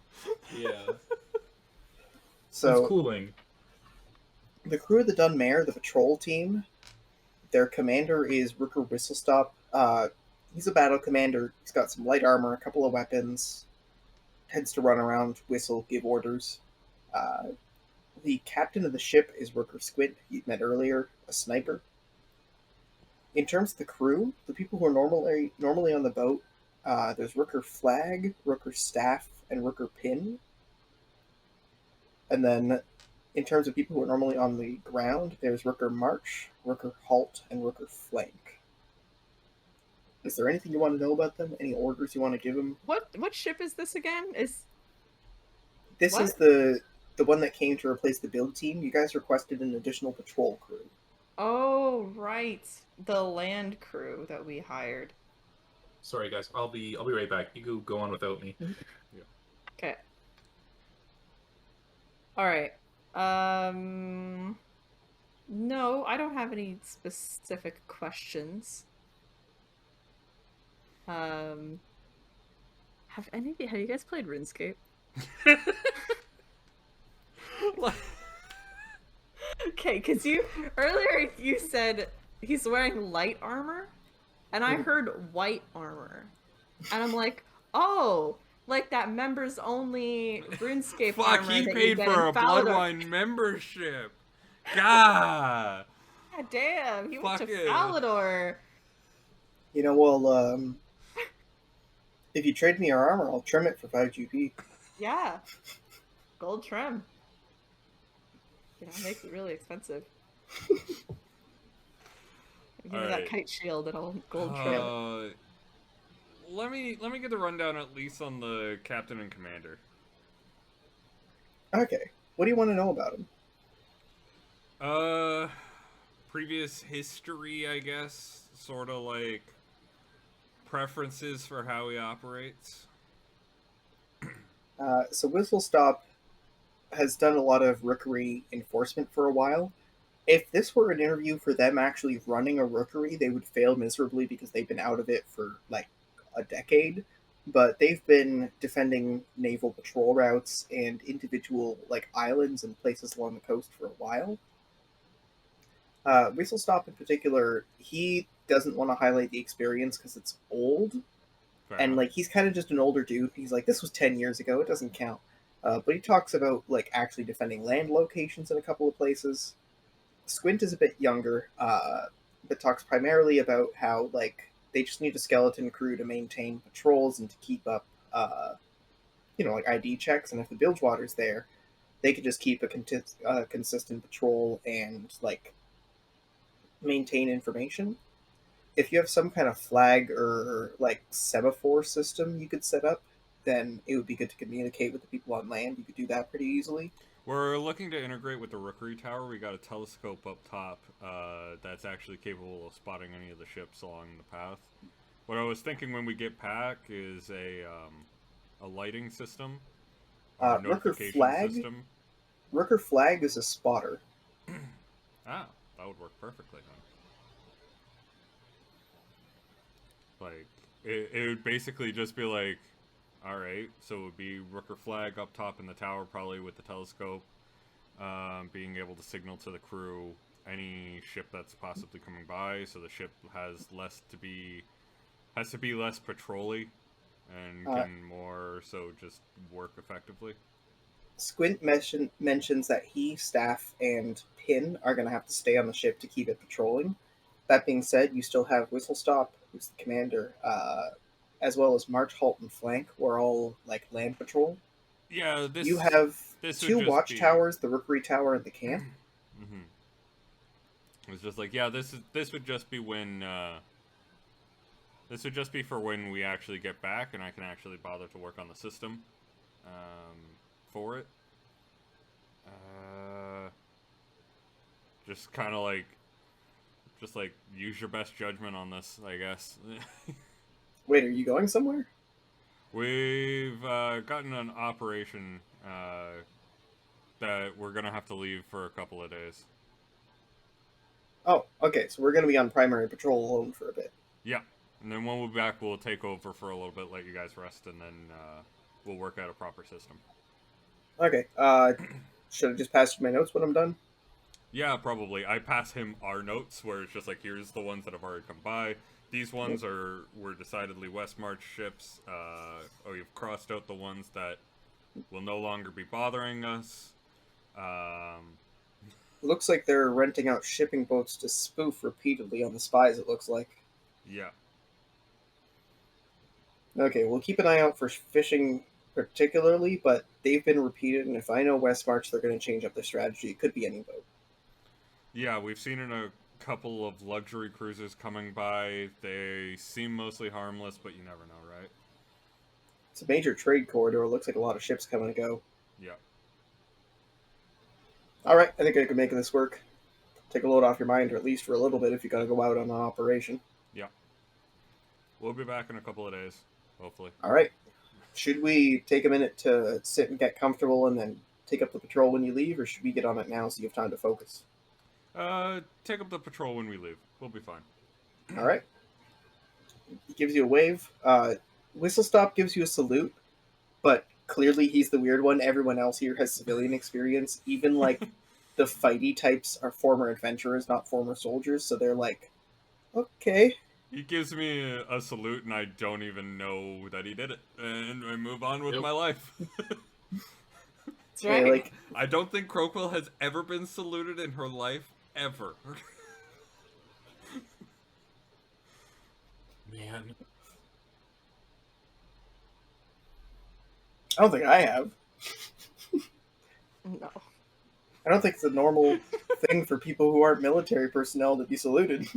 S3: Yeah.
S1: So,
S3: It's cooling.
S1: the crew of the Dunmare, the patrol team, their commander is Rooker Whistlestop. He's a battle commander. He's got some light armor, a couple of weapons, tends to run around, whistle, give orders. The captain of the ship is Rooker Squid, you met earlier, a sniper. In terms of the crew, the people who are normally on the boat, there's Rooker Flag, Rooker Staff, and Rooker Pin. And then, in terms of people who are normally on the ground, there's Rooker March, Rooker Halt, and Rooker Flank. Is there anything you want to know about them? Any orders you want to give them?
S4: What ship is this again?
S1: This
S4: What?
S1: is the one that came to replace the build team. You guys requested an additional patrol crew.
S4: Oh, right. The land crew that we hired.
S3: Sorry guys, I'll be right back. You go on without me.
S4: Okay. Alright. No, I don't have any specific questions. Have you guys played RuneScape? Okay, because earlier you said he's wearing light armor, and I heard white armor, and I'm like, oh, like that members only RuneScape
S2: Fuck,
S4: armor
S2: he
S4: that you
S2: paid
S4: get
S2: for
S4: in
S2: a
S4: Falador.
S2: Bloodwine membership. God.
S4: God damn, he went to
S2: Fucking-
S4: Falador.
S1: You know, well, if you trade me your armor, I'll trim it for 5 GP.
S4: Yeah, gold trim. You know, it makes it really expensive. Give me that
S2: Alright.
S4: kite shield and I'll gold trim.
S2: Let me get the rundown at least on the captain and commander.
S1: Okay. What do you want to know about him?
S2: Previous history, I guess. Sort of like preferences for how he operates.
S1: So Whistlestop has done a lot of rookery enforcement for a while. If this were an interview for them actually running a rookery, they would fail miserably because they've been out of it for like a decade. But they've been defending naval patrol routes and individual like islands and places along the coast for a while. Whistlestop in particular, he doesn't want to highlight the experience because it's old.
S2: Fair
S1: And
S2: enough.
S1: like he's kind of just an older dude. He's like, this was 10 years ago, it doesn't count. But he talks about like actually defending land locations in a couple of places. Squint is a bit younger, but talks primarily about how like they just need a skeleton crew to maintain patrols and to keep up, like ID checks. And if the Bilgewater's there, they could just keep a consistent patrol and like maintain information. If you have some kind of flag or like semaphore system you could set up, then it would be good to communicate with the people on land. You could do that pretty easily.
S2: We're looking to integrate with the Rookery Tower. We got a telescope up top that's actually capable of spotting any of the ships along the path. What I was thinking when we get back is a lighting system, or a
S1: Rooker
S2: notification
S1: flag?
S2: system.
S1: Rooker flag is a spotter.
S2: Ah, that would work perfectly then. Like, it would basically just be like, alright, so it would be Rooker flag up top in the tower, probably with the telescope, being able to signal to the crew any ship that's possibly coming by, so the ship has to be less patrol-y, and can more so just work effectively.
S1: Squint mentions that he, Staff, and Pin are going to have to stay on the ship to keep it patrolling. That being said, you still have Whistlestop, who's the commander, as well as March, Halt, and Flank, who are all like land patrol.
S2: Yeah,
S1: You have
S2: this would
S1: two
S2: just
S1: watchtowers, the Rookery Tower and the camp.
S2: It's just like, yeah, this would just be when this would just be for when we actually get back and I can actually bother to work on the system for it. Just kind of like use your best judgment on this, I guess.
S1: Wait, are you going somewhere?
S2: We've gotten an operation that we're gonna have to leave for a couple of days.
S1: Oh, okay, so we're going to be on primary patrol alone for a bit.
S2: Yeah, and then when we're back, we'll take over for a little bit, let you guys rest, and then we'll work out a proper system.
S1: Okay, should I just pass you my notes when I'm done?
S2: Yeah, probably. I pass him our notes, where it's just like, here's the ones that have already come by. These ones were decidedly West March ships. We've crossed out the ones that will no longer be bothering us.
S1: Looks like they're renting out shipping boats to spoof repeatedly on the spies, it looks like.
S2: Yeah.
S1: Okay, we'll keep an eye out for fishing particularly, but they've been repeated, and if I know West March, they're going to change up their strategy. It could be any boat.
S2: Yeah, we've seen in a couple of luxury cruises coming by. They seem mostly harmless, but you never know, right?
S1: It's a major trade corridor. It looks like a lot of ships come and go.
S2: Yeah.
S1: Alright, I think I can make this work. Take a load off your mind, or at least for a little bit if you gotta go out on an operation.
S2: Yeah. We'll be back in a couple of days, hopefully.
S1: Alright. Should we take a minute to sit and get comfortable and then take up the patrol when you leave, or should we get on it now so you have time to focus?
S2: Take up the patrol when we leave. We'll be fine.
S1: Alright. He gives you a wave. Whistlestop gives you a salute, but clearly he's the weird one. Everyone else here has civilian experience. Even like the fighty types are former adventurers, not former soldiers, so they're like, okay.
S2: He gives me a salute, and I don't even know that he did it, and I move on with
S3: Yep.
S2: my life.
S4: That's
S1: Yeah,
S4: right.
S1: like,
S2: I don't think Croquill has ever been saluted in her life, ever.
S3: Man.
S1: I don't think I have.
S4: No.
S1: I don't think it's a normal thing for people who aren't military personnel to be saluted.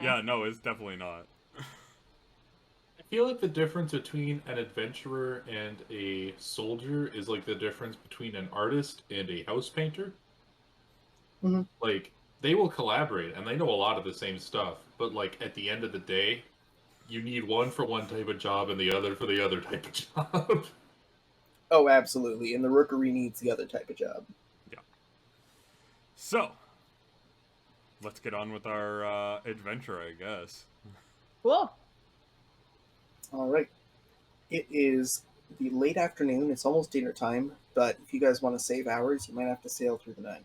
S2: Yeah, no, it's definitely not.
S3: I feel like the difference between an adventurer and a soldier is like the difference between an artist and a house painter.
S1: Mhm.
S3: Like, they will collaborate and they know a lot of the same stuff, but like at the end of the day, you need one for one type of job and the other for the other type of job.
S1: Oh, absolutely. And the rookery needs the other type of job.
S2: So, let's get on with our adventure, I guess.
S4: Cool.
S1: All right. It is the late afternoon. It's almost dinner time, but if you guys want to save hours, you might have to sail through the night.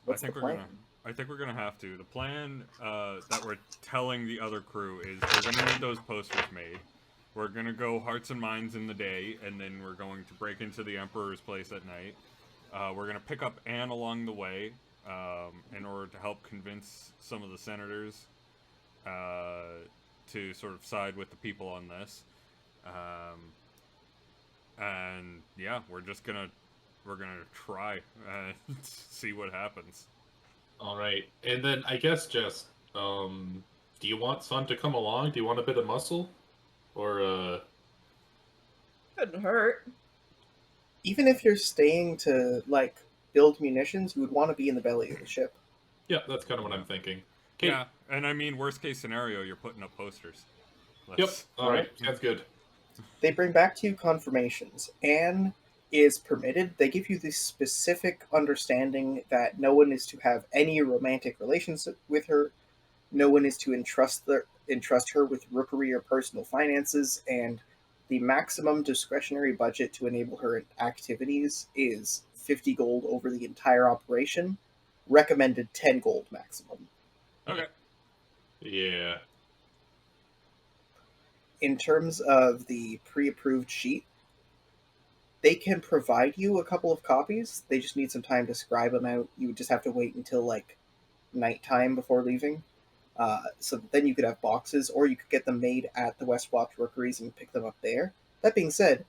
S1: What's the plan?
S2: I think we're gonna have to. The plan that we're telling the other crew is we're gonna need those posters made. We're gonna go hearts and minds in the day, and then we're going to break into the Emperor's place at night. We're gonna pick up Anne along the way in order to help convince some of the senators to sort of side with the people on this. And yeah, we're gonna try and see what happens.
S3: All right. And then I guess just do you want Sun to come along? Do you want a bit of muscle? Or
S4: Couldn't hurt.
S1: Even if you're staying to, like, build munitions, you would want to be in the belly of the ship.
S3: yeah, that's kind of what I'm thinking. Okay.
S2: Yeah, and I mean, worst case scenario, you're putting up posters.
S3: Yep. All right. Sounds good.
S1: They bring back to you confirmations. Anne is permitted. They give you the specific understanding that no one is to have any romantic relations with her. No one is to entrust her with rookery or personal finances, and the maximum discretionary budget to enable her activities is 50 gold over the entire operation. Recommended 10 gold maximum.
S2: Okay.
S3: Yeah.
S1: In terms of the pre-approved sheet, they can provide you a couple of copies. They just need some time to scribe them out. You would just have to wait until like nighttime before leaving. So then you could have boxes, or you could get them made at the Westwatch Rookeries and pick them up there. That being said,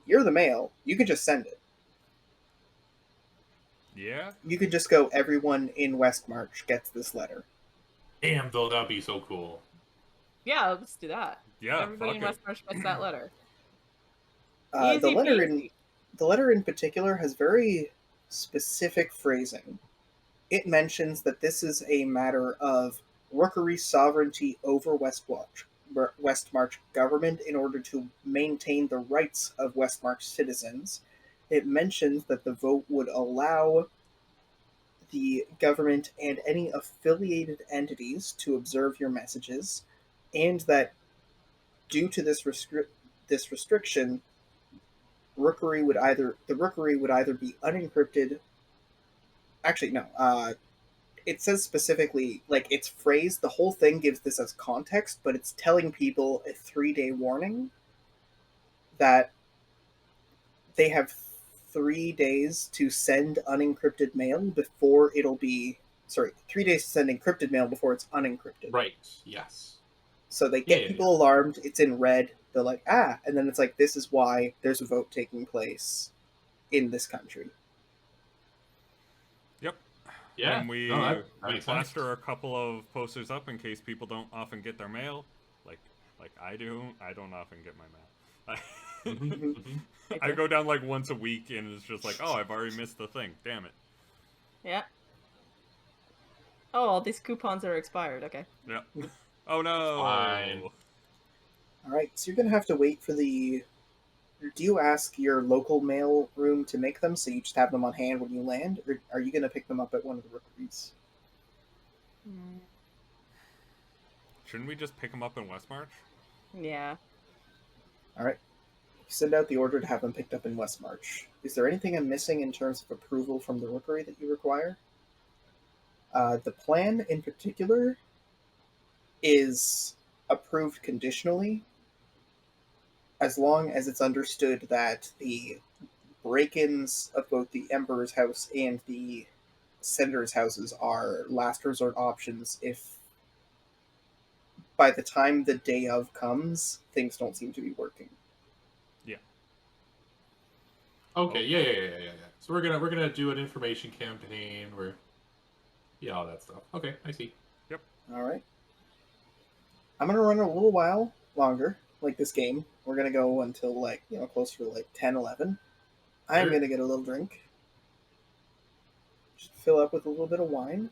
S1: you're the mail. You could just send it.
S2: Yeah.
S1: You could just go, everyone in Westmarch gets this letter.
S3: Damn, though, that'd be so cool.
S4: Yeah, let's do that.
S2: Yeah.
S4: Everybody in
S2: Fuck it.
S4: Westmarch gets that letter.
S1: The
S4: Easy peasy.
S1: letter in particular has very specific phrasing. It mentions that this is a matter of rookery sovereignty over Westmarch government in order to maintain the rights of Westmarch citizens. It mentions that the vote would allow the government and any affiliated entities to observe your messages, and that due to this restriction, the rookery would either be unencrypted. Actually, no. It says specifically, like, it's phrased. The whole thing gives this as context, but it's telling people a 3-day warning that they have 3 days to send unencrypted mail before it'll be. Sorry, 3 days to send encrypted mail before it's unencrypted.
S3: Right. Yes.
S1: So they get
S3: Yeah.
S1: people alarmed. It's in red. They're like, ah, and then it's like, this is why there's a vote taking place in this country.
S2: Yep.
S3: Yeah.
S2: And we
S3: No, that
S2: we
S3: makes sense.
S2: plaster a couple of posters up in case people don't often get their mail, like I do. I don't often get my mail.
S3: Mhm, mhm.
S2: I go down like once a week, and it's just like, oh, I've already missed the thing. Damn it.
S4: Yeah. Oh, all these coupons are expired. Okay.
S2: Yep. Oh no.
S3: Fine.
S1: All right, so you're gonna have to wait for the. Do you ask your local mail room to make them, so you just have them on hand when you land, or are you gonna pick them up at one of the rookeries?
S2: Shouldn't we just pick them up in Westmarch?
S4: Yeah.
S1: All right. send out the order to have them picked up in Westmarch. Is there anything I'm missing in terms of approval from the rookery that you require? The plan in particular is approved conditionally as long as it's understood that the break-ins of both the Emperor's house and the Senator's houses are last resort options if by the time the day of comes, things don't seem to be working.
S3: Okay, yeah. So we're gonna do an information campaign. All that stuff. Okay, I see.
S1: All right. I'm gonna run a little while longer, like this game. We're gonna go until closer to 10, 11. I am
S3: Sure.
S1: gonna get a little drink. Just fill up with a little bit of wine.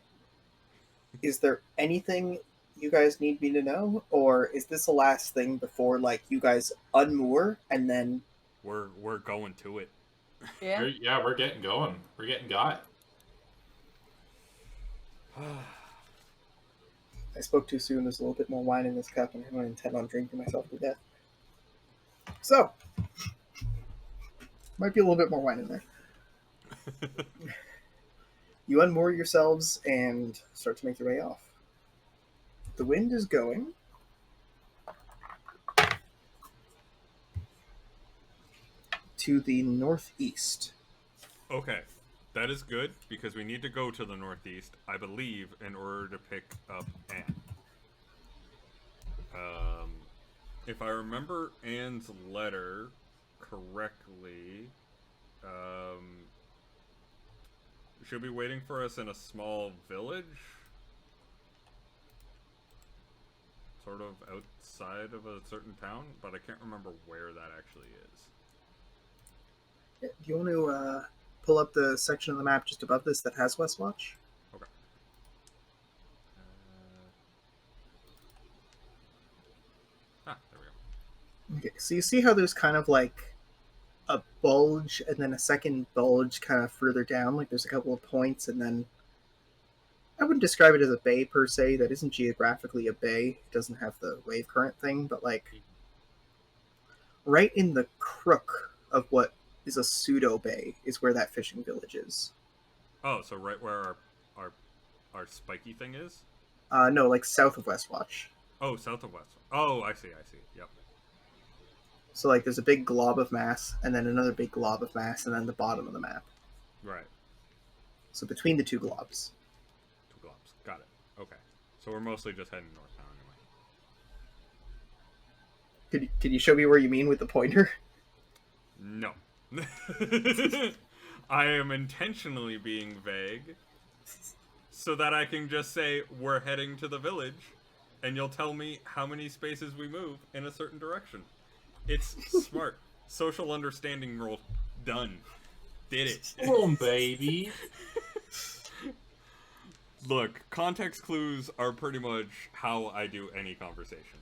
S1: Is there anything you guys need me to know, or is this the last thing before you guys unmoor and then?
S2: We're going to it.
S4: Yeah.
S3: We're getting going. We're getting got.
S1: I spoke too soon. There's a little bit more wine in this cup, and I don't intend on drinking myself to death. So, might be a little bit more wine in there. You unmoor yourselves and start to make your way off. The wind is going. To the northeast.
S2: Okay, that is good because we need to go to the northeast, I believe, in order to pick up Anne. If I remember Anne's letter correctly, she'll be waiting for us in a small village, sort of outside of a certain town, but I can't remember where that actually is.
S1: Do you want to pull up the section of the map just above this that has Westwatch?
S2: Okay. There we go.
S1: Okay, so you see how there's kind of a bulge and then a second bulge kind of further down, there's a couple of points, and then I wouldn't describe it as a bay per se. That isn't geographically a bay. It doesn't have the wave current thing, but right in the crook of what is a pseudo bay is where that fishing village is.
S2: Oh, so right where our spiky thing is?
S1: No, south of Westwatch.
S2: Oh, south of West. Oh, I see. Yep.
S1: So there's a big glob of mass, and then another big glob of mass, and then the bottom of the map.
S2: Right.
S1: So between the two globs.
S2: Two globs. Got it. Okay. So we're mostly just heading north now anyway.
S1: Could you show me where you mean with the pointer?
S2: No. I am intentionally being vague so that I can just say we're heading to the village and you'll tell me how many spaces we move in a certain direction. It's smart. Social understanding roll done. Did it.
S3: Boom, baby.
S2: Look, context clues are pretty much how I do any conversation.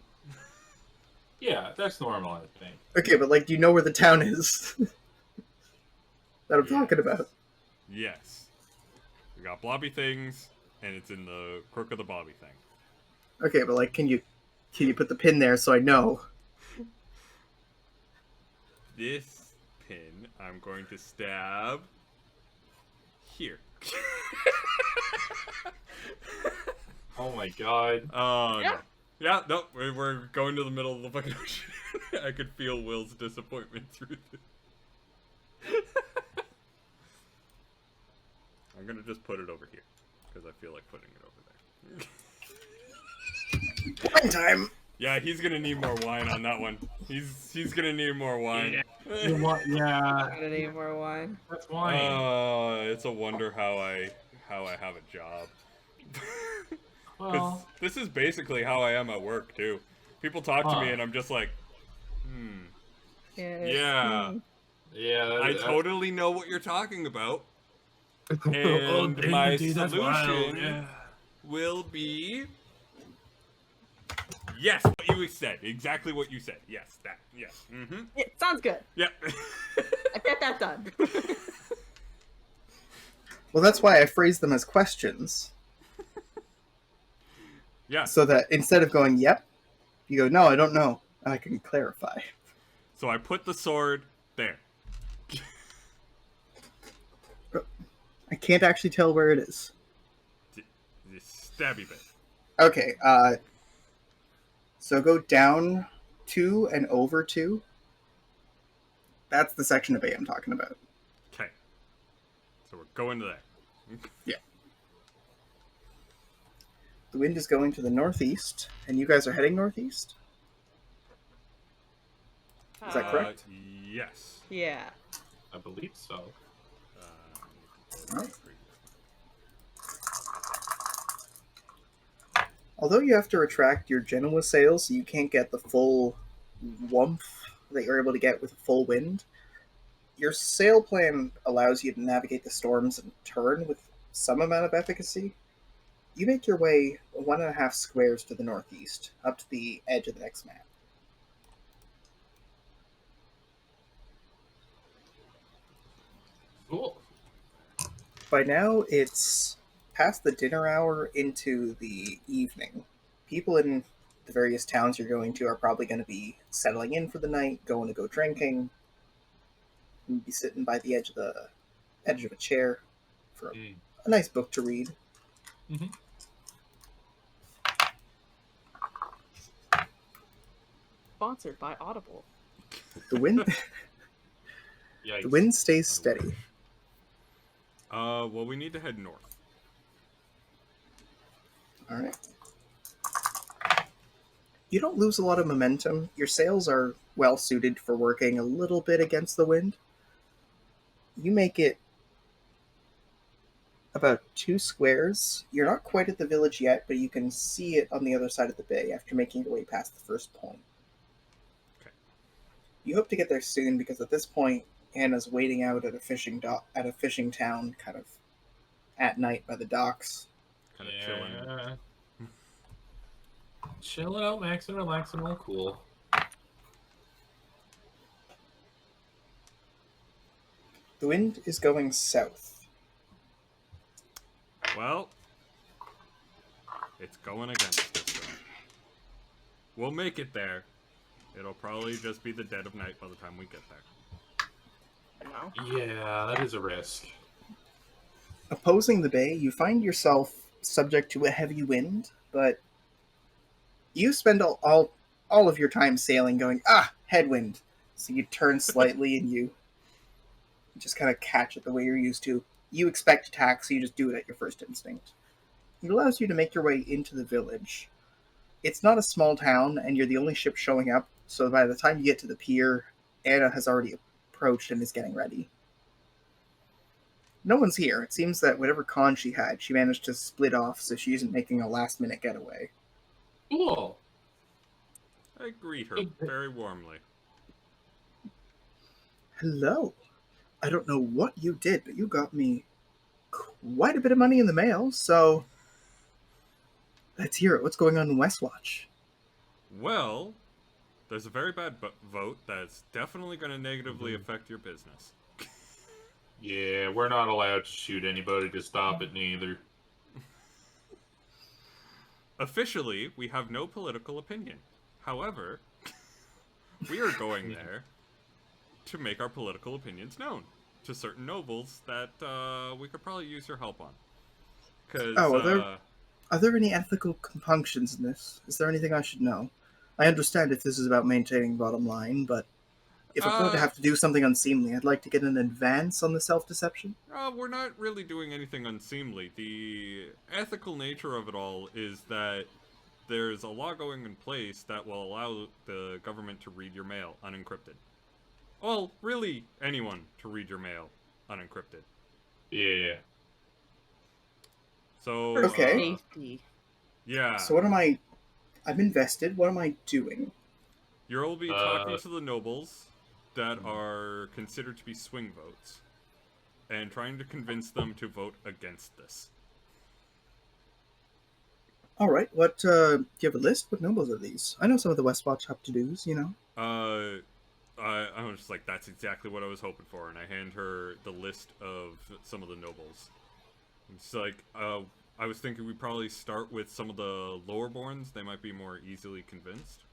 S3: Yeah, that's normal, I think.
S1: Okay, but do you know where the town is? That I'm talking about.
S2: Yes. We got blobby things, and it's in the crook of the bobby thing.
S1: Okay, but can you put the pin there so I know?
S2: This pin, I'm going to stab here.
S3: Oh my god.
S2: Oh, no. Yeah, no, we're going to the middle of the fucking ocean. I could feel Will's disappointment through this. I'm gonna just put it over here, because I feel like putting it over there.
S1: Wine time!
S2: Yeah, he's gonna need more wine on that one. He's gonna need more wine.
S3: You want, yeah,
S4: Gonna need more wine.
S3: that's wine.
S2: It's a wonder how I have a job.
S3: Well,
S2: This is basically how I am at work too. People talk to me
S3: Huh.
S2: and I'm just like,
S4: Yeah.
S2: yeah,
S3: yeah.
S2: I
S3: that's-
S2: totally know what you're talking about.
S3: Oh,
S2: And my
S3: dude, that's wild,
S2: solution
S3: yeah.
S2: will be yes, what you said, exactly what you said. Yes, that. Yes. Mm-hmm.
S4: Yeah, sounds good.
S2: Yep.
S4: I get that done.
S1: Well, that's why I phrase them as questions.
S2: Yeah.
S1: So that instead of going, yep, you go, no, I don't know. And I can clarify.
S2: So I put the sword there.
S1: I can't actually tell where it is.
S2: The stabby bit.
S1: Okay, so go down 2 and over 2. That's the section of bay I'm talking about.
S2: Okay. So we're going to there.
S1: Yeah. The wind is going to the northeast, and you guys are heading northeast? Is that correct?
S2: Yes.
S4: Yeah.
S3: I believe so.
S1: Alright. Although you have to retract your Genoa sails, so you can't get the full warmth that you're able to get with a full wind, your sail plan allows you to navigate the storms and turn with some amount of efficacy. You make your way 1.5 squares to the northeast, up to the edge of the next map.
S3: Cool.
S1: By now, it's past the dinner hour into the evening. People in the various towns you're going to are probably going to be settling in for the night, going to go drinking, and be sitting by the edge of a chair for a nice book to read.
S3: Mm-hmm.
S4: Sponsored by Audible.
S1: The wind,
S3: Yikes.
S1: the wind stays steady.
S2: Well, we need to head north.
S1: All right. You don't lose a lot of momentum. Your sails are well suited for working a little bit against the wind. You make it about 2 squares. You're not quite at the village yet, but you can see it on the other side of the bay after making your way past the first point.
S2: Okay.
S1: You hope to get there soon because at this point, Anna's waiting out at a fishing town, kind of at night by the docks.
S2: Kind of chilling.
S3: Chilling out, maxing, relaxing, all cool.
S1: The wind is going south.
S2: Well, it's going against us. Though. We'll make it there. It'll probably just be the dead of night by the time we get there.
S4: No.
S3: Yeah, that is a risk.
S1: Opposing the bay, you find yourself subject to a heavy wind, but you spend all of your time sailing going, headwind. So you turn slightly and you just kind of catch it the way you're used to. You expect attack, so you just do it at your first instinct. It allows you to make your way into the village. It's not a small town, and you're the only ship showing up, so by the time you get to the pier, Anna has already approached and is getting ready. No one's here. It seems that whatever con she had, she managed to split off so she isn't making a last-minute getaway.
S3: Cool.
S2: I greet her very warmly.
S1: Hello. I don't know what you did, but you got me quite a bit of money in the mail, so let's hear it. What's going on in Westwatch?
S2: Well, there's a very bad vote that's definitely going to negatively affect your business.
S3: Yeah, we're not allowed to shoot anybody to stop it neither.
S2: Officially, we have no political opinion. However, we are going there to make our political opinions known to certain nobles that we could probably use your help on. Cause,
S1: are there any ethical compunctions in this? Is there anything I should know? I understand if this is about maintaining bottom line, but if I'm going to have to do something unseemly, I'd like to get an advance on the self-deception.
S2: We're not really doing anything unseemly. The ethical nature of it all is that there's a law going in place that will allow the government to read your mail unencrypted. Well, really, anyone to read your mail unencrypted.
S3: Yeah.
S2: So,
S1: Okay.
S4: Safety.
S2: Yeah.
S1: So what am I... I'm invested. What am I doing?
S2: You'll be talking to the nobles that are considered to be swing votes and trying to convince them to vote against this.
S1: All right. What, do you have a list? What nobles are these? I know some of the Westwatch have-to-dos, you know?
S2: I was just like, that's exactly what I was hoping for, and I hand her the list of some of the nobles. It's like, I was thinking we'd probably start with some of the lowerborns. They might be more easily convinced.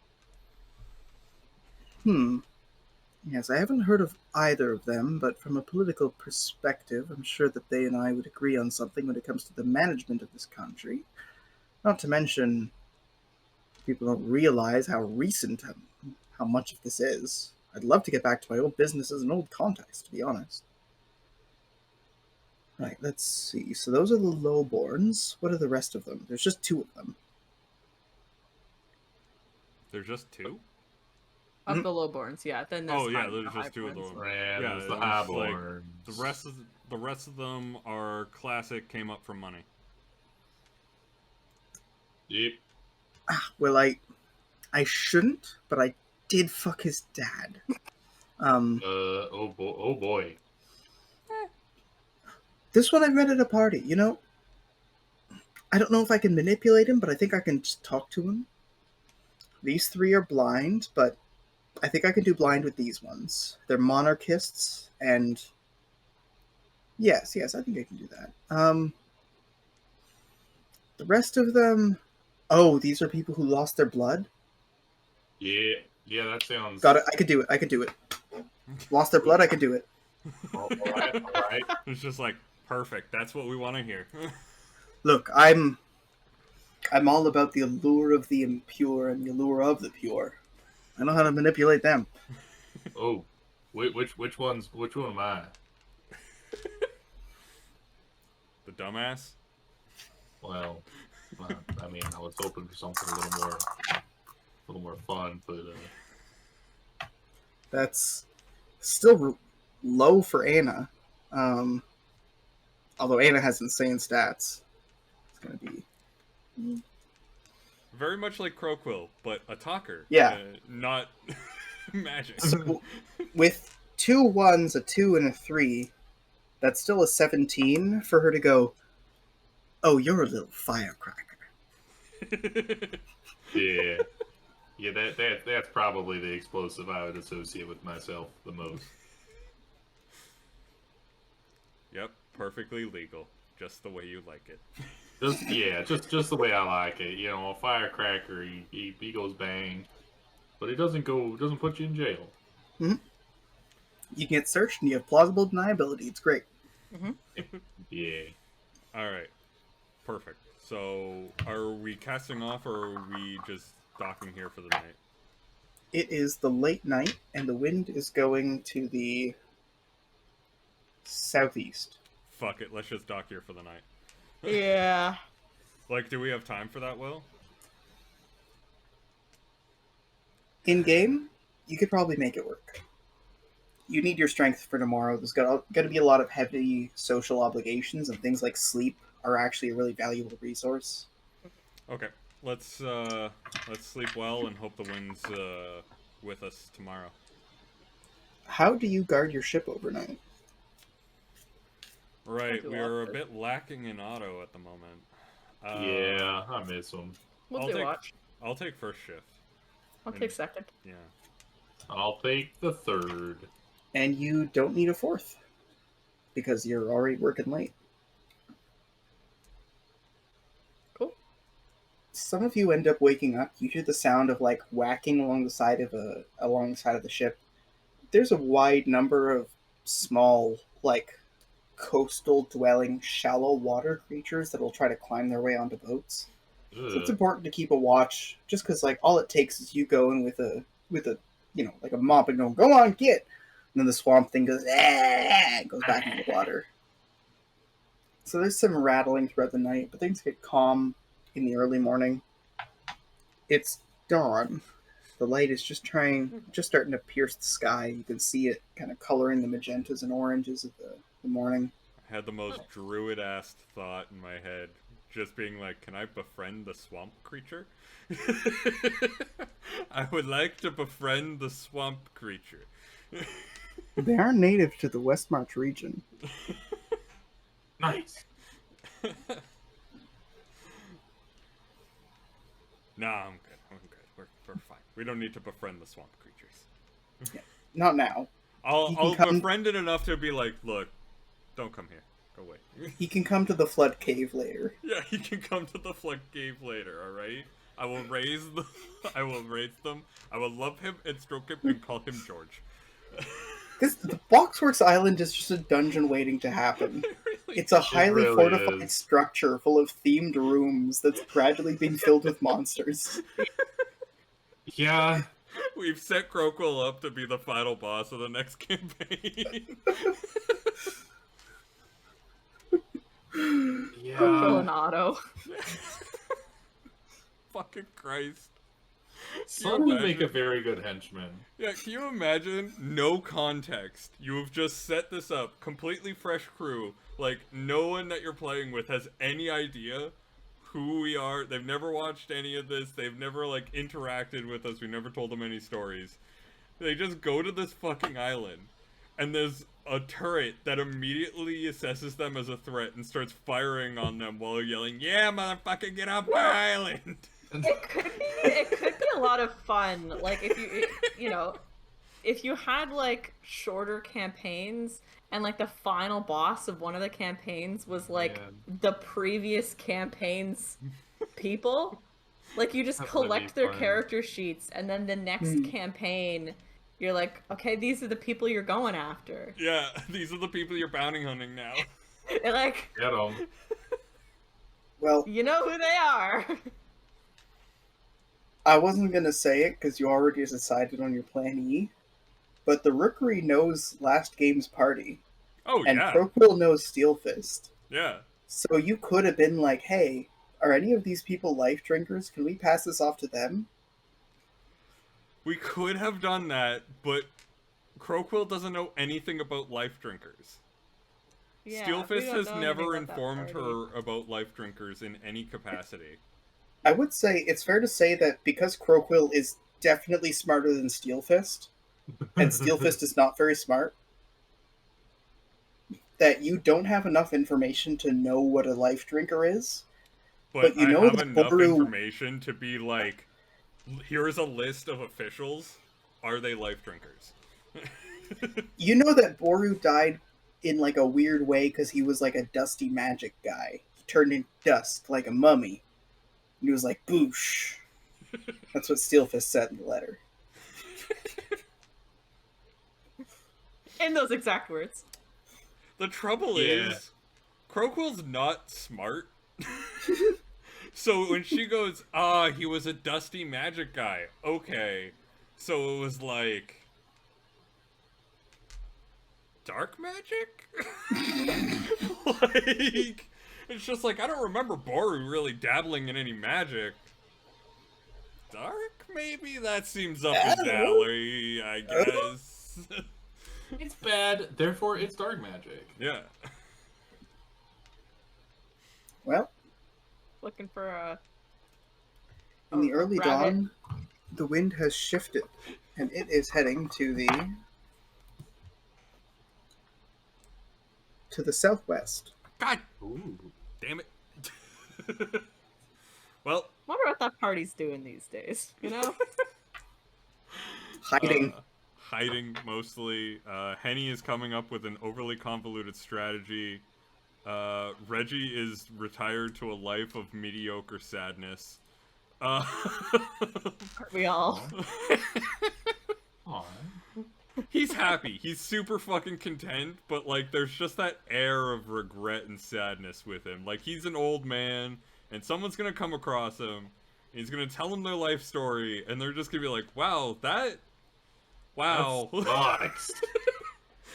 S1: Yes, I haven't heard of either of them, but from a political perspective, I'm sure that they and I would agree on something when it comes to the management of this country. Not to mention, people don't realize how recent, how much of this is. I'd love to get back to my old businesses and old contacts, to be honest. Right, let's see. So those are the lowborns. What are the rest of them? There's just two of them.
S2: There's just two?
S4: Of the lowborns, yeah. Then there's
S2: Oh yeah,
S4: high-
S2: there's
S4: the
S2: just two of
S4: highborns.
S2: them.
S3: Yeah,
S2: Yeah,
S3: there's the
S2: it's like
S3: highborns.
S2: the rest of them are classic came up from money.
S3: Yep.
S1: Well, I shouldn't, but I did fuck his dad.
S3: Oh boy.
S1: This one I met at a party. You know, I don't know if I can manipulate him, but I think I can just talk to him. These three are blind, but I think I can do blind with these ones. They're monarchists, and yes, I think I can do that. The rest of them, oh, these are people who lost their blood.
S3: Yeah, that sounds.
S1: Got it. I could do it. I could do it. Lost their blood. I could do it.
S3: All right.
S2: It's just like perfect. That's what we want to hear.
S1: Look, I'm all about the allure of the impure and the allure of the pure. I know how to manipulate them.
S3: Oh, which one am I?
S2: The dumbass.
S3: Well, I mean, I was hoping for something a little more fun, but
S1: That's still low for Anna. Although Anna has insane stats. It's going to be...
S2: Very much like Crowquill, but a talker.
S1: Yeah.
S2: Not magic.
S1: So, with 2 1s, a 2, and a 3, that's still a 17 for her to go, oh, you're a little firecracker.
S3: yeah, that's probably the explosive I would associate with myself the most.
S2: Yep, perfectly legal. Just the way you like it.
S3: Just the way I like it. You know, a firecracker, he goes bang, but he doesn't put you in jail.
S1: Mm-hmm. You can get searched and you have plausible deniability. It's great.
S3: Yeah.
S2: Alright. Perfect. So, are we casting off or are we just docking here for the night?
S1: It is the late night, and the wind is going to the southeast.
S2: Fuck it, let's just dock here for the night.
S4: Yeah.
S2: Like, do we have time for that, Will?
S1: In game, you could probably make it work. You need your strength for tomorrow. There's got to be a lot of heavy social obligations, and things like sleep are actually a really valuable resource.
S2: Okay, let's sleep well and hope the wind's with us tomorrow.
S1: How do you guard your ship overnight?
S2: Right, we are a bit lacking in auto at the moment.
S3: Yeah, I miss them.
S4: We'll
S2: I'll
S4: do
S2: take-
S4: watch.
S2: I'll take first shift.
S4: I'll take second.
S2: Yeah.
S3: I'll take the third.
S1: And you don't need a fourth, because you're already working late.
S4: Cool.
S1: Some of you end up waking up. You hear the sound of like whacking along the side of the ship. There's a wide number of small, like, coastal dwelling, shallow water creatures that will try to climb their way onto boats. So it's important to keep a watch, just because like all it takes is you go in with a like a mop and go on, get. And then the swamp thing goes, and goes back into the water. So there's some rattling throughout the night, but things get calm in the early morning. It's dawn. The light is just starting to pierce the sky. You can see it kind of coloring the magentas and oranges of the morning.
S2: I had the most druid-ass thought in my head. Just being like, can I befriend the swamp creature? I would like to befriend the swamp creature.
S1: They are native to the West March region.
S3: Nice.
S2: Nah, I'm good. We're fine. We don't need to befriend the swamp creatures.
S1: Not now.
S2: I'll befriend it enough to be like, look, don't come here. Go away.
S1: He can come to the flood cave later.
S2: Yeah, he can come to the flood cave later, alright? I will raise them. I will love him and stroke him and call him George.
S1: The Boxworks Island is just a dungeon waiting to happen. It's a highly
S3: really
S1: fortified
S3: is.
S1: structure full of themed rooms that's gradually being filled with monsters.
S3: Yeah.
S2: We've set Crowquill up to be the final boss of the next campaign.
S4: Crowquill
S3: Yeah.
S4: and Otto.
S2: Fucking Christ.
S3: Sun would make a very good henchman.
S2: Yeah, can you imagine? No context. You have just set this up, completely fresh crew. Like, no one that you're playing with has any idea who we are. They've never watched any of this. They've never, like, interacted with us. We never told them any stories. They just go to this fucking island, and there's a turret that immediately assesses them as a threat and starts firing on them while yelling, "Yeah, motherfucker, get off my island!"
S4: It could be a lot of fun. Like if if you had like shorter campaigns and like the final boss of one of the campaigns was like the previous campaign's people. Like you just collect their character sheets and then the next campaign you're like, okay, these are the people you're going after.
S2: Yeah, these are the people you're bounty hunting now.
S4: You're like,
S3: Get 'em.
S1: Well,
S4: you know who they are.
S1: I wasn't going to say it because you already decided on your plan E, but the Rookery knows last game's party.
S2: Oh,
S1: and
S2: yeah.
S1: Crowquill knows Steelfist.
S2: Yeah.
S1: So you could have been like, hey, are any of these people life drinkers? Can we pass this off to them?
S2: We could have done that, but Crowquill doesn't know anything about life drinkers.
S4: Yeah,
S2: Steelfist has never informed her about life drinkers in any capacity.
S1: I would say it's fair to say that because Crowquill is definitely smarter than Steelfist, and Steelfist is not very smart, that you don't have enough information to know what a life drinker is.
S2: But
S1: you know
S2: I have
S1: that
S2: enough
S1: Boru...
S2: information to be like, here's a list of officials. Are they life drinkers?
S1: You know that Boru died in like a weird way because he was like a dusty magic guy. He turned into dust like a mummy. And he was like, boosh. That's what Steelfist said in the letter.
S4: In those exact words.
S2: The trouble is, Crowquill's not smart. So when she goes, he was a dusty magic guy. Okay. So it was like... dark magic? Like... It's just like, I don't remember Boru really dabbling in any magic. Dark, maybe? That seems up his alley, I guess.
S3: It's bad, therefore it's dark magic.
S2: Yeah.
S4: Well, looking for a...
S1: In the early dawn, the wind has shifted, and it is heading to the southwest.
S2: God! Ooh. Damn it. Well...
S4: wonder what that party's doing these days, you know?
S1: Hiding.
S2: Hiding, mostly. Henny is coming up with an overly convoluted strategy. Reggie is retired to a life of mediocre sadness.
S4: Aren't we all?
S3: Aww.
S2: He's happy. He's super fucking content, but, like, there's just that air of regret and sadness with him. Like, he's an old man, and someone's gonna come across him, and he's gonna tell him their life story, and they're just gonna be like, wow, wow.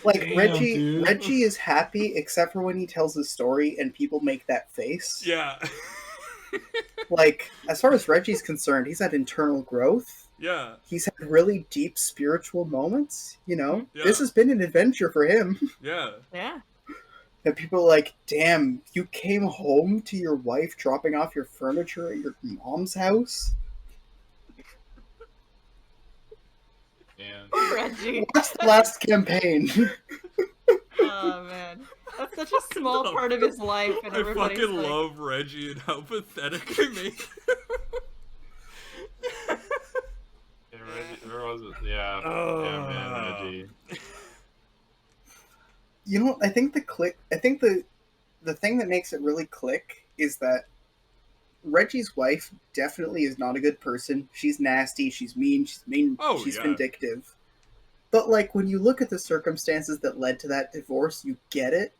S1: Like,
S3: damn,
S1: Reggie is happy except for when he tells his story and people make that face.
S2: Yeah.
S1: Like, as far as Reggie's concerned, he's had internal growth.
S2: Yeah.
S1: He's had really deep spiritual moments, you know?
S2: Yeah.
S1: This has been an adventure for him.
S2: Yeah.
S4: Yeah.
S1: And people are like, damn, you came home to your wife dropping off your furniture at your mom's house?
S3: And
S4: Reggie.
S1: What's the last campaign?
S4: Oh, man. That's such a small part of his life, and
S2: I
S4: everybody's
S2: fucking
S4: like...
S2: love Reggie and how pathetic I make him.
S3: where was it? Yeah. Yeah, man, Reggie.
S1: You know, I think the thing that makes it really click is that Reggie's wife definitely is not a good person. She's nasty, she's mean, she's
S2: Oh,
S1: she's
S2: yeah.
S1: vindictive. But, like, when you look at the circumstances that led to that divorce, you get it.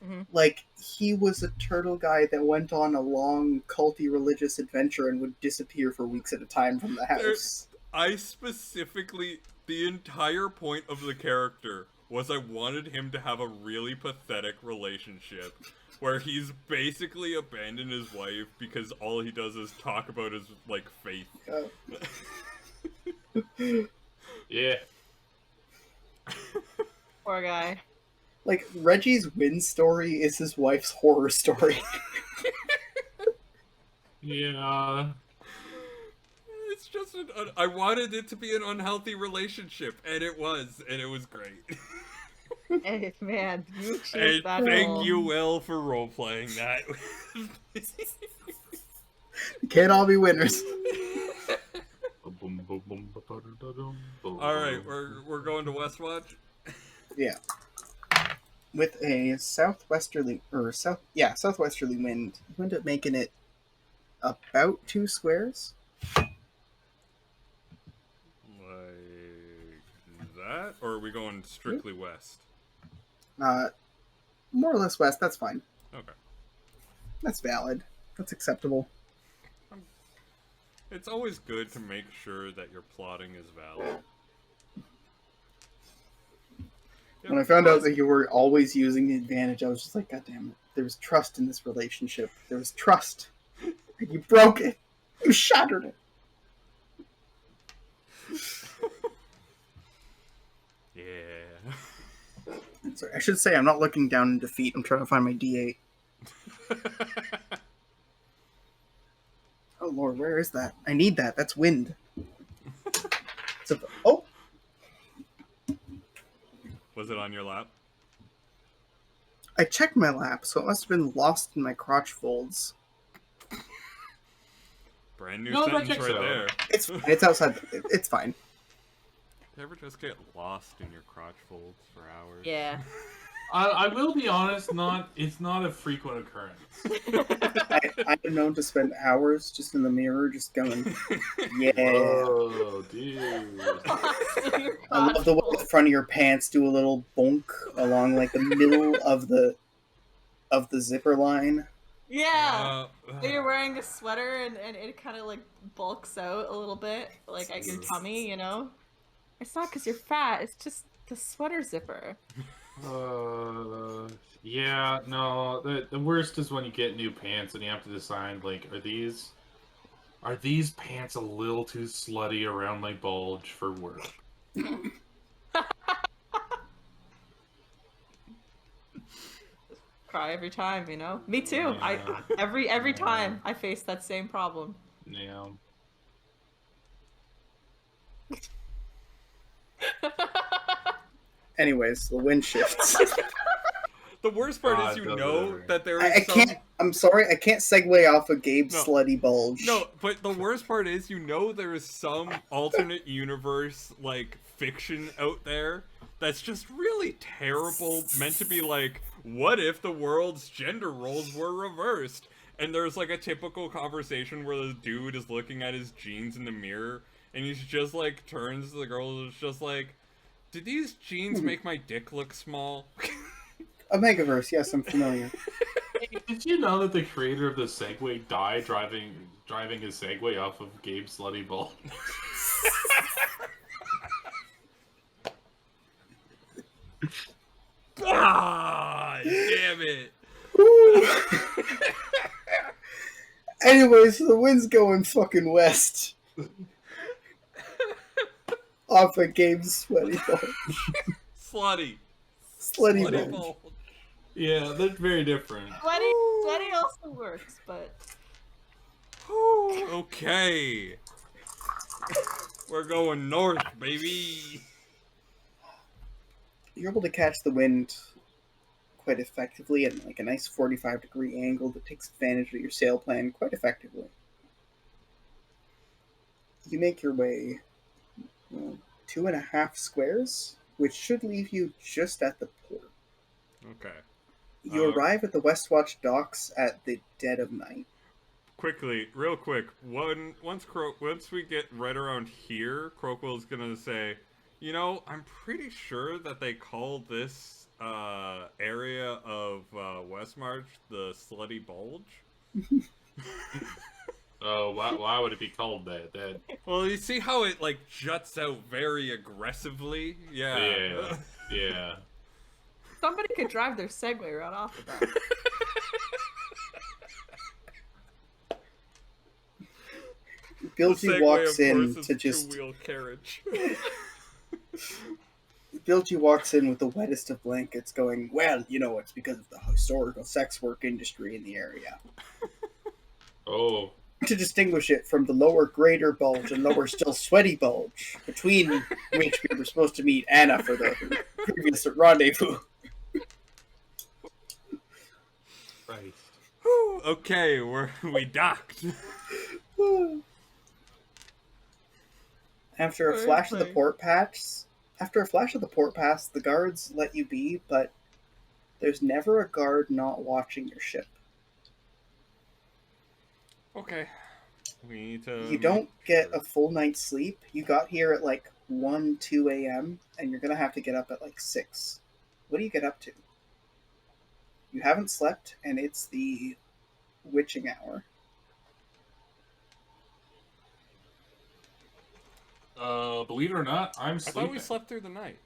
S4: Mm-hmm.
S1: Like, he was a turtle guy that went on a long, culty religious adventure and would disappear for weeks at a time from the house.
S2: I specifically, the entire point of the character was I wanted him to have a really pathetic relationship where he's basically abandoned his wife because all he does is talk about his, like, faith.
S3: Yeah.
S4: Poor guy.
S1: Like, Reggie's win story is his wife's horror story.
S3: Yeah.
S2: It's just I wanted it to be an unhealthy relationship, and it was great.
S4: Hey, man, you
S2: And
S4: choose that
S2: thank
S4: role.
S2: you, Will, for role-playing that.
S1: You can't all be winners.
S2: Alright, we're going to Westwatch?
S1: Yeah. With a southwesterly wind, you end up making it about 2 squares.
S2: Like that? Or are we going strictly west?
S1: More or less west, that's fine.
S2: Okay.
S1: That's valid. That's acceptable.
S2: It's always good to make sure that your plotting is valid.
S1: When I found out that you were always using the advantage, I was just like, God damn it. There was trust in this relationship. There was trust. And you broke it. You shattered it.
S2: Yeah.
S1: Sorry, I should say I'm not looking down in defeat. I'm trying to find my D8. Oh, Lord, where is that? I need that. That's wind. Oh!
S2: Was it on your lap?
S1: I checked my lap, so it must have been lost in my crotch folds.
S2: Brand new
S3: No, that
S2: sentence
S3: checks
S2: right
S3: out.
S2: there.
S1: It's outside. It's fine.
S2: You ever just get lost in your crotch folds for hours?
S4: Yeah.
S3: I will be honest, it's not a frequent occurrence.
S1: I'm known to spend hours just in the mirror, just going, yeah.
S3: Oh, dude.
S1: I love the way the front of your pants do a little bonk along like the middle of the zipper line.
S4: Yeah. When you're wearing a sweater and it kind of like bulks out a little bit, like at your tummy, you know? It's not because you're fat, it's just the sweater zipper.
S3: Yeah, no, the worst is when you get new pants and you have to decide, like, are these pants a little too slutty around my bulge for work?
S4: Cry every time, you know? Me too.
S3: Yeah.
S4: Every time I face that same problem.
S3: Yeah.
S1: Anyways, the wind shifts.
S2: The worst part is you know that there is
S1: I'm sorry, I can't segue off of Gabe's slutty bulge.
S2: No, but the worst part is you know there is some alternate universe, like, fiction out there that's just really terrible, meant to be like, what if the world's gender roles were reversed? And there's, like, a typical conversation where the dude is looking at his jeans in the mirror, and he's just, like, turns to the girl and is just like, did these jeans make my dick look small?
S1: Omegaverse, yes, I'm familiar.
S3: Did you know that the creator of the Segway died driving his Segway off of Gabe's slutty bulge?
S2: Ah, damn it.
S1: Anyways, the wind's going fucking west. Off of Gabe's sweaty bulge.
S2: Slutty
S1: Slutty bulge.
S2: bulge.
S3: Yeah, they're very different.
S4: Sweaty also works, but
S2: Okay. We're going north, baby.
S1: You're able to catch the wind quite effectively at like a nice 45-degree angle that takes advantage of your sail plan quite effectively. You make your way 2.5 squares, which should leave you just at the port.
S2: Okay.
S1: You arrive at the Westwatch docks at the dead of night.
S2: Quickly, real quick. Once we get right around here, Crockwell's gonna say, You know, I'm pretty sure that they call this area of Westmarch the Slutty Bulge.
S3: Oh, why would it be called that? That
S2: Well, you see how it like juts out very aggressively? Yeah.
S3: yeah, yeah.
S4: Somebody could drive their Segway right off of that.
S1: Bilgy
S2: Segway,
S1: walks
S2: of course,
S1: in
S2: is
S1: to
S2: a
S1: just.
S2: two-wheel carriage.
S1: Bilgy walks in with the wettest of blankets, going, "Well, you know, it's because of the historical sex work industry in the area."
S3: Oh,
S1: To distinguish it from the lower greater bulge and lower still sweaty bulge, between which we were supposed to meet Anna for the previous rendezvous.
S3: Christ.
S2: Whew, okay, we docked.
S1: After a flash of the port pass, the guards let you be, but there's never a guard not watching your ship.
S2: Okay. We need to
S1: You
S2: make
S1: don't get
S2: sure.
S1: a full night's sleep. You got here at like 1, 2 a.m., and you're going to have to get up at like 6. What do you get up to? You haven't slept, and it's the witching hour.
S3: Believe it or not, I'm
S2: I
S3: sleeping.
S2: thought we slept through the night.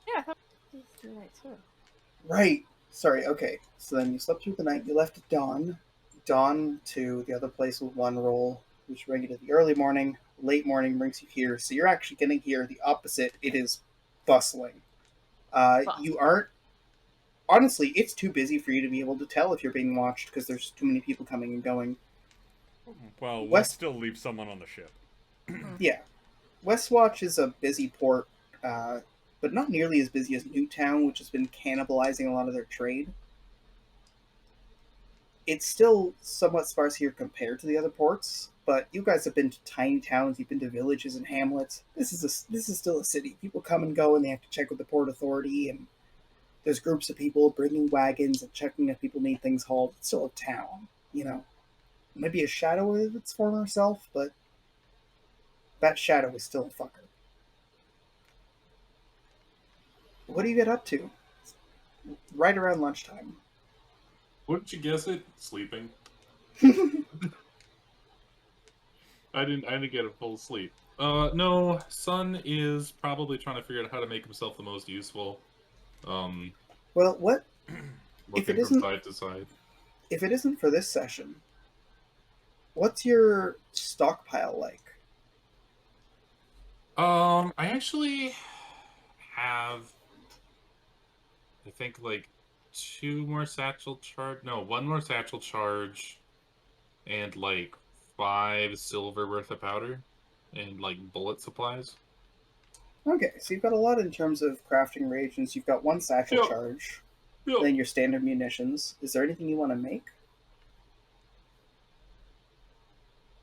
S4: Yeah, I thought this was the night too.
S1: Right. Sorry, okay. So then you slept through the night. You left at dawn. Dawn to the other place with 1 roll, which bring you to the early morning. Late morning brings you here. So you're actually getting here the opposite. It is bustling. You aren't. Honestly, it's too busy for you to be able to tell if you're being watched because there's too many people coming and going.
S2: Well, we'll
S1: West-
S2: still leave someone on the ship.
S1: Yeah. Westwatch is a busy port, but not nearly as busy as Newtown, which has been cannibalizing a lot of their trade. It's still somewhat sparse here compared to the other ports, but you guys have been to tiny towns, you've been to villages and hamlets. This is still a city. People come and go, and they have to check with the port authority, and there's groups of people bringing wagons and checking if people need things hauled. It's still a town, you know. Maybe a shadow of its former self, but that shadow is still a fucker. What do you get up to? Right around lunchtime.
S3: Wouldn't you guess it? Sleeping. I didn't get a full sleep. No, Sun is probably trying to figure out how to make himself the most useful.
S1: Well, what
S3: Looking from
S1: isn't-
S3: side to side.
S1: if it isn't for this session? What's your stockpile like?
S3: I actually have, I think like 2 more satchel charge. No, 1 more satchel charge, and like 5 silver worth of powder, and like bullet supplies.
S1: Okay, so you've got a lot in terms of crafting reagents. You've got 1 satchel
S3: Yep.
S1: charge,
S3: Yep.
S1: then your standard munitions. Is there anything you want to make?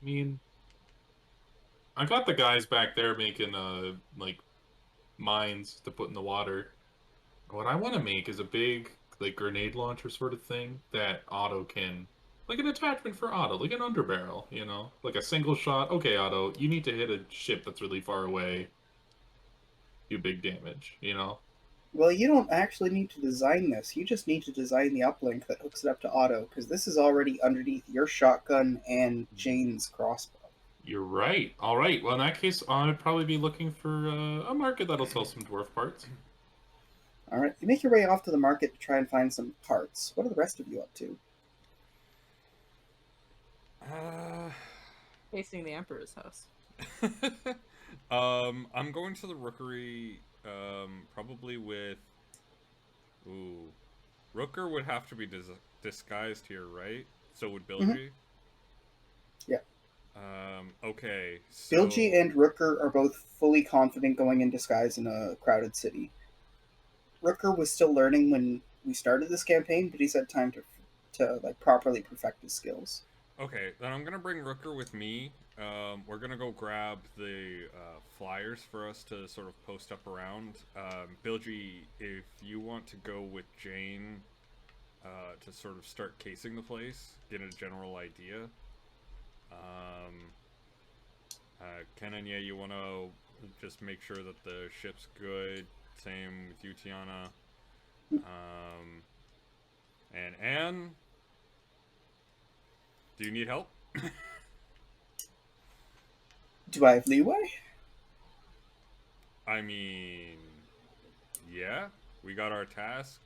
S3: I mean, I got the guys back there making like mines to put in the water. What I want to make is a big like grenade launcher sort of thing that Otto can, like an attachment for Otto, like an underbarrel, you know, like a single shot. Okay, Otto, you need to hit a ship that's really far away. Do big damage, you know.
S1: Well, you don't actually need to design this. You just need to design the uplink that hooks it up to auto, because this is already underneath your shotgun and Jane's crossbow.
S3: You're right. All right. Well, in that case, I'd probably be looking for a market that'll sell some dwarf parts.
S1: All right, you make your way off to the market to try and find some parts. What are the rest of you up to?
S4: Facing the Emperor's house.
S2: I'm going to the rookery, probably with... Ooh. Rooker would have to be disguised here, right? So would Bilgy?
S1: Yeah.
S2: Okay, so...
S1: Bilgy and Rooker are both fully confident going in disguise in a crowded city. Rooker was still learning when we started this campaign, but he's had time to like properly perfect his skills.
S2: Okay, then I'm gonna bring Rooker with me. We're gonna go grab the flyers for us to sort of post up around. Bilgy, if you want to go with Jane to sort of start casing the place, get a general idea. Kenan, yeah, you want to just make sure that the ship's good. Same with you, Tiana. And Anne, do you need help?
S1: Do I have leeway?
S2: I mean, yeah, we got our task.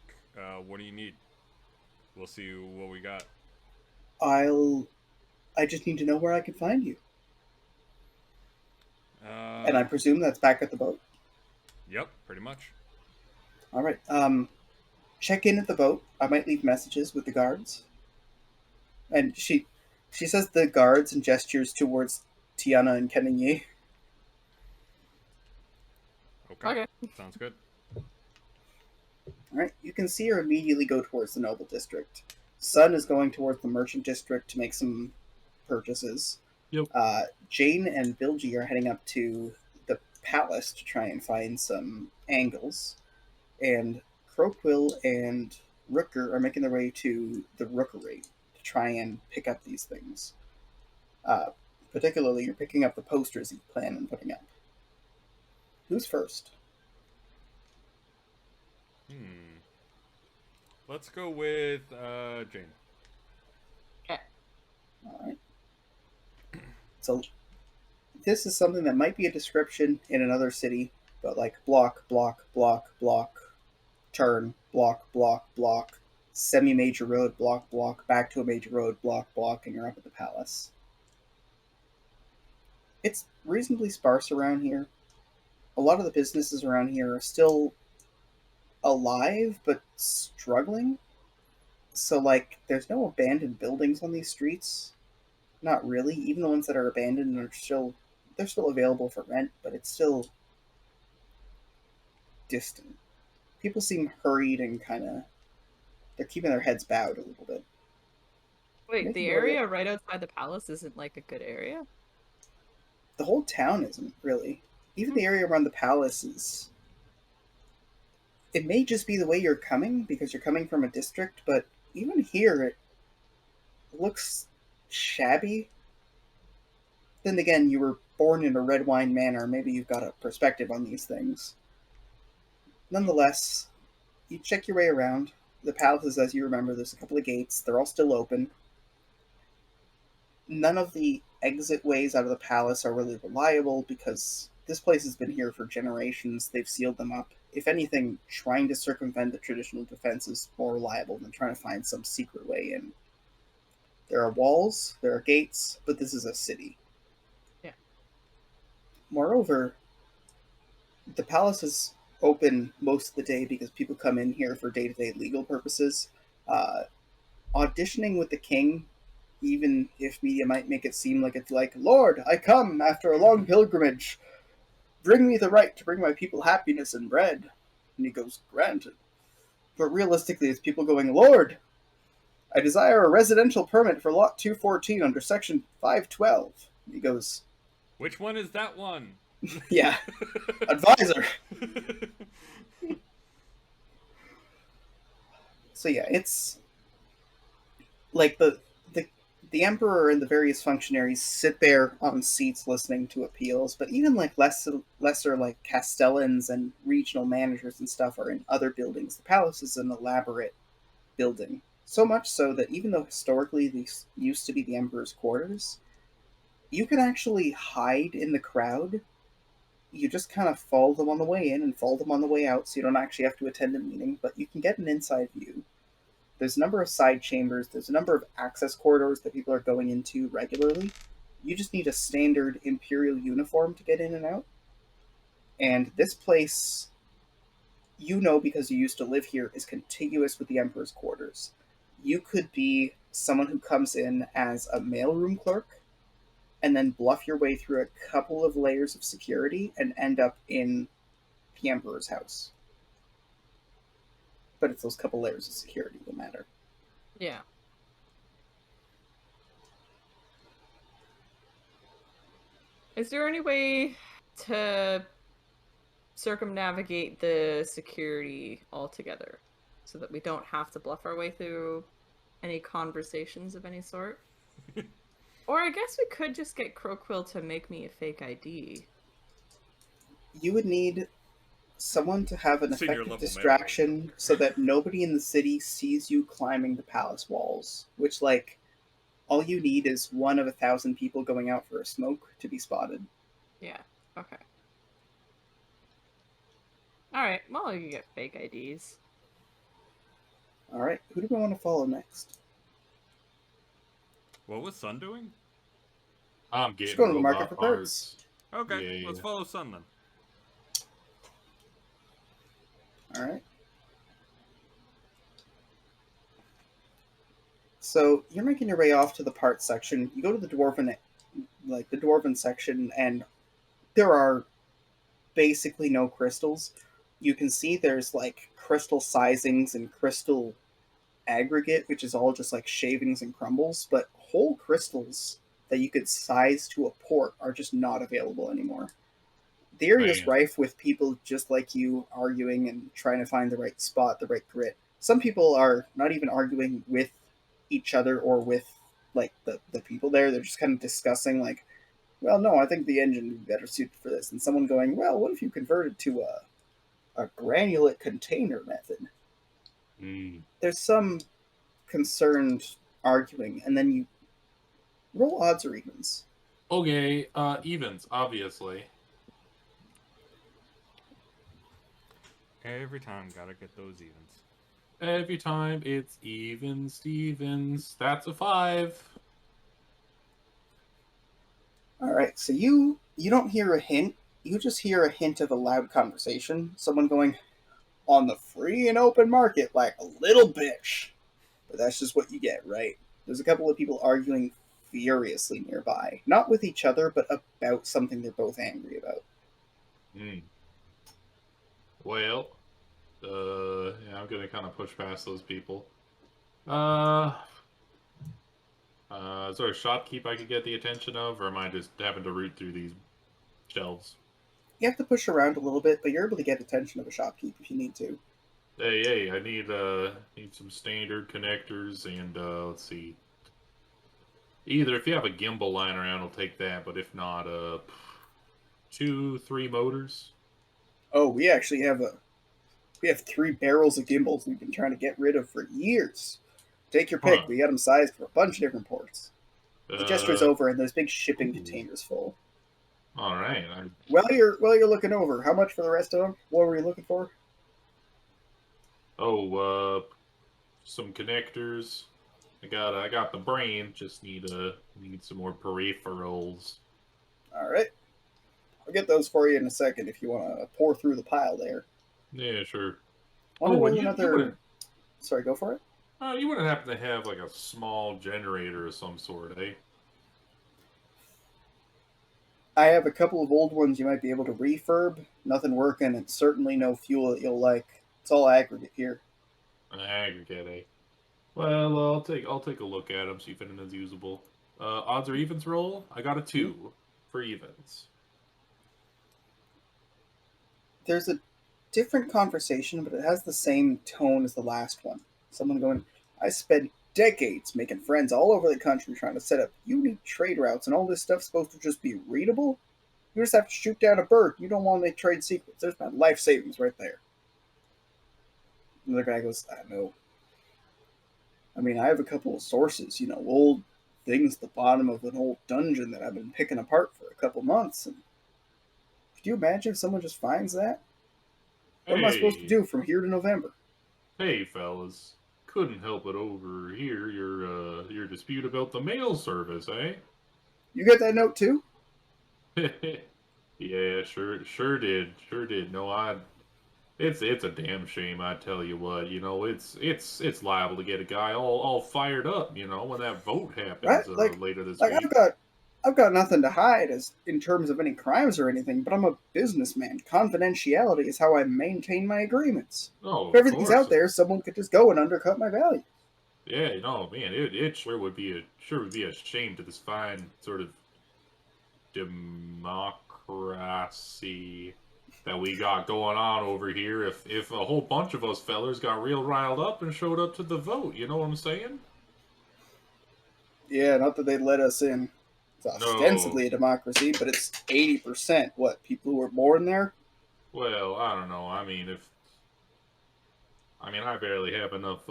S2: What do you need? We'll see what we got.
S1: I just need to know where I can find you. And I presume that's back at the boat.
S2: Yep, pretty much.
S1: All right. Check in at the boat. I might leave messages with the guards. And she says the guards and gestures towards Tiana and Kenny.
S2: Okay. Sounds good.
S1: All right. You can see her immediately go towards the noble district. Sun is going towards the merchant district to make some purchases.
S3: Yep.
S1: Jane and Bilgy are heading up to the palace to try and find some angles. And Croquill and Rooker are making their way to the Rookery to try and pick up these things. Particularly, you're picking up the posters you plan on putting up. Who's first?
S2: Let's go with Jane.
S4: Okay.
S1: All right. So this is something that might be a description in another city, but like block, block, block, block, turn, block, block, block, semi-major road, block, block, back to a major road, block, block, and you're up at the palace. It's reasonably sparse around here. A lot of the businesses around here are still alive, but struggling. So, like, there's no abandoned buildings on these streets. Not really. Even the ones that are abandoned are they're still available for rent, but it's still distant. People seem hurried and they're keeping their heads bowed a little bit.
S4: Wait, the area right outside the palace isn't like a good area?
S1: The whole town isn't really. Even the area around the palace is. It may just be the way you're coming because you're coming from a district, but even here it looks shabby. Then again, you were born in a red wine manor. Maybe you've got a perspective on these things. Nonetheless, you check your way around. The palaces, as you remember, there's a couple of gates. They're all still open. None of the exit ways out of the palace are really reliable because this place has been here for generations. They've sealed them up. If anything, trying to circumvent the traditional defense is more reliable than trying to find some secret way in. There are walls, there are gates, but this is a city.
S4: Yeah.
S1: Moreover, the palace is open most of the day because people come in here for day-to-day legal purposes. Auditioning with the king, even if media might make it seem like it's like, Lord, I come after a long pilgrimage. Bring me the right to bring my people happiness and bread. And he goes, granted. But realistically, it's people going, Lord, I desire a residential permit for Lot 214 under Section 512. And he goes,
S2: which one is that one?
S1: Yeah, advisor. So yeah, it's like the emperor and the various functionaries sit there on seats listening to appeals, but even like lesser like castellans and regional managers and stuff are in other buildings. The palace is an elaborate building, so much so that even though historically these used to be the emperor's quarters, you can actually hide in the crowd. You just kind of follow them on the way in and follow them on the way out, so you don't actually have to attend a meeting, but you can get an inside view. There's a number of side chambers, there's a number of access corridors that people are going into regularly. You just need a standard Imperial uniform to get in and out. And this place, you know because you used to live here, is contiguous with the Emperor's quarters. You could be someone who comes in as a mailroom clerk, and then bluff your way through a couple of layers of security and end up in the Emperor's house. But it's those couple layers of security that matter.
S4: Yeah. Is there any way to circumnavigate the security altogether so that we don't have to bluff our way through any conversations of any sort? Or I guess we could just get Crowquill to make me a fake ID.
S1: You would need someone to have an
S2: Senior
S1: effective
S2: level
S1: distraction so that nobody in the city sees you climbing the palace walls, which, like, all you need is one of 1,000 people going out for a smoke to be spotted.
S4: Yeah, okay. Alright, well, you can get fake IDs.
S1: Alright, who do we want to follow next?
S2: What was Sun doing?
S3: I'm
S1: Just
S3: getting
S1: going to the
S3: robot
S1: market for parts.
S2: Okay,
S3: Yeah,
S2: let's
S3: yeah.
S2: follow Sun then.
S1: Alright. So you're making your way off to the parts section. You go to the dwarven section, and there are basically no crystals. You can see there's like crystal sizings and crystal aggregate, which is all just like shavings and crumbles, but whole crystals that you could size to a port are just not available anymore. The area is
S3: Man.
S1: rife with people just like you arguing and trying to find the right spot, the right grit. Some people are not even arguing with each other or with like the people there. They're just kind of discussing like, well, no, I think the engine would be better suited for this. And someone going, well, what if you converted to a granulate container method?
S3: Mm.
S1: There's some concerned arguing, and then you roll odds or evens.
S3: Okay, evens, obviously.
S2: Every time, gotta get those evens.
S3: Every time it's even Stevens. That's a 5.
S1: All right, so you don't hear a hint. You just hear a hint of a loud conversation. Someone going, on the free and open market like a little bitch. But that's just what you get, right? There's a couple of people arguing furiously nearby. Not with each other, but about something they're both angry about.
S3: Hmm. Well, yeah, I'm gonna kind of push past those people. Is there a shopkeep I could get the attention of, or am I just having to root through these shelves?
S1: You have to push around a little bit, but you're able to get attention of a shopkeep if you need to.
S3: Hey, I need some standard connectors and let's see. Either if you have a gimbal lying around, I'll take that. But if not, 2, 3 motors.
S1: Oh, we actually have 3 barrels of gimbals we've been trying to get rid of for years. Take your pick.
S3: Huh.
S1: We got them sized for a bunch of different ports. He gestures
S3: Uh,
S1: over, and there's big shipping
S3: ooh.
S1: containers full.
S3: All right.
S1: While you're looking over, how much for the rest of them? What were you looking for?
S3: Some connectors. I got the brain. Just need some more peripherals.
S1: All right, I'll get those for you in a second if you want to pour through the pile there.
S3: Yeah, sure.
S1: Want to
S3: and
S1: roll
S3: you
S1: another?
S3: wouldn't-
S1: Sorry, go for it.
S3: You wouldn't happen to have like a small generator of some sort, eh?
S1: I have a couple of old ones you might be able to refurb. Nothing working, and certainly no fuel that you'll like. It's all aggregate here.
S3: An aggregate, eh? Well, I'll take a look at them, see if anything's usable. Odds or evens roll? I got a 2 for evens.
S1: There's a different conversation, but it has the same tone as the last one. Someone going, I spent decades making friends all over the country trying to set up unique trade routes, and all this stuff's supposed to just be readable? You just have to shoot down a bird. You don't want to make trade secrets. There's my life savings right there. Another guy goes, I know. I mean, I have a couple of sources, old things at the bottom of an old dungeon that I've been picking apart for a couple months. And could you imagine if someone just finds that? What am I supposed to do from here to November?
S3: Hey, fellas. Couldn't help but overhear your dispute about the mail service, eh?
S1: You get that note too?
S3: Yeah, sure did. No, it's a damn shame, I tell you what. It's liable to get a guy all fired up, when that vote happens
S1: Right?
S3: later this
S1: Like
S3: week.
S1: I've got nothing to hide as in terms of any crimes or anything, but I'm a businessman. Confidentiality is how I maintain my agreements.
S3: Oh,
S1: If everything's
S3: course.
S1: out there, someone could just go and undercut my value.
S3: Yeah, man, it sure would be a shame to this fine sort of democracy that we got going on over here if a whole bunch of us fellers got real riled up and showed up to the vote, you know what I'm saying?
S1: Yeah, not that they'd let us in. It's ostensibly a democracy, but it's 80% what, people who were born there?
S3: Well, I don't know. I mean, I barely have enough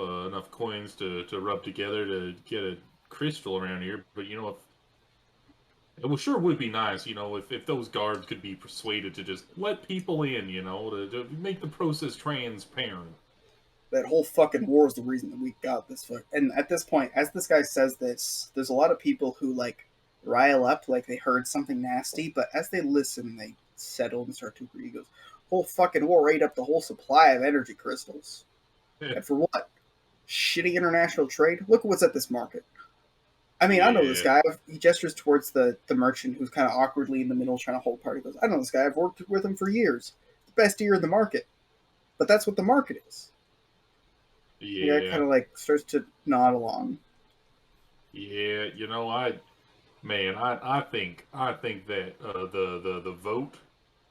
S3: coins to rub together to get a crystal around here. But it sure would be nice, if those guards could be persuaded to just let people in, to make the process transparent.
S1: That whole fucking war is the reason that we got this fuck. And at this point, as this guy says this, there's a lot of people who like rile up like they heard something nasty, but as they listen, they settle and start to agree. He goes, whole fucking war ate up the whole supply of energy crystals. And for what? Shitty international trade? Look at what's at this market. I mean, I know this guy. He gestures towards the merchant who's kind of awkwardly in the middle trying to hold party. He goes, I know this guy. I've worked with him for years. The best ear in the market. But that's what the market is.
S3: Yeah.
S1: The guy kind of like starts to nod along.
S3: Yeah, I think that the vote,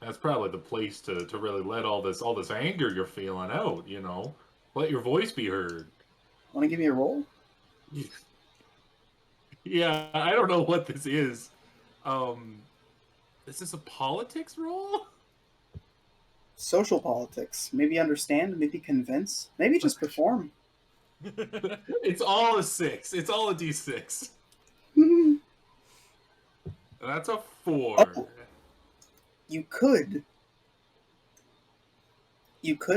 S3: that's probably the place to really let all this anger you're feeling out. Let your voice be heard.
S1: Want to give me a roll?
S3: Yeah, I don't know what this is. Is this a politics role?
S1: Social politics. Maybe understand, maybe convince, maybe just perform.
S3: It's all a 6. It's all a D6. That's a 4.
S1: Oh. You could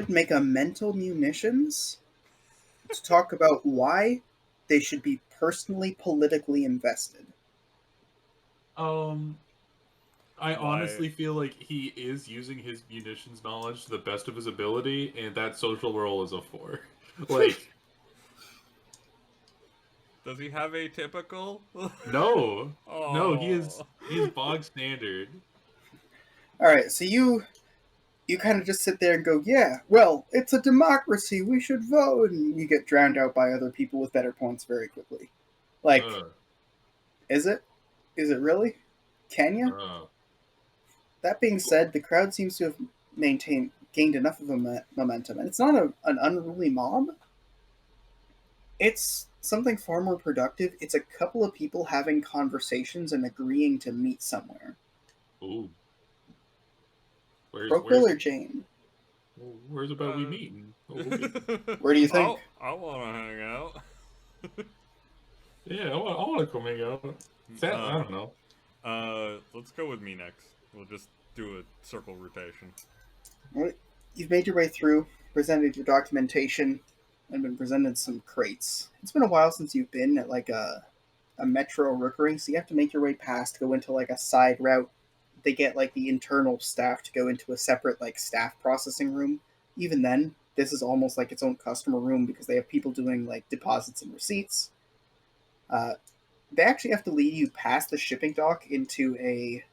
S1: make a mental munitions to talk about why they should be personally politically invested.
S3: I honestly feel like he is using his munitions knowledge to the best of his ability, and that social role is a 4. Like,
S2: Does he have a typical?
S3: no,
S2: Oh.
S3: no, he's bog standard.
S1: All right, so you kind of just sit there and go, yeah, well, it's a democracy, we should vote, and you get drowned out by other people with better points very quickly. Like, is it? Is it really? Can you? That being said, the crowd seems to have gained enough of a momentum, and it's not an unruly mob. It's something far more productive. It's a couple of people having conversations and agreeing to meet somewhere.
S3: Ooh.
S1: Broquill or Jane?
S3: Where's about we meeting?
S1: Where do you think?
S2: I want to hang out.
S3: Yeah, I want to come hang out. I don't know.
S2: Let's go with me next. We'll just do a circle rotation.
S1: You've made your way through, presented your documentation, and been presented some crates. It's been a while since you've been at like a metro rookery, so you have to make your way past, go into like a side route. They get like the internal staff to go into a separate like staff processing room. Even then, this is almost like its own customer room because they have people doing like deposits and receipts. They actually have to lead you past the shipping dock into a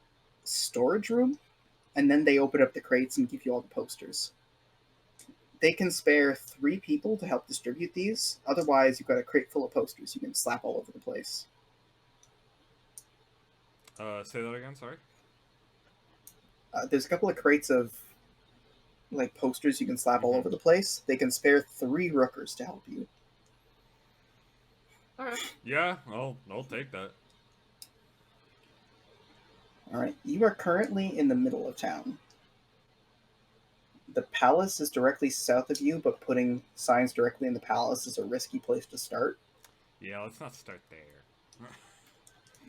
S1: storage room, and then they open up the crates and give you all the posters. They can spare 3 people to help distribute these. Otherwise, you've got a crate full of posters you can slap all over the place.
S2: Say that again, sorry?
S1: There's a couple of crates of like posters you can slap all over the place. They can spare 3 rookers to help you.
S4: Alright.
S2: Yeah, I'll take that.
S1: Alright, you are currently in the middle of town. The palace is directly south of you, but putting signs directly in the palace is a risky place to start.
S2: Yeah, let's not start there.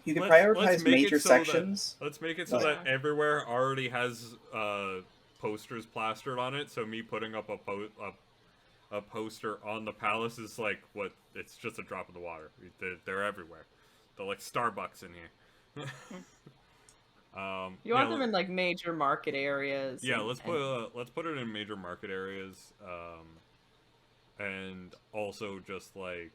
S1: You can prioritize major sections.
S2: Let's make it so that everywhere already has posters plastered on it, so me putting up a poster on the palace is like what, it's just a drop in the water. They're everywhere. They're like Starbucks in here.
S4: You want them in like major market areas.
S2: Yeah, let's put it in major market areas, and also just like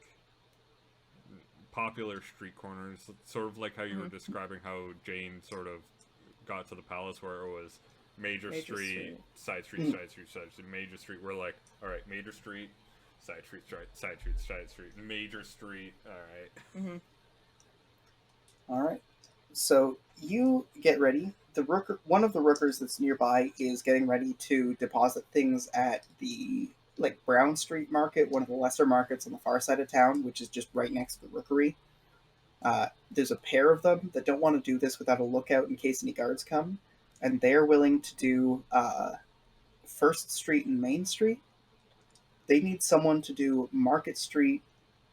S2: popular street corners, sort of like how you were describing how Jane sort of got to the palace, where it was major street, side street, side street, side street, major street. We're like, all right, major street, side street, side street, side street, major street. All right.
S1: All right. So you get ready. One of the rookers that's nearby is getting ready to deposit things at the like Brown Street Market, one of the lesser markets on the far side of town, which is just right next to the rookery. There's a pair of them that don't want to do this without a lookout in case any guards come, and they're willing to do First Street and Main Street. They need someone to do Market Street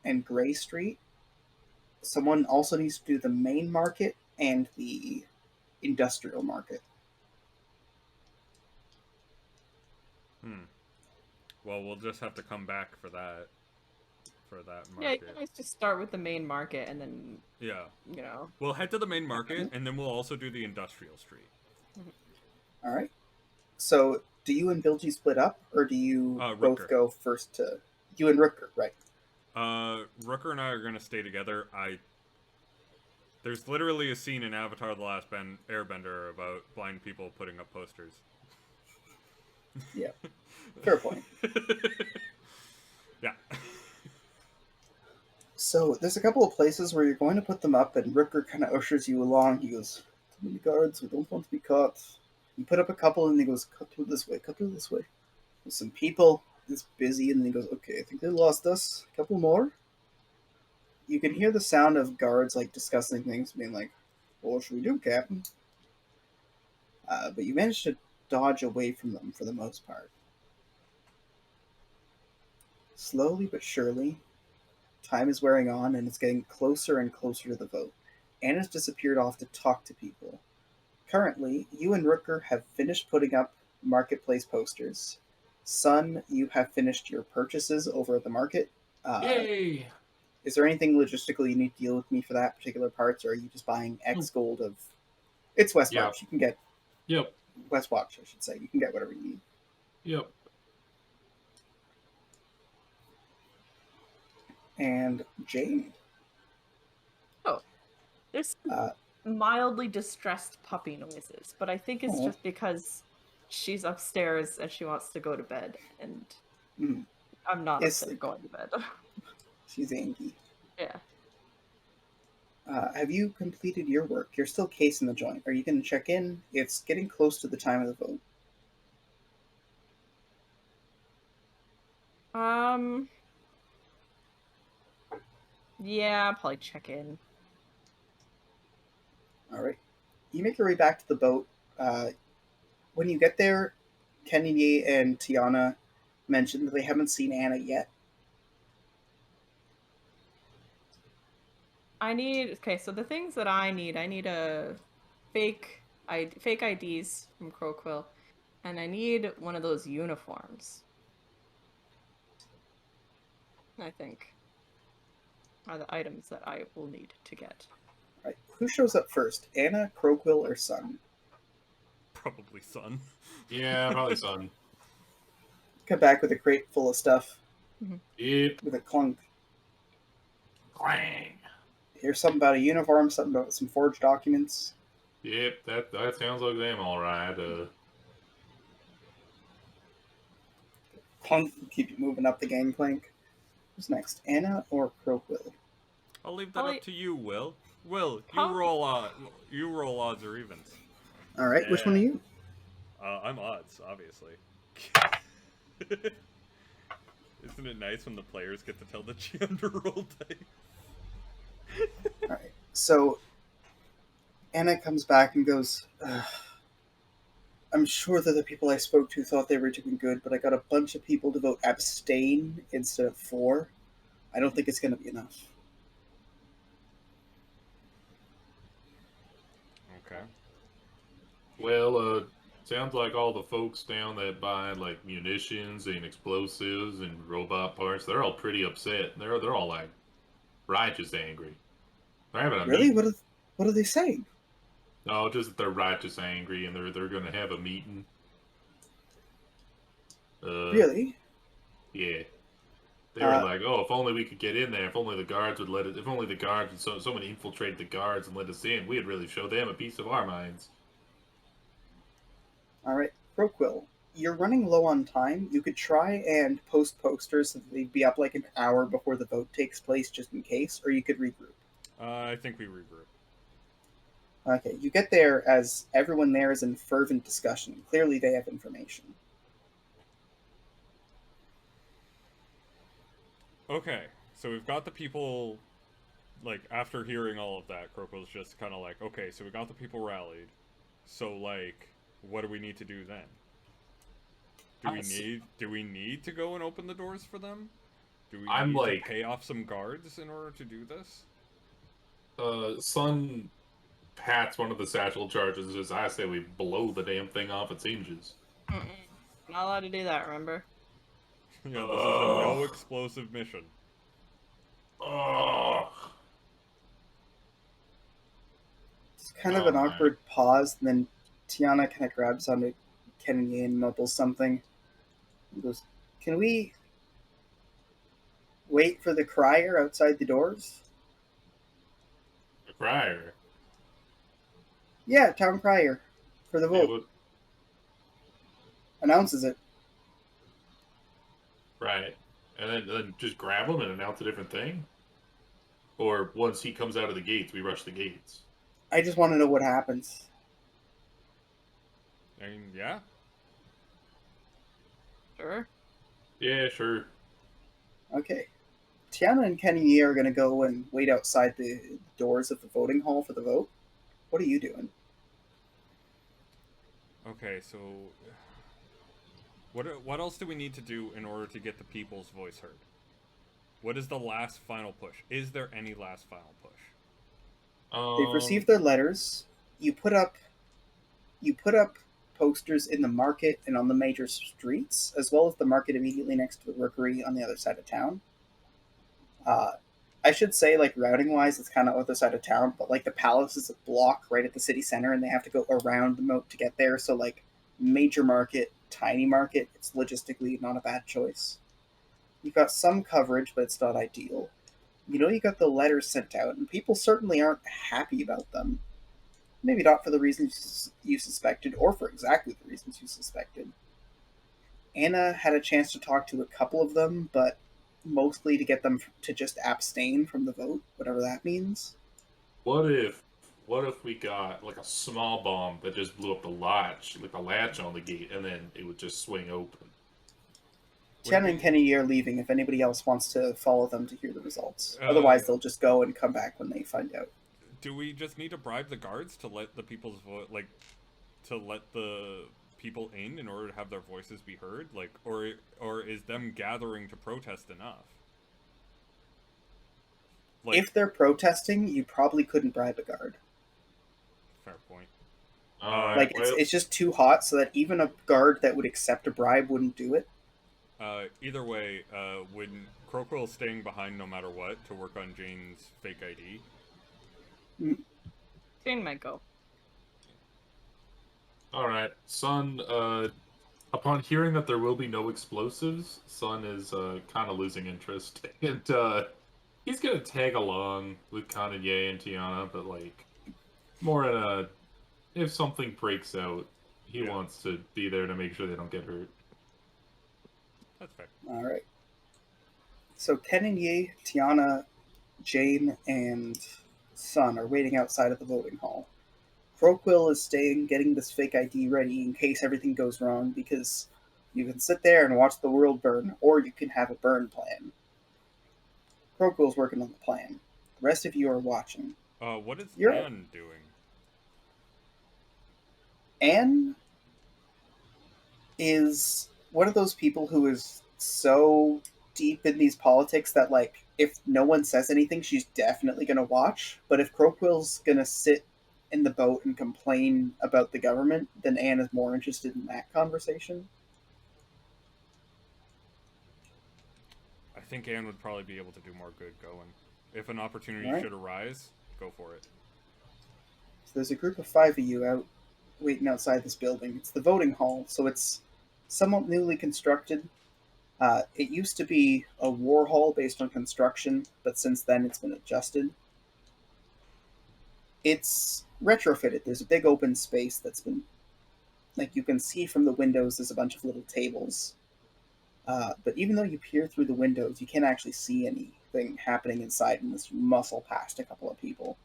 S1: and Gray Street. Someone also needs to do the main market and the industrial market.
S2: Well, we'll just have to come back for that. For that
S4: Yeah,
S2: market.
S4: you can always just start with the main market and then,
S2: Yeah.
S4: you know.
S2: We'll head to the main market, and then we'll also do the industrial street.
S1: All right. So, do you and Bilgy split up, or do you both
S2: Rooker.
S1: go first to... You and Rooker, right.
S2: Rooker and I are going to stay together. There's literally a scene in Avatar The Last Airbender about blind people putting up posters.
S1: Yeah. Fair point.
S2: Yeah.
S1: So, there's a couple of places where you're going to put them up, and Rooker kind of ushers you along. He goes, "Too many guards, we don't want to be caught." You put up a couple, and he goes, "Cut through this way, cut through this way." There's some people, it's busy, and then he goes, "Okay, I think they lost us. A couple more." You can hear the sound of guards, like, discussing things, being like, "Well, what should we do, Captain?" But you manage to dodge away from them for the most part. Slowly but surely, time is wearing on, and it's getting closer and closer to the vote. Anna's disappeared off to talk to people. Currently, you and Rooker have finished putting up marketplace posters. Sun, you have finished your purchases over at the market.
S3: Yay!
S1: Is there anything logistically you need to deal with me for that particular parts, or are you just buying X gold of... It's West
S3: Yeah.
S1: Watch. You can get...
S3: Yep.
S1: West Watch, I should say. You can get whatever you need.
S3: Yep.
S1: And Jane.
S4: There's
S1: Uh,
S4: mildly distressed puppy noises, but I think it's
S1: Aw.
S4: just because she's upstairs and she wants to go to bed, and
S1: Mhm.
S4: I'm not
S1: It's
S4: upset
S1: like-
S4: going to bed.
S1: She's angry.
S4: Yeah.
S1: Have you completed your work? You're still casing the joint. Are you going to check in? It's getting close to the time of the vote.
S4: Yeah, I'll probably check in.
S1: All right. You make your way back to the boat. When you get there, Kennedy and Tiana mentioned that they haven't seen Anna yet.
S4: Okay, so the things that I need a fake IDs from Crowquill, and I need one of those uniforms. I think are the items that I will need to get.
S1: All right. Who shows up first? Anna, Crowquill, or Sun?
S2: Probably Sun.
S3: Yeah, probably Sun.
S1: Come back with a crate full of stuff
S3: Yep.
S1: with a clunk.
S3: Clang.
S1: Here's something about a uniform, something about some forged documents.
S3: Yep, that sounds like them, all right.
S1: Clunk, keep you moving up the gangplank. Who's next, Anna or Crowquill?
S2: I'll leave that
S4: Probably-
S2: up to you, Will. Will, you
S4: Probably-
S2: roll odds or evens.
S1: All right, which one are you?
S2: I'm odds, obviously. Isn't it nice when the players get to tell the GM to roll dice?
S1: All right. So Anna comes back and goes, "Ugh. I'm sure that the people I spoke to thought they were doing good, but I got a bunch of people to vote abstain instead of for. I don't think it's going to be enough."
S2: Okay.
S3: Well, sounds like all the folks down that buy like munitions and explosives and robot parts, they're all pretty upset. They're all like righteous angry. They're having a
S1: Really?
S3: meeting.
S1: What are they saying?
S3: No, just that they're righteous angry and they're going to have a meeting.
S1: Really?
S3: Yeah. They were like, "Oh, if only we could get in there. If only the guards would let it. If only the guards would someone infiltrate the guards and let us in, we'd really show them a piece of our minds."
S1: All right, Crowquill, you're running low on time. You could try and post posters so that they'd be up like an hour before the vote takes place, just in case, or you could regroup.
S2: I think we regroup.
S1: Okay, you get there as everyone there is in fervent discussion. Clearly, they have information.
S2: Okay, so we've got the people like after hearing all of that, Kroko's just kind of like, okay, so we got the people rallied. So like, what do we need to do then? Do we need to go and open the doors for them? Do we
S3: I'm
S2: need
S3: like,
S2: to pay off some guards in order to do this?
S3: Sun pats one of the satchel charges and says, I say we blow the damn thing off its hinges.
S4: Mm-mm. Not allowed to do that, remember?
S2: Yeah, this is a no explosive mission.
S3: Ugh.
S1: It's kind of an
S3: man.
S1: awkward pause, and then Tiana kind of grabs onto Ken and Ye and mumbles something. He goes, "Can we wait for the crier outside the doors?"
S3: The crier.
S1: Yeah, town crier for the
S3: Yeah,
S1: vote. Announces it.
S3: right. And then just grab him and announce a different thing? Or once he comes out of the gates, we rush the gates?
S1: I just want to know what happens.
S2: I mean, yeah.
S4: Sure.
S3: Yeah, sure.
S1: Okay. Tiana and Ken and Ye are going to go and wait outside the doors of the voting hall for the vote. What are you doing?
S2: Okay, so what else do we need to do in order to get the people's voice heard? What is the last final push? Is there any last final push?
S1: They've received their letters. You put up posters in the market and on the major streets, as well as the market immediately next to the rookery on the other side of town. I should say, like, routing wise, it's kind of other side of town, but like the palace is a block right at the city center, and they have to go around the moat to get there. So like major market, tiny market, it's logistically not a bad choice. You've got some coverage, but it's not ideal. You know, you got the letters sent out, and people certainly aren't happy about them. Maybe not for the reasons you suspected, or for exactly the reasons you suspected. Anna had a chance to talk to a couple of them, but mostly to get them to just abstain from the vote, whatever that means.
S3: What if we got like a small bomb that just blew up the latch, like the latch on the gate, and then it would just swing open?
S1: Chen and Kenny are leaving if anybody else wants to follow them to hear the results.
S2: Uh,
S1: Otherwise, they'll just go and come back when they find out.
S2: Do we just need to bribe the guards to let the people's to let the people in order to have their voices be heard? Like, or is them gathering to protest enough? Like,
S1: If they're protesting, you probably couldn't bribe a guard.
S2: fair point.
S1: Like, it's just too hot so that even a guard that would accept a bribe wouldn't do it.
S2: Either way, would Croquill staying behind no matter what to work on Jane's fake ID?
S4: Jane might go.
S3: Alright, Sun, upon hearing that there will be no explosives, Sun is kind of losing interest. And he's going to tag along with Kanye and Tiana, but like, more in a, if something breaks out, he wants to be there to make sure they don't get hurt.
S2: That's fair.
S1: All right. So Ken and Ye, Tiana, Jane, and Sun are waiting outside of the voting hall. Croquill is staying, getting this fake ID ready in case everything goes wrong, because you can sit there and watch the world burn, or you can have a burn plan. Crocquill's working on the plan. The rest of you are watching.
S2: What is
S1: You're-
S2: Anne doing?
S1: Anne is one of those people who is so deep in these politics that, like, if no one says anything, she's definitely going to watch. But if Crowquill's going to sit in the boat and complain about the government, then Anne is more interested in that conversation.
S2: I think Anne would probably be able to do more good going. If an opportunity
S1: Alright.
S2: should arise, go for it.
S1: So there's a group of 5 of you out waiting outside this building. It's the voting hall, so it's somewhat newly constructed. It used to be a war hall based on construction, but since then it's been adjusted. It's retrofitted. There's a big open space that's been, like, you can see from the windows, there's a bunch of little tables. But even though you peer through the windows, you can't actually see anything happening inside unless you muscle past a couple of people.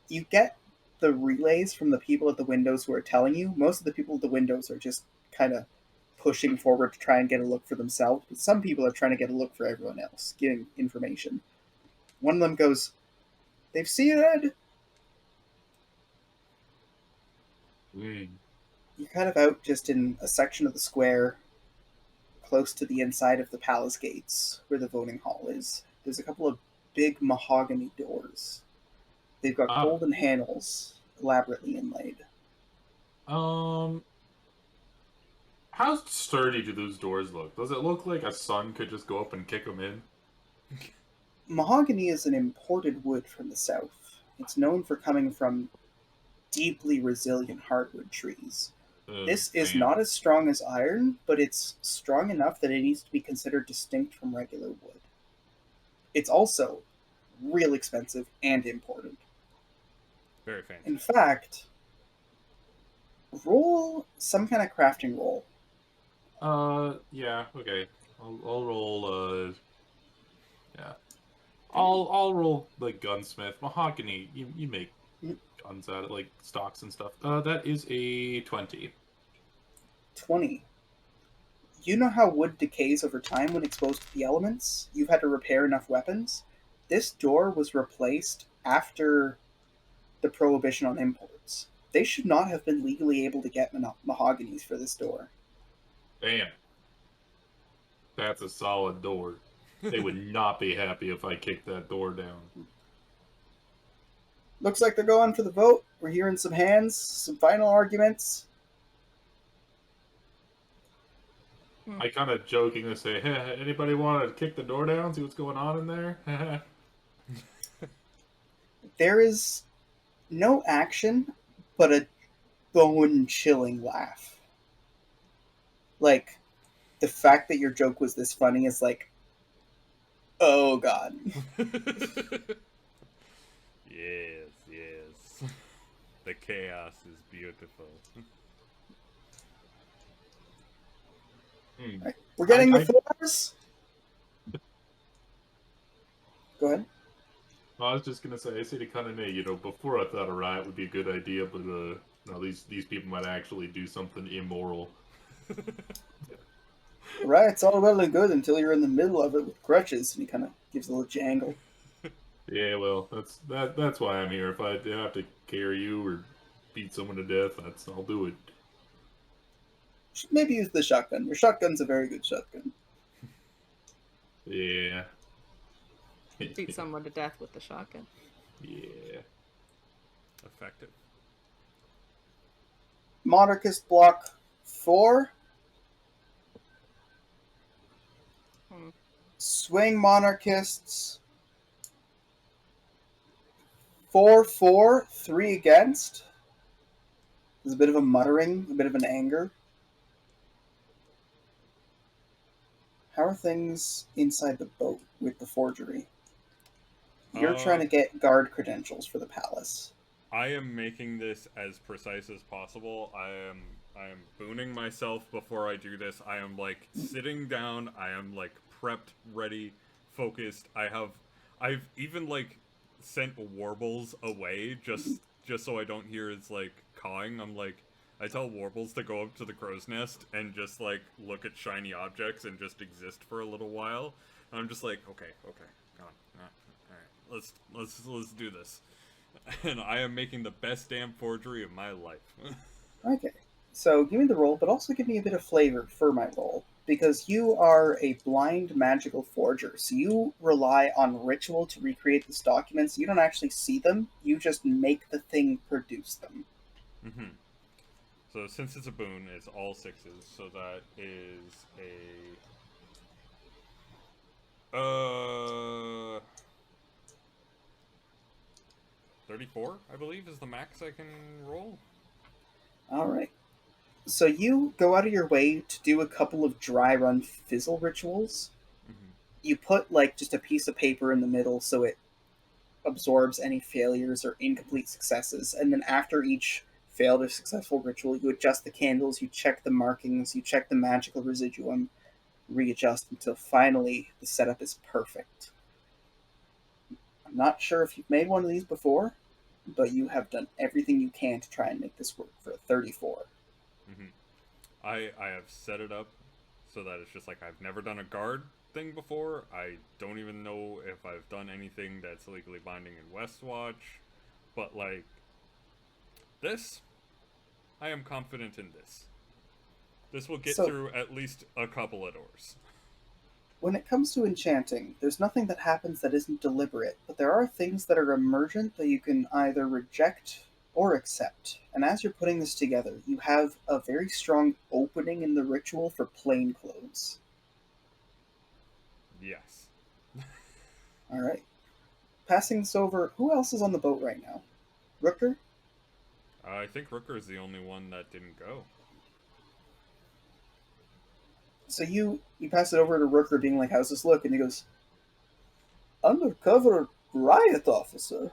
S1: You get the relays from the people at the windows who are telling you. Most of the people at the windows are just kind of pushing forward to try and get a look for themselves, but some people are trying to get a look for everyone else, giving information. One of them goes, "They've seeded."
S3: Mm.
S1: You're kind of out just in a section of the square close to the inside of the palace gates where the voting hall is. There's a couple of big mahogany doors. They've got
S3: Ah.
S1: golden handles elaborately inlaid.
S3: How sturdy do those doors look? Does it look like a son could just go up and kick them in?
S1: Mahogany is an imported wood from the south. It's known for coming from deeply resilient hardwood trees. This is
S3: Damn.
S1: not as strong as iron, but it's strong enough that it needs to be considered distinct from regular wood. It's also real expensive and imported.
S2: Very fancy.
S1: In fact, roll some kind of crafting roll.
S3: Yeah, okay. I'll roll, yeah. I'll roll, like, gunsmith. Mahogany, you make guns out of, like, stocks and stuff. That is a 20.
S1: 20. You know how wood decays over time when exposed to the elements? You've had to repair enough weapons? This door was replaced after the prohibition on imports. They should not have been legally able to get mahoganies for this door.
S3: Damn. That's a solid door. They would not be happy if I kicked that door down.
S1: Looks like they're going for the vote. We're hearing some hands, some final arguments.
S3: I kind of jokingly say, hey, anybody want to kick the door down, see what's going on in there?
S1: There is no action, but a bone-chilling laugh. Like, the fact that your joke was this funny is like, oh god.
S2: Yes, yes. The chaos is beautiful.
S1: Right, we're getting
S3: I-
S1: the fours. Go ahead.
S3: I was just gonna say, I say to Kanane, before I thought a riot would be a good idea, but no, these people might actually do something immoral.
S1: Right, it's all well and good until you're in the middle of it with crutches, and he kind of gives a little jangle.
S3: Yeah, well, that's why I'm here. If I have to carry you or beat someone to death, I'll do it.
S1: Should maybe use the shotgun. Your shotgun's a very good shotgun.
S3: Yeah.
S4: Beat someone to death with the shotgun.
S3: Yeah.
S2: Effective.
S1: Monarchist block 4. Swing monarchists 4-4, 3 against. There's a bit of a muttering, a bit of an anger. How are things inside the boat with the forgery? You're trying to get guard credentials for the palace.
S2: I am making this as precise as possible. I am booning myself before I do this. I am like sitting down. I am like prepped, ready, focused. I've even like sent warbles away just so I don't hear his like cawing. I tell warbles to go up to the crow's nest and just like look at shiny objects and just exist for a little while. And I'm just like, okay, come on, all right, let's do this. And I am making the best damn forgery of my life.
S1: Okay, so give me the roll, but also give me a bit of flavor for my roll. Because you are a blind magical forger, so you rely on ritual to recreate these documents. You don't actually see them, you just make the thing produce them.
S2: Mm-hmm. So since it's a boon, it's all 6s, so that is a 34, I believe, is the max I can roll.
S1: Alright. So you go out of your way to do a couple of dry run fizzle rituals.
S2: Mm-hmm.
S1: You put like just a piece of paper in the middle so it absorbs any failures or incomplete successes, and then after each failed or successful ritual, you adjust the candles, you check the markings, you check the magical residuum, readjust until finally the setup is perfect. I'm not sure if you've made one of these before, but you have done everything you can to try and make this work for a 34.
S2: Mm-hmm. I have set it up so that it's just like I've never done a guard, thing before. I don't even know if I've done anything that's legally binding in Westwatch. But, like, this, I am confident in this. This will get
S1: So-
S2: through at least a couple of doors.
S1: When it comes to enchanting, there's nothing that happens that isn't deliberate, but there are things that are emergent that you can either reject or accept. And as you're putting this together, you have a very strong opening in the ritual for plainclothes.
S2: Yes.
S1: Alright. Passing this over, who else is on the boat right now? Rooker?
S2: I think Rooker is the only one that didn't go.
S1: So you pass it over to Rooker being like, how's this look? And he goes, undercover riot officer.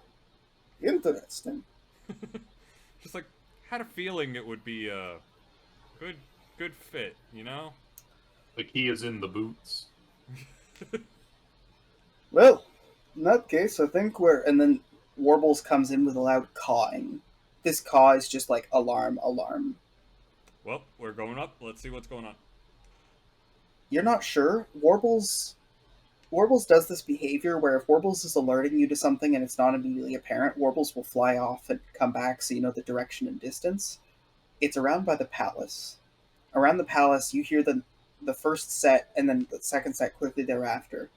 S1: Interesting.
S2: Just like, had a feeling it would be a good fit, you know?
S3: The key is in the boots.
S1: Well, in that case, I think we're... And then Warbles comes in with a loud cawing. This caw is just like, alarm, alarm.
S2: Well, we're going up. Let's see what's going on.
S1: You're not sure. Warbles does this behavior where if Warbles is alerting you to something and it's not immediately apparent, Warbles will fly off and come back so you know the direction and distance. It's around by the palace. Around the palace, you hear the first set and then the second set quickly thereafter.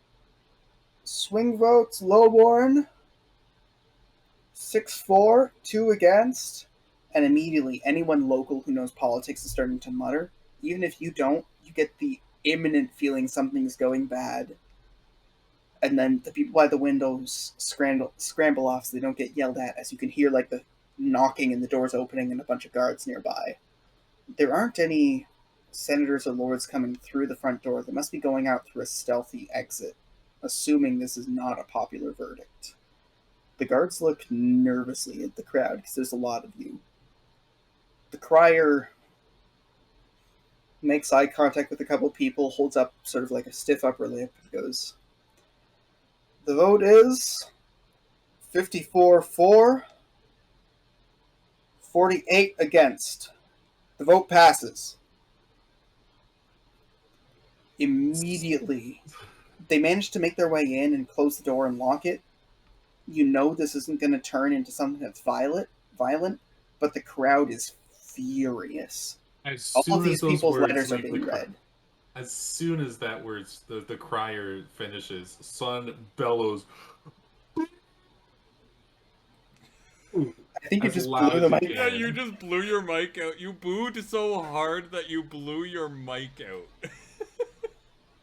S1: Swing votes, Lowborn. 6-4, 2 against. And immediately, anyone local who knows politics is starting to mutter. Even if you don't, you get the imminent feeling something's going bad. And then the people by the windows scramble off so they don't get yelled at, as you can hear like the knocking and the doors opening and a bunch of guards nearby. There aren't any senators or lords coming through the front door. They must be going out through a stealthy exit, assuming this is not a popular verdict. The guards look nervously at the crowd because there's a lot of you. The crier makes eye contact with a couple of people, holds up sort of like a stiff upper lip, and goes, the vote is 54-4, 48 against. The vote passes. Immediately, they manage to make their way in and close the door and lock it. You know this isn't going to turn into something that's violent, but the crowd is furious. All of these people's letters are being read.
S3: As soon as that words, the crier finishes, Sun bellows.
S1: I think you
S3: As
S1: just
S3: loud
S1: blew
S3: as
S1: the
S3: you
S1: mic.
S3: can.
S2: Yeah, you just blew your mic out. You booed so hard that you blew your mic out.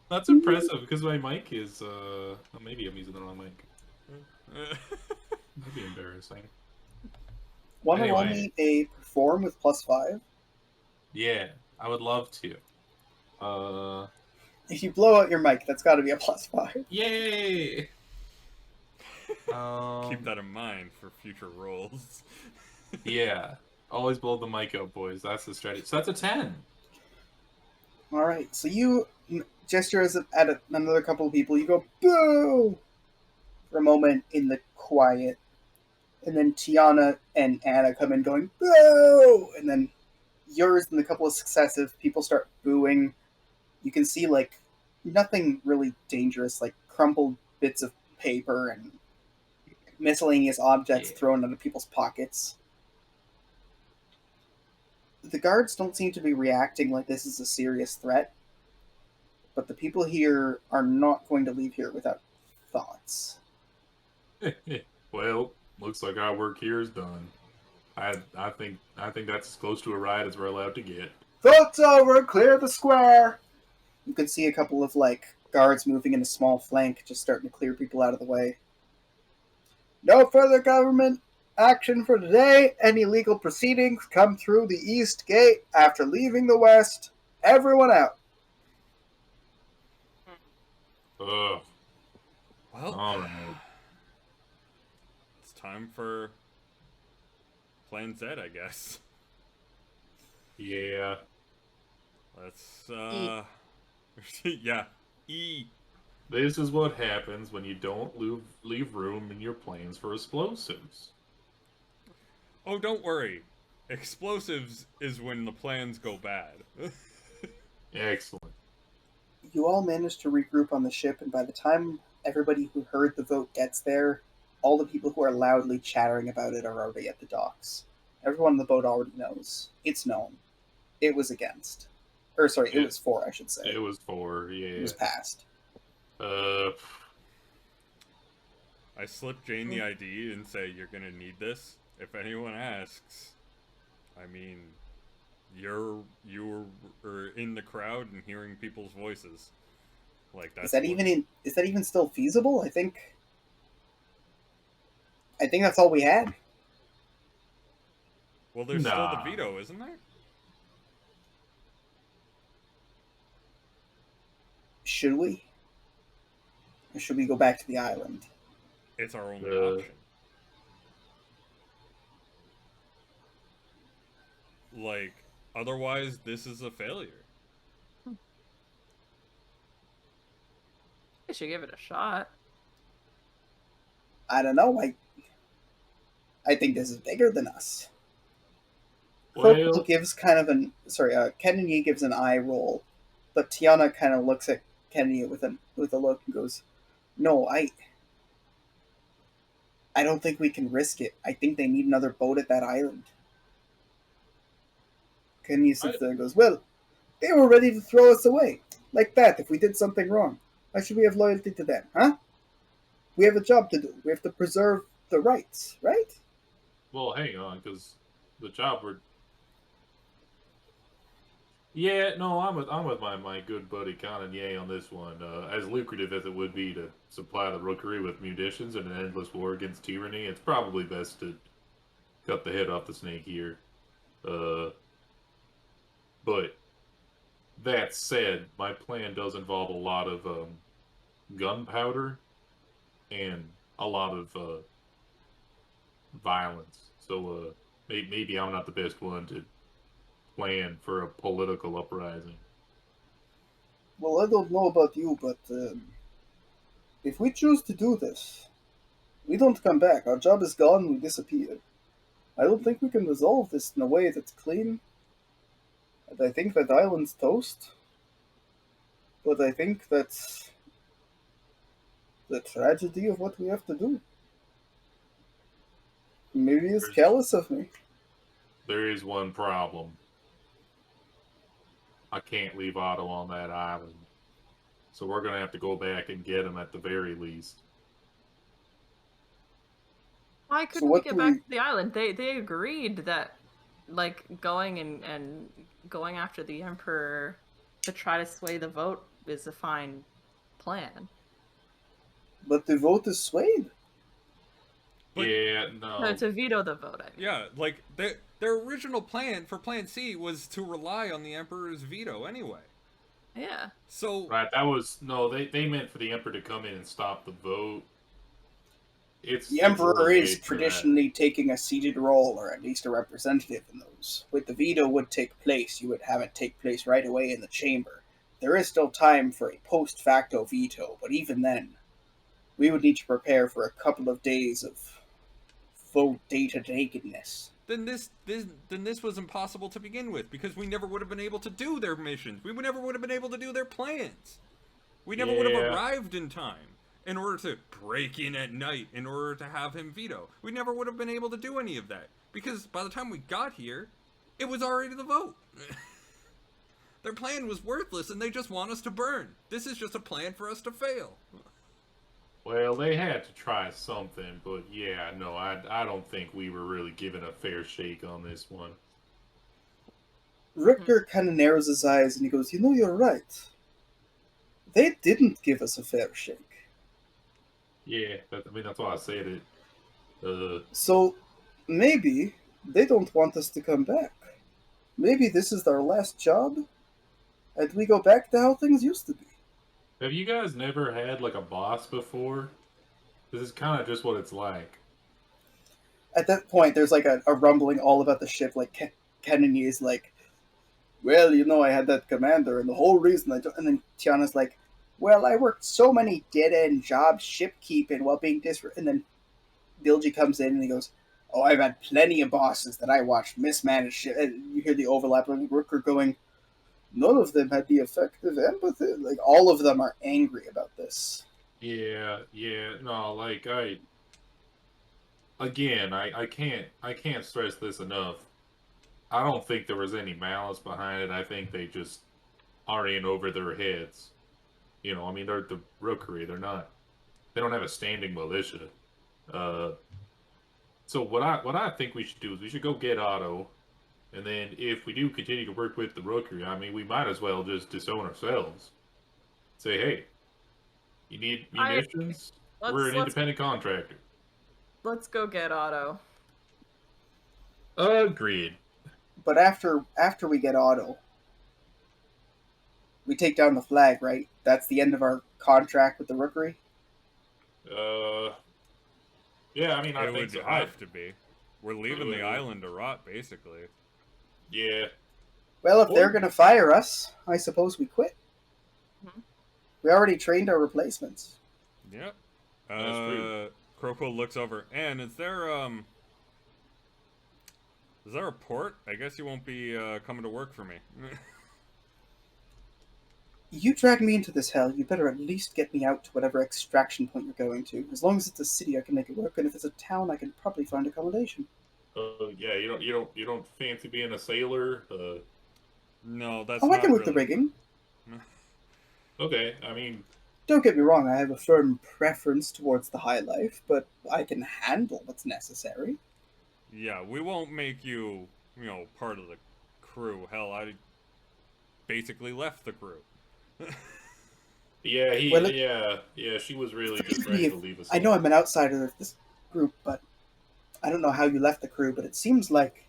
S3: That's impressive because my mic is. Well, maybe I'm using the wrong mic. That'd be embarrassing.
S1: Want to roll
S3: Anyway.
S1: me a perform with +5?
S3: Yeah, I would love to.
S1: If you blow out your mic, that's got to be a +5.
S3: Yay!
S2: Keep that in mind for future rolls.
S3: Yeah, always blow the mic out, boys. That's the strategy. So that's a 10.
S1: All right, so you gesture at another couple of people. You go, boo! For a moment in the quiet. And then Tiana and Anna come in going, boo! And then yours and a couple of successive people start booing. You can see, like, nothing really dangerous, like crumpled bits of paper and miscellaneous objects thrown out of people's pockets. The guards don't seem to be reacting like this is a serious threat, but the people here are not going to leave here without thoughts.
S3: Well, looks like our work here is done. I think that's as close to a riot as we're allowed to get.
S1: Vote's over! Clear the square! You can see a couple of, like, guards moving in a small flank, just starting to clear people out of the way. No further government action for today. Any legal proceedings come through the east gate after leaving the west. Everyone out.
S3: Ugh.
S2: Well,
S3: All right.
S2: it's time for Plan Z, I guess.
S3: Yeah.
S2: Let's, yeah, E.
S3: This is what happens when you don't leave room in your planes for explosives.
S2: Oh, don't worry. Explosives is when the plans go bad.
S3: Excellent.
S1: you all manage to regroup on the ship, and by the time everybody who heard the vote gets there, all the people who are loudly chattering about it are already at the docks. Everyone on the boat already knows. It's known. It was against. Or, sorry, it was for, I should say.
S3: It was for, yeah.
S1: It was passed.
S2: I slip Jane the ID and say, you're gonna need this. If anyone asks, I mean, you were in the crowd and hearing people's voices. Like that's
S1: is that even still feasible? I think that's all we had.
S2: Well, there's still the veto, isn't there?
S1: Should we? Or should we go back to the island?
S2: It's our only option. Like, otherwise, this is a failure.
S4: I should give it a shot.
S1: I don't know. I think this is bigger than us.
S3: Well,
S1: Corporal gives kind of Kennedy gives an eye roll, but Tiana kind of looks at Kennedy with a look and goes, "No, I don't think we can risk it. I think they need another boat at that island." Kennedy sits there and goes, "Well, they were ready to throw us away like that if we did something wrong. Why should we have loyalty to them, huh? We have a job to do. We have to preserve the rights, right?"
S3: Well, hang on, because the job we're... Yeah, no, I'm with my good buddy Kanye on this one. As lucrative as it would be to supply the Rookery with munitions in an endless war against tyranny, it's probably best to cut the head off the snake here. But that said, my plan does involve a lot of gunpowder and a lot of violence. So maybe I'm not the best one to plan for a political uprising.
S1: Well, I don't know about you, but if we choose to do this, we don't come back. Our job is gone, we disappear. I don't think we can resolve this in a way that's clean. And I think that island's toast. But I think that's the tragedy of what we have to do. Maybe it's callous of me.
S3: There is one problem. I can't leave Otto on that island. So we're going to have to go back and get him at the very least.
S4: Why couldn't we get back to the island? They agreed that, like, going and going after the Emperor to try to sway the vote is a fine plan.
S1: But the vote is swayed.
S2: But,
S3: yeah, no.
S4: No, to veto the vote, I mean.
S2: Yeah, like, their original plan for Plan C was to rely on the Emperor's veto anyway.
S4: Yeah.
S2: So...
S3: Right, that was... No, they meant for the Emperor to come in and stop the vote.
S1: The Emperor is traditionally taking a seated role, or at least a representative in those. With the veto would take place, you would have it take place right away in the chamber. There is still time for a post-facto veto, but even then, we would need to prepare for a couple of days of vote data nakedness.
S2: Then this was impossible to begin with, because we never would have been able to do their missions. We never would have been able to do their plans. We never would have arrived in time in order to break in at night in order to have him veto. We never would have been able to do any of that, because by the time we got here, it was already the vote. Their plan was worthless, and they just want us to burn. This is just a plan for us to fail.
S3: Well, they had to try something, but yeah, no, I don't think we were really given a fair shake on this one.
S1: Richter kind of narrows his eyes and he goes, you're right. They didn't give us a fair shake.
S3: Yeah, that's why I said it.
S1: So, maybe they don't want us to come back. Maybe this is our last job, and we go back to how things used to be.
S3: Have you guys never had, like, a boss before? This is kind of just what it's like.
S1: At that point, there's, like, a rumbling all about the ship. Like, Kennedy is like, well, I had that commander, and the whole reason I don't... And then Tiana's like, well, I worked so many dead-end jobs ship-keeping while being And then Bilgy comes in, and he goes, oh, I've had plenty of bosses that I watched mismanage shit. And you hear the overlap of Rooker going, None of them had the effective empathy. Like, all of them are angry about this.
S3: Yeah, no, like I can't stress this enough. I don't think there was any malice behind it. I think they just are in over their heads. I mean, they're the rookery. They don't have a standing militia. Uh, so what I think we should do is we should go get Otto, and then if we do continue to work with the rookery, I mean, we might as well just disown ourselves. Say, hey, you need
S4: I
S3: munitions? We're
S4: let's
S3: an
S4: let's
S3: independent contractor.
S4: let's go get Otto.
S3: Agreed.
S1: But after we get Otto, we take down the flag, right? That's the end of our contract with the rookery.
S3: Yeah, I mean, I
S2: It
S3: think
S2: would
S3: so.
S2: have to be. We're leaving the island to rot, basically.
S3: Yeah.
S1: Well, if they're going to fire us, I suppose we quit.
S4: Mhm.
S1: We already trained our replacements.
S2: Yep.
S3: That's true.
S2: Crowquill looks over. And is there a port? I guess you won't be coming to work for me.
S1: You dragged me into this hell. You better at least get me out to whatever extraction point you're going to. As long as it's a city, I can make it work, and if it's a town, I can probably find accommodation.
S3: Yeah, you don't fancy being a sailor?
S2: No, that's
S1: Oh,
S2: not
S1: I can work the
S2: really-
S1: rigging.
S3: Okay, I mean,
S1: Don't get me wrong, I have a firm preference towards the high life, but I can handle what's necessary.
S2: Yeah, we won't make you, part of the crew. Hell, I basically left the crew.
S3: yeah,
S1: Well,
S3: yeah, she was really just
S1: me
S3: ready
S1: if-
S3: to leave us.
S1: I know I'm an outsider of this group, but I don't know how you left the crew, but it seems like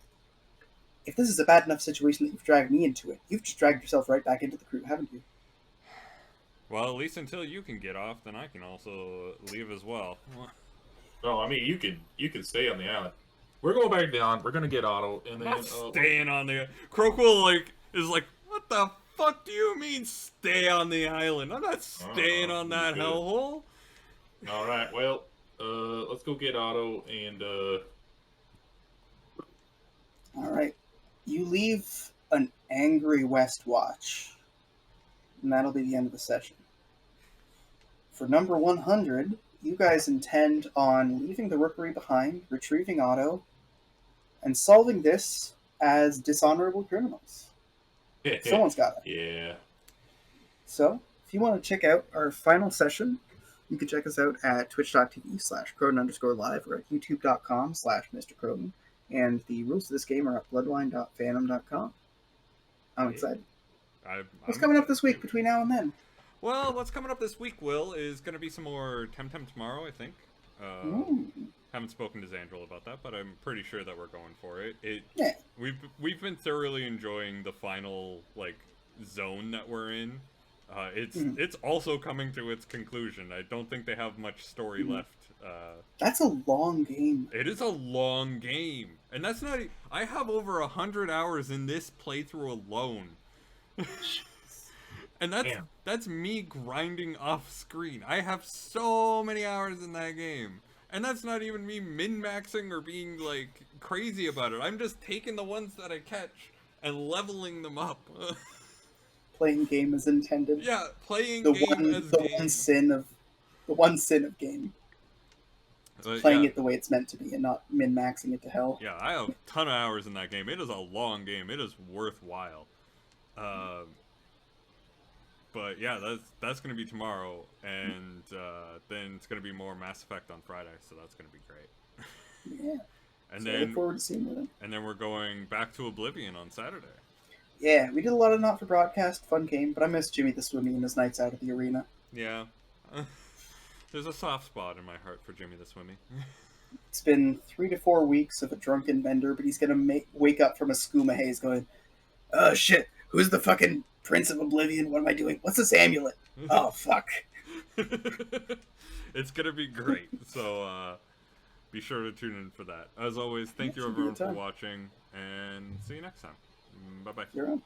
S1: if this is a bad enough situation that you've dragged me into it, you've just dragged yourself right back into the crew, haven't you?
S2: Well, at least until you can get off, then I can also leave as well.
S3: No, I mean, you can stay on the island. We're going back down. We're gonna get Otto, and
S2: I'm
S3: then
S2: not staying on the... Crowquill, is like, what the fuck do you mean stay on the island? I'm not staying on that
S3: good.
S2: hellhole.
S3: All right, well, let's go get Otto, and
S1: Alright. You leave an angry West Watch, and that'll be the end of the session. For number 100, you guys intend on leaving the rookery behind, retrieving Otto, and solving this as dishonorable criminals. Someone's got it.
S3: yeah.
S1: So, if you want to check out our final session, you can check us out at twitch.tv/Croden_live or at youtube.com/Mr. Croden. And the rules of this game are at bloodwine.fandom.com. I'm excited. What's coming up this week between now and then?
S2: Well, what's coming up this week, Will, is going to be some more Temtem tomorrow, I think. Haven't spoken to Xandril about that, but I'm pretty sure that we're going for it.
S1: Yeah.
S2: We've been thoroughly enjoying the final zone that we're in. It's also coming to its conclusion. I don't think they have much story left.
S1: That's a long game.
S2: It is a long game, and that's not. I have over 100 hours in this playthrough alone, and that's me grinding off screen. I have so many hours in that game. And that's not even me min-maxing or being, crazy about it. I'm just taking the ones that I catch and leveling them up.
S1: Playing game as intended.
S2: Yeah, playing
S1: the
S2: game
S1: one,
S2: as
S1: the
S2: game.
S1: one sin of game. Playing it the way it's meant to be and not min-maxing it to hell.
S2: Yeah, I have a ton of hours in that game. It is a long game. It is worthwhile. But yeah, that's going to be tomorrow, and then it's going to be more Mass Effect on Friday, so that's going to be great.
S1: Yeah.
S2: And
S1: So I
S2: then
S1: look forward to seeing you then.
S2: And then we're going back to Oblivion on Saturday.
S1: Yeah, we did a lot of not for broadcast, fun game, but I miss Jimmy the Swimmy and his nights out at the arena.
S2: Yeah. There's a soft spot in my heart for Jimmy the Swimmy.
S1: It's been 3 to 4 weeks of a drunken bender, but he's gonna wake up from a skooma haze going, oh shit, who's the fucking Prince of Oblivion? What am I doing? What's this amulet? Oh, fuck.
S2: It's gonna be great, so be sure to tune in for that. As always, thank you
S1: Should be a
S2: everyone
S1: good
S2: for
S1: time.
S2: watching, and see you next time. Bye-bye.
S1: You're on.